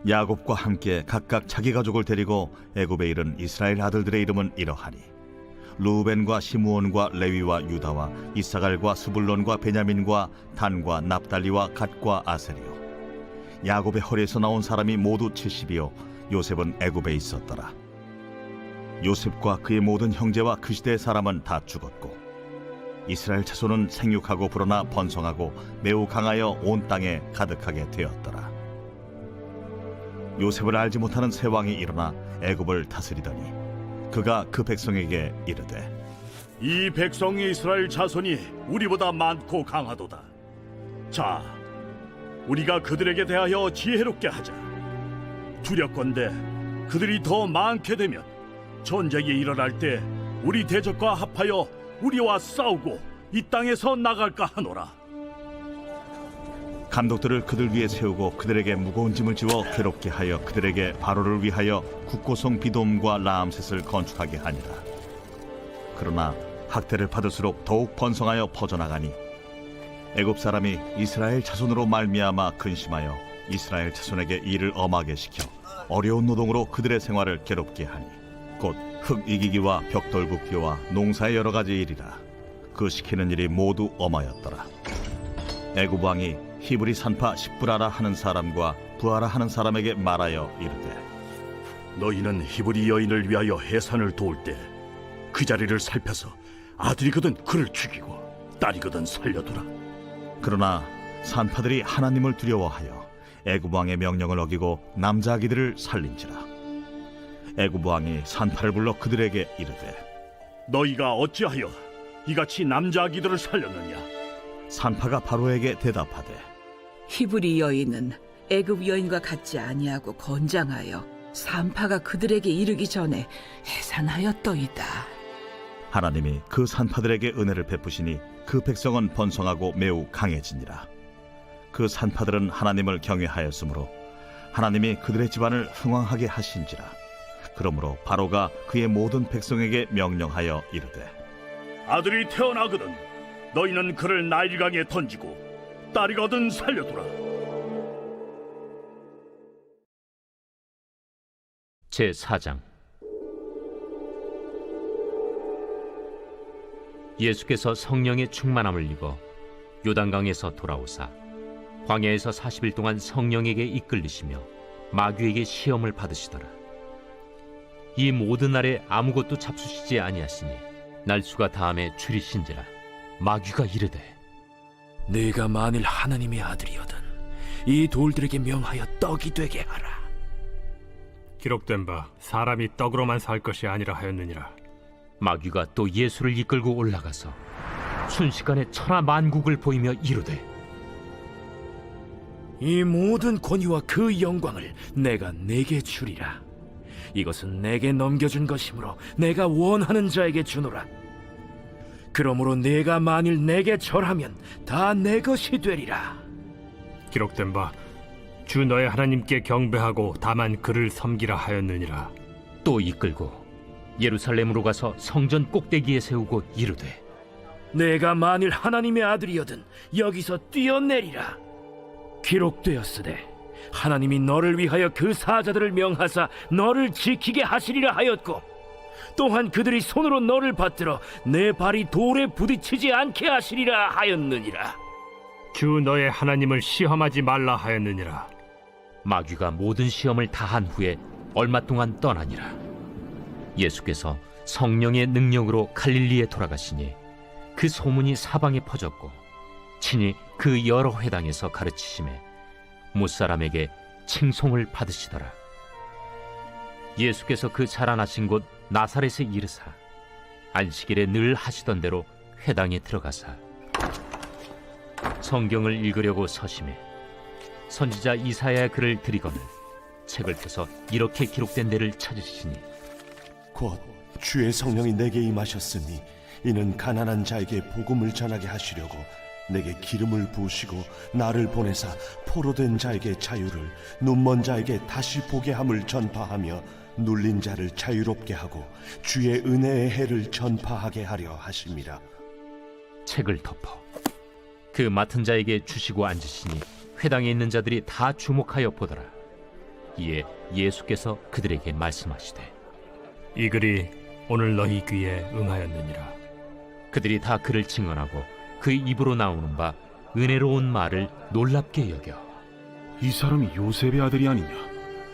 야곱과 함께 각각 자기 가족을 데리고 애굽에 이른 이스라엘 아들들의 이름은 이러하니, 루벤과 시므온과 레위와 유다와 이사갈과 스불론과 베냐민과 단과 납달리와 갓과 아셀이요. 야곱의 허리에서 나온 사람이 모두 70이요 요셉은 애굽에 있었더라. 요셉과 그의 모든 형제와 그 시대의 사람은 다 죽었고, 이스라엘 자손은 생육하고 불어나 번성하고 매우 강하여 온 땅에 가득하게 되었더라. 요셉을 알지 못하는 새 왕이 일어나 애굽을 다스리더니, 그가 그 백성에게 이르되, 이 백성이 이스라엘 자손이 우리보다 많고 강하도다. 자, 우리가 그들에게 대하여 지혜롭게 하자. 두렵건대 그들이 더 많게 되면 전쟁이 일어날 때 우리 대적과 합하여 우리와 싸우고 이 땅에서 나갈까 하노라. 감독들을 그들 위에 세우고 그들에게 무거운 짐을 지워 괴롭게 하여 그들에게 바로를 위하여 국고성 비돔과 라암셋을 건축하게 하니라. 그러나 학대를 받을수록 더욱 번성하여 퍼져나가니, 애굽 사람이 이스라엘 자손으로 말미암아 근심하여 이스라엘 자손에게 일을 엄하게 시켜 어려운 노동으로 그들의 생활을 괴롭게 하니, 곧 흙 이기기와 벽돌 굽기와 농사의 여러 가지 일이라. 그 시키는 일이 모두 엄하였더라. 애굽 왕이 히브리 산파 십부라라 하는 사람과 부하라 하는 사람에게 말하여 이르되, 너희는 히브리 여인을 위하여 해산을 도울 때 그 자리를 살펴서 아들이거든 그를 죽이고 딸이거든 살려두라. 그러나 산파들이 하나님을 두려워하여 애굽 왕의 명령을 어기고 남자 아기들을 살린지라. 애굽 왕이 산파를 불러 그들에게 이르되, 너희가 어찌하여 이같이 남자 아기들을 살렸느냐? 산파가 바로에게 대답하되, 히브리 여인은 애굽 여인과 같지 아니하고 건장하여 산파가 그들에게 이르기 전에 해산하였더이다. 하나님이 그 산파들에게 은혜를 베푸시니 그 백성은 번성하고 매우 강해지니라. 그 산파들은 하나님을 경외하였으므로 하나님이 그들의 집안을 흥왕하게 하신지라. 그러므로 바로가 그의 모든 백성에게 명령하여 이르되, 아들이 태어나거든 너희는 그를 나일강에 던지고 딸이거든 살려두라. 제4장. 예수께서 성령의 충만함을 입어 요단강에서 돌아오사 광야에서 40일 동안 성령에게 이끌리시며 마귀에게 시험을 받으시더라. 이 모든 날에 아무것도 잡수시지 아니하시니 날수가 다함에 줄이신지라. 마귀가 이르되, 네가 만일 하나님의 아들이거든 이 돌들에게 명하여 떡이 되게 하라. 기록된 바 사람이 떡으로만 살 것이 아니라 하였느니라. 마귀가 또 예수를 이끌고 올라가서 순식간에 천하 만국을 보이며 이르되, 이 모든 권위와 그 영광을 내가 네게 주리라. 이것은 내게 넘겨준 것이므로 내가 원하는 자에게 주노라. 그러므로 네가 만일 내게 절하면 다 내 것이 되리라. 기록된 바 주 너의 하나님께 경배하고 다만 그를 섬기라 하였느니라. 또 이끌고 예루살렘으로 가서 성전 꼭대기에 세우고 이르되, 내가 만일 하나님의 아들이거든 여기서 뛰어내리라. 기록되었으되 하나님이 너를 위하여 그 사자들을 명하사 너를 지키게 하시리라 하였고, 또한 그들이 손으로 너를 받들어 내 발이 돌에 부딪히지 않게 하시리라 하였느니라. 주 너의 하나님을 시험하지 말라 하였느니라. 마귀가 모든 시험을 다한 후에 얼마 동안 떠나니라. 예수께서 성령의 능력으로 갈릴리에 돌아가시니 그 소문이 사방에 퍼졌고 친히 그 여러 회당에서 가르치심에 못사람에게 칭송을 받으시더라. 예수께서 그 자라나신 곳 나사렛에 이르사 안식일에 늘 하시던 대로 회당에 들어가사 성경을 읽으려고 서심해 선지자 이사야의 글을 들이거늘 책을 펴서 이렇게 기록된 데를 찾으시니, 곧 주의 성령이 내게 임하셨으니 이는 가난한 자에게 복음을 전하게 하시려고 내게 기름을 부으시고 나를 보내사 포로된 자에게 자유를, 눈먼 자에게 다시 보게 함을 전파하며 눌린 자를 자유롭게 하고 주의 은혜의 해를 전파하게 하려 하심이라. 책을 덮어 그 맡은 자에게 주시고 앉으시니 회당에 있는 자들이 다 주목하여 보더라. 이에 예수께서 그들에게 말씀하시되, 이 글이 오늘 너희 귀에 응하였느니라. 그들이 다 그를 증언하고 그 입으로 나오는 바 은혜로운 말을 놀랍게 여겨, 이 사람이 요셉의 아들이 아니냐?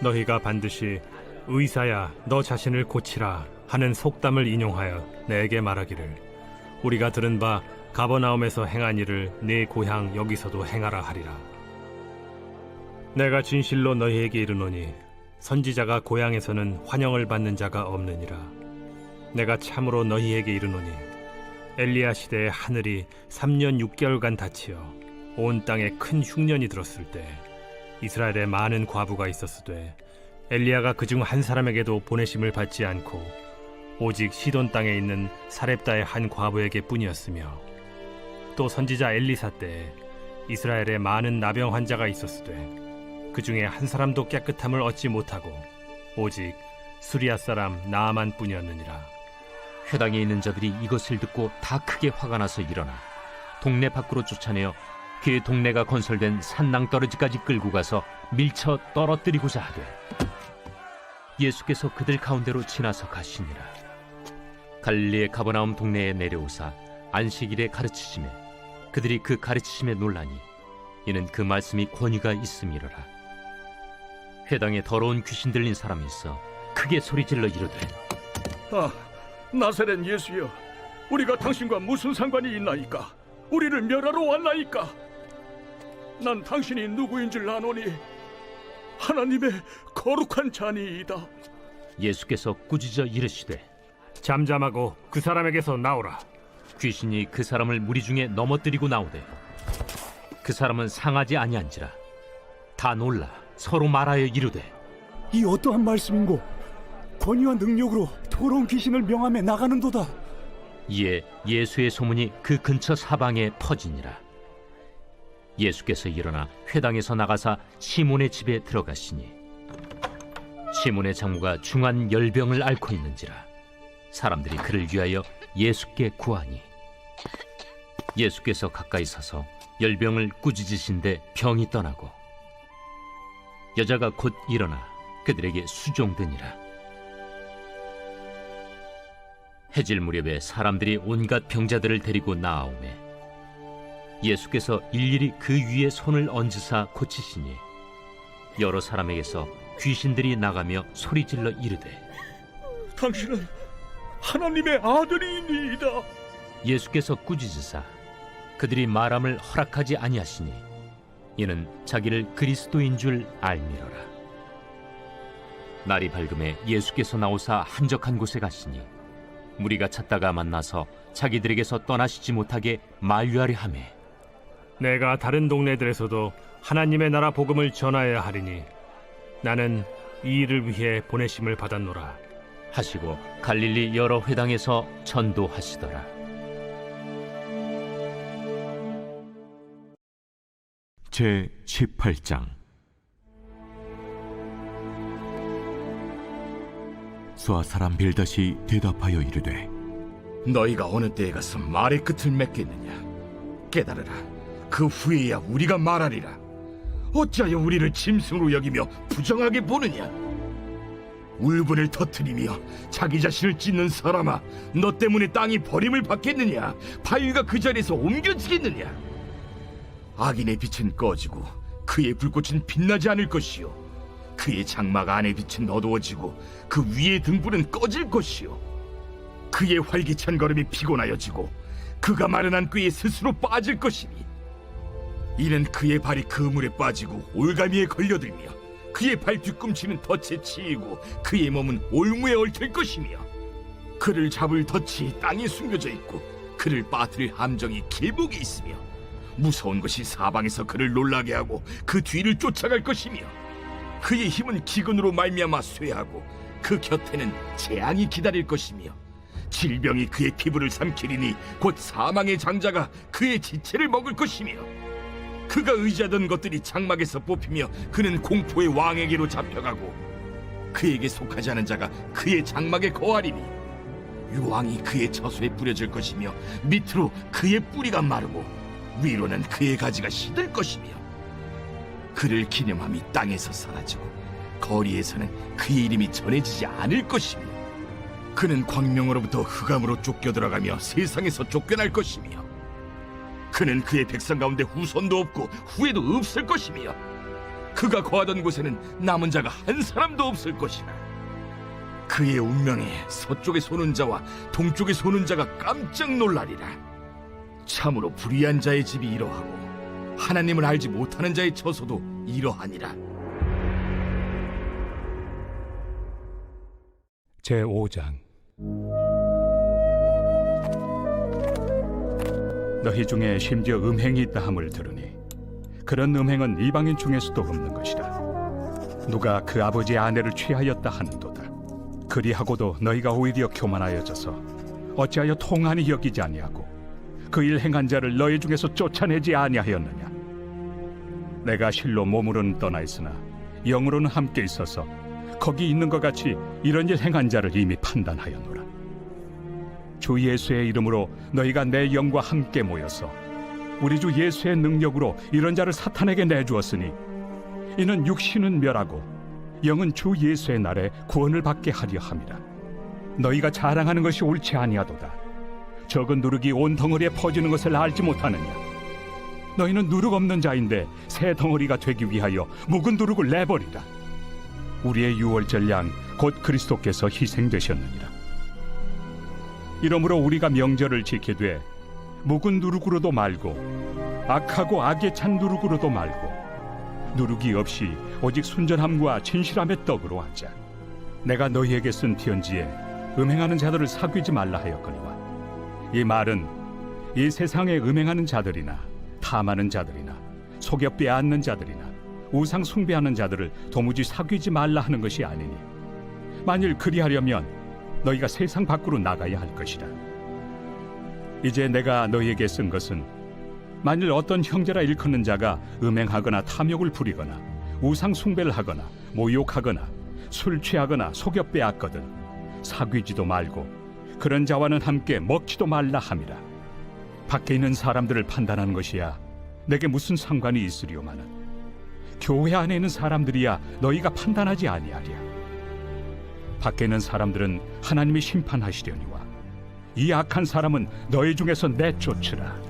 너희가 반드시 의사야 너 자신을 고치라 하는 속담을 인용하여 내게 말하기를, 우리가 들은 바 가버나움에서 행한 일을 네 고향 여기서도 행하라 하리라. 내가 진실로 너희에게 이르노니 선지자가 고향에서는 환영을 받는 자가 없느니라. 내가 참으로 너희에게 이르노니 엘리야 시대에 하늘이 3년 6개월간 닫히어 온 땅에 큰 흉년이 들었을 때 이스라엘에 많은 과부가 있었으되 엘리야가 그중 한 사람에게도 보내심을 받지 않고 오직 시돈 땅에 있는 사렙다의 한 과부에게 뿐이었으며, 또 선지자 엘리사 때에 이스라엘에 많은 나병 환자가 있었으되 그 중에 한 사람도 깨끗함을 얻지 못하고 오직 수리아 사람 나아만 뿐이었느니라. 회당에 있는 자들이 이것을 듣고 다 크게 화가 나서 일어나 동네 밖으로 쫓아내어 그 동네가 건설된 산낭떠러지까지 끌고 가서 밀쳐 떨어뜨리고자 하되, 예수께서 그들 가운데로 지나서 가시니라. 갈릴리의 가버나움 동네에 내려오사 안식일에 가르치시매 그들이 그 가르치심에 놀라니 이는 그 말씀이 권위가 있음이로라. 회당에 더러운 귀신 들린 사람이 있어 크게 소리질러 이르되, 아, 나사렛 예수여, 우리가 당신과 무슨 상관이 있나이까? 우리를 멸하러 왔나이까? 난 당신이 누구인 줄 아노니 하나님의 거룩한 자니이다. 예수께서 꾸짖어 이르시되, 잠잠하고 그 사람에게서 나오라. 귀신이 그 사람을 무리 중에 넘어뜨리고 나오되 그 사람은 상하지 아니한지라. 다 놀라 서로 말하여 이르되, 이 어떠한 말씀인고? 권위와 능력으로 더러운 귀신을 명함에 나가는도다. 이에 예수의 소문이 그 근처 사방에 퍼지니라. 예수께서 일어나 회당에서 나가사 시몬의 집에 들어가시니 시몬의 장모가 중한 열병을 앓고 있는지라. 사람들이 그를 위하여 예수께 구하니 예수께서 가까이 서서 열병을 꾸짖으신데 병이 떠나고 여자가 곧 일어나 그들에게 수종드니라. 해질 무렵에 사람들이 온갖 병자들을 데리고 나아오매 예수께서 일일이 그 위에 손을 얹으사 고치시니 여러 사람에게서 귀신들이 나가며 소리질러 이르되 당신은 하나님의 아들이니이다. 예수께서 꾸짖으사 그들이 말함을 허락하지 아니하시니 이는 자기를 그리스도인 줄 알미러라. 날이 밝음에 예수께서 나오사 한적한 곳에 가시니 무리가 찾다가 만나서 자기들에게서 떠나시지 못하게 만류하려 하매 내가 다른 동네들에서도 하나님의 나라 복음을 전하여야 하리니 나는 이 일을 위해 보내심을 받았노라 하시고 갈릴리 여러 회당에서 전도하시더라. 제 18장. 수아 사람 빌닷이 대답하여 이르되 너희가 어느 때에 가서 말의 끝을 맺겠느냐? 깨달으라. 그 후에야 우리가 말하리라. 어찌하여 우리를 짐승으로 여기며 부정하게 보느냐? 울분을 터뜨리며 자기 자신을 찢는 사람아, 너 때문에 땅이 버림을 받겠느냐? 바위가 그 자리에서 옮겨지겠느냐? 악인의 빛은 꺼지고 그의 불꽃은 빛나지 않을 것이요 그의 장막 안의 빛은 어두워지고 그 위의 등불은 꺼질 것이요 그의 활기찬 걸음이 피곤하여지고 그가 마련한 꾀에 스스로 빠질 것이니 이는 그의 발이 그물에 빠지고 올가미에 걸려들며 그의 발 뒤꿈치는 덫에 치이고 그의 몸은 올무에 얽힐 것이며 그를 잡을 덫이 땅에 숨겨져 있고 그를 빠뜨릴 함정이 길목에 있으며 무서운 것이 사방에서 그를 놀라게 하고 그 뒤를 쫓아갈 것이며 그의 힘은 기근으로 말미암아 쇠하고 그 곁에는 재앙이 기다릴 것이며 질병이 그의 피부를 삼키리니 곧 사망의 장자가 그의 지체를 먹을 것이며 그가 의지하던 것들이 장막에서 뽑히며 그는 공포의 왕에게로 잡혀가고 그에게 속하지 않은 자가 그의 장막에 거하리니 유황이 그의 처소에 뿌려질 것이며 밑으로 그의 뿌리가 마르고 위로는 그의 가지가 시들 것이며 그를 기념함이 땅에서 사라지고 거리에서는 그의 이름이 전해지지 않을 것이며 그는 광명으로부터 흑암으로 쫓겨 들어가며 세상에서 쫓겨날 것이며 그는 그의 백성 가운데 후손도 없고 후에도 없을 것이며 그가 거하던 곳에는 남은 자가 한 사람도 없을 것이라. 그의 운명에 서쪽에 소는 자와 동쪽에 소는 자가 깜짝 놀라리라. 참으로 불의한 자의 집이 이러하고 하나님을 알지 못하는 자의 처소도 이러하니라. 제5장. 너희 중에 심지어 음행이 있다 함을 들으니 그런 음행은 이방인 중에서도 없는 것이라. 누가 그 아버지의 아내를 취하였다 하는도다. 그리하고도 너희가 오히려 교만하여져서 어찌하여 통한이 여기지 아니하고 그 일 행한 자를 너희 중에서 쫓아내지 아니하였느냐? 내가 실로 몸으로는 떠나 있으나 영으로는 함께 있어서 거기 있는 것 같이 이런 일 행한 자를 이미 판단하였노라. 주 예수의 이름으로 너희가 내 영과 함께 모여서 우리 주 예수의 능력으로 이런 자를 사탄에게 내주었으니 이는 육신은 멸하고 영은 주 예수의 날에 구원을 받게 하려 함이라. 너희가 자랑하는 것이 옳지 아니하도다. 적은 누룩이 온 덩어리에 퍼지는 것을 알지 못하느냐? 너희는 누룩 없는 자인데 새 덩어리가 되기 위하여 묵은 누룩을 내버리라. 우리의 유월절 양 곧 그리스도께서 희생되셨느니라. 이러므로 우리가 명절을 지키되 묵은 누룩으로도 말고 악하고 악에 찬 누룩으로도 말고 누룩이 없이 오직 순전함과 진실함의 떡으로 하자. 내가 너희에게 쓴 편지에 음행하는 자들을 사귀지 말라 하였거니와 이 말은 이 세상에 음행하는 자들이나 탐하는 자들이나 속여 빼앗는 자들이나 우상 숭배하는 자들을 도무지 사귀지 말라 하는 것이 아니니 만일 그리하려면 너희가 세상 밖으로 나가야 할 것이라. 이제 내가 너희에게 쓴 것은 만일 어떤 형제라 일컫는 자가 음행하거나 탐욕을 부리거나 우상 숭배를 하거나 모욕하거나 술 취하거나 속여 빼앗거든 사귀지도 말고 그런 자와는 함께 먹지도 말라 함이라. 밖에 있는 사람들을 판단하는 것이야 내게 무슨 상관이 있으리오마는 교회 안에 있는 사람들이야 너희가 판단하지 아니하리야. 밖에 있는 사람들은 하나님이 심판하시려니와 이 악한 사람은 너희 중에서 내쫓으라.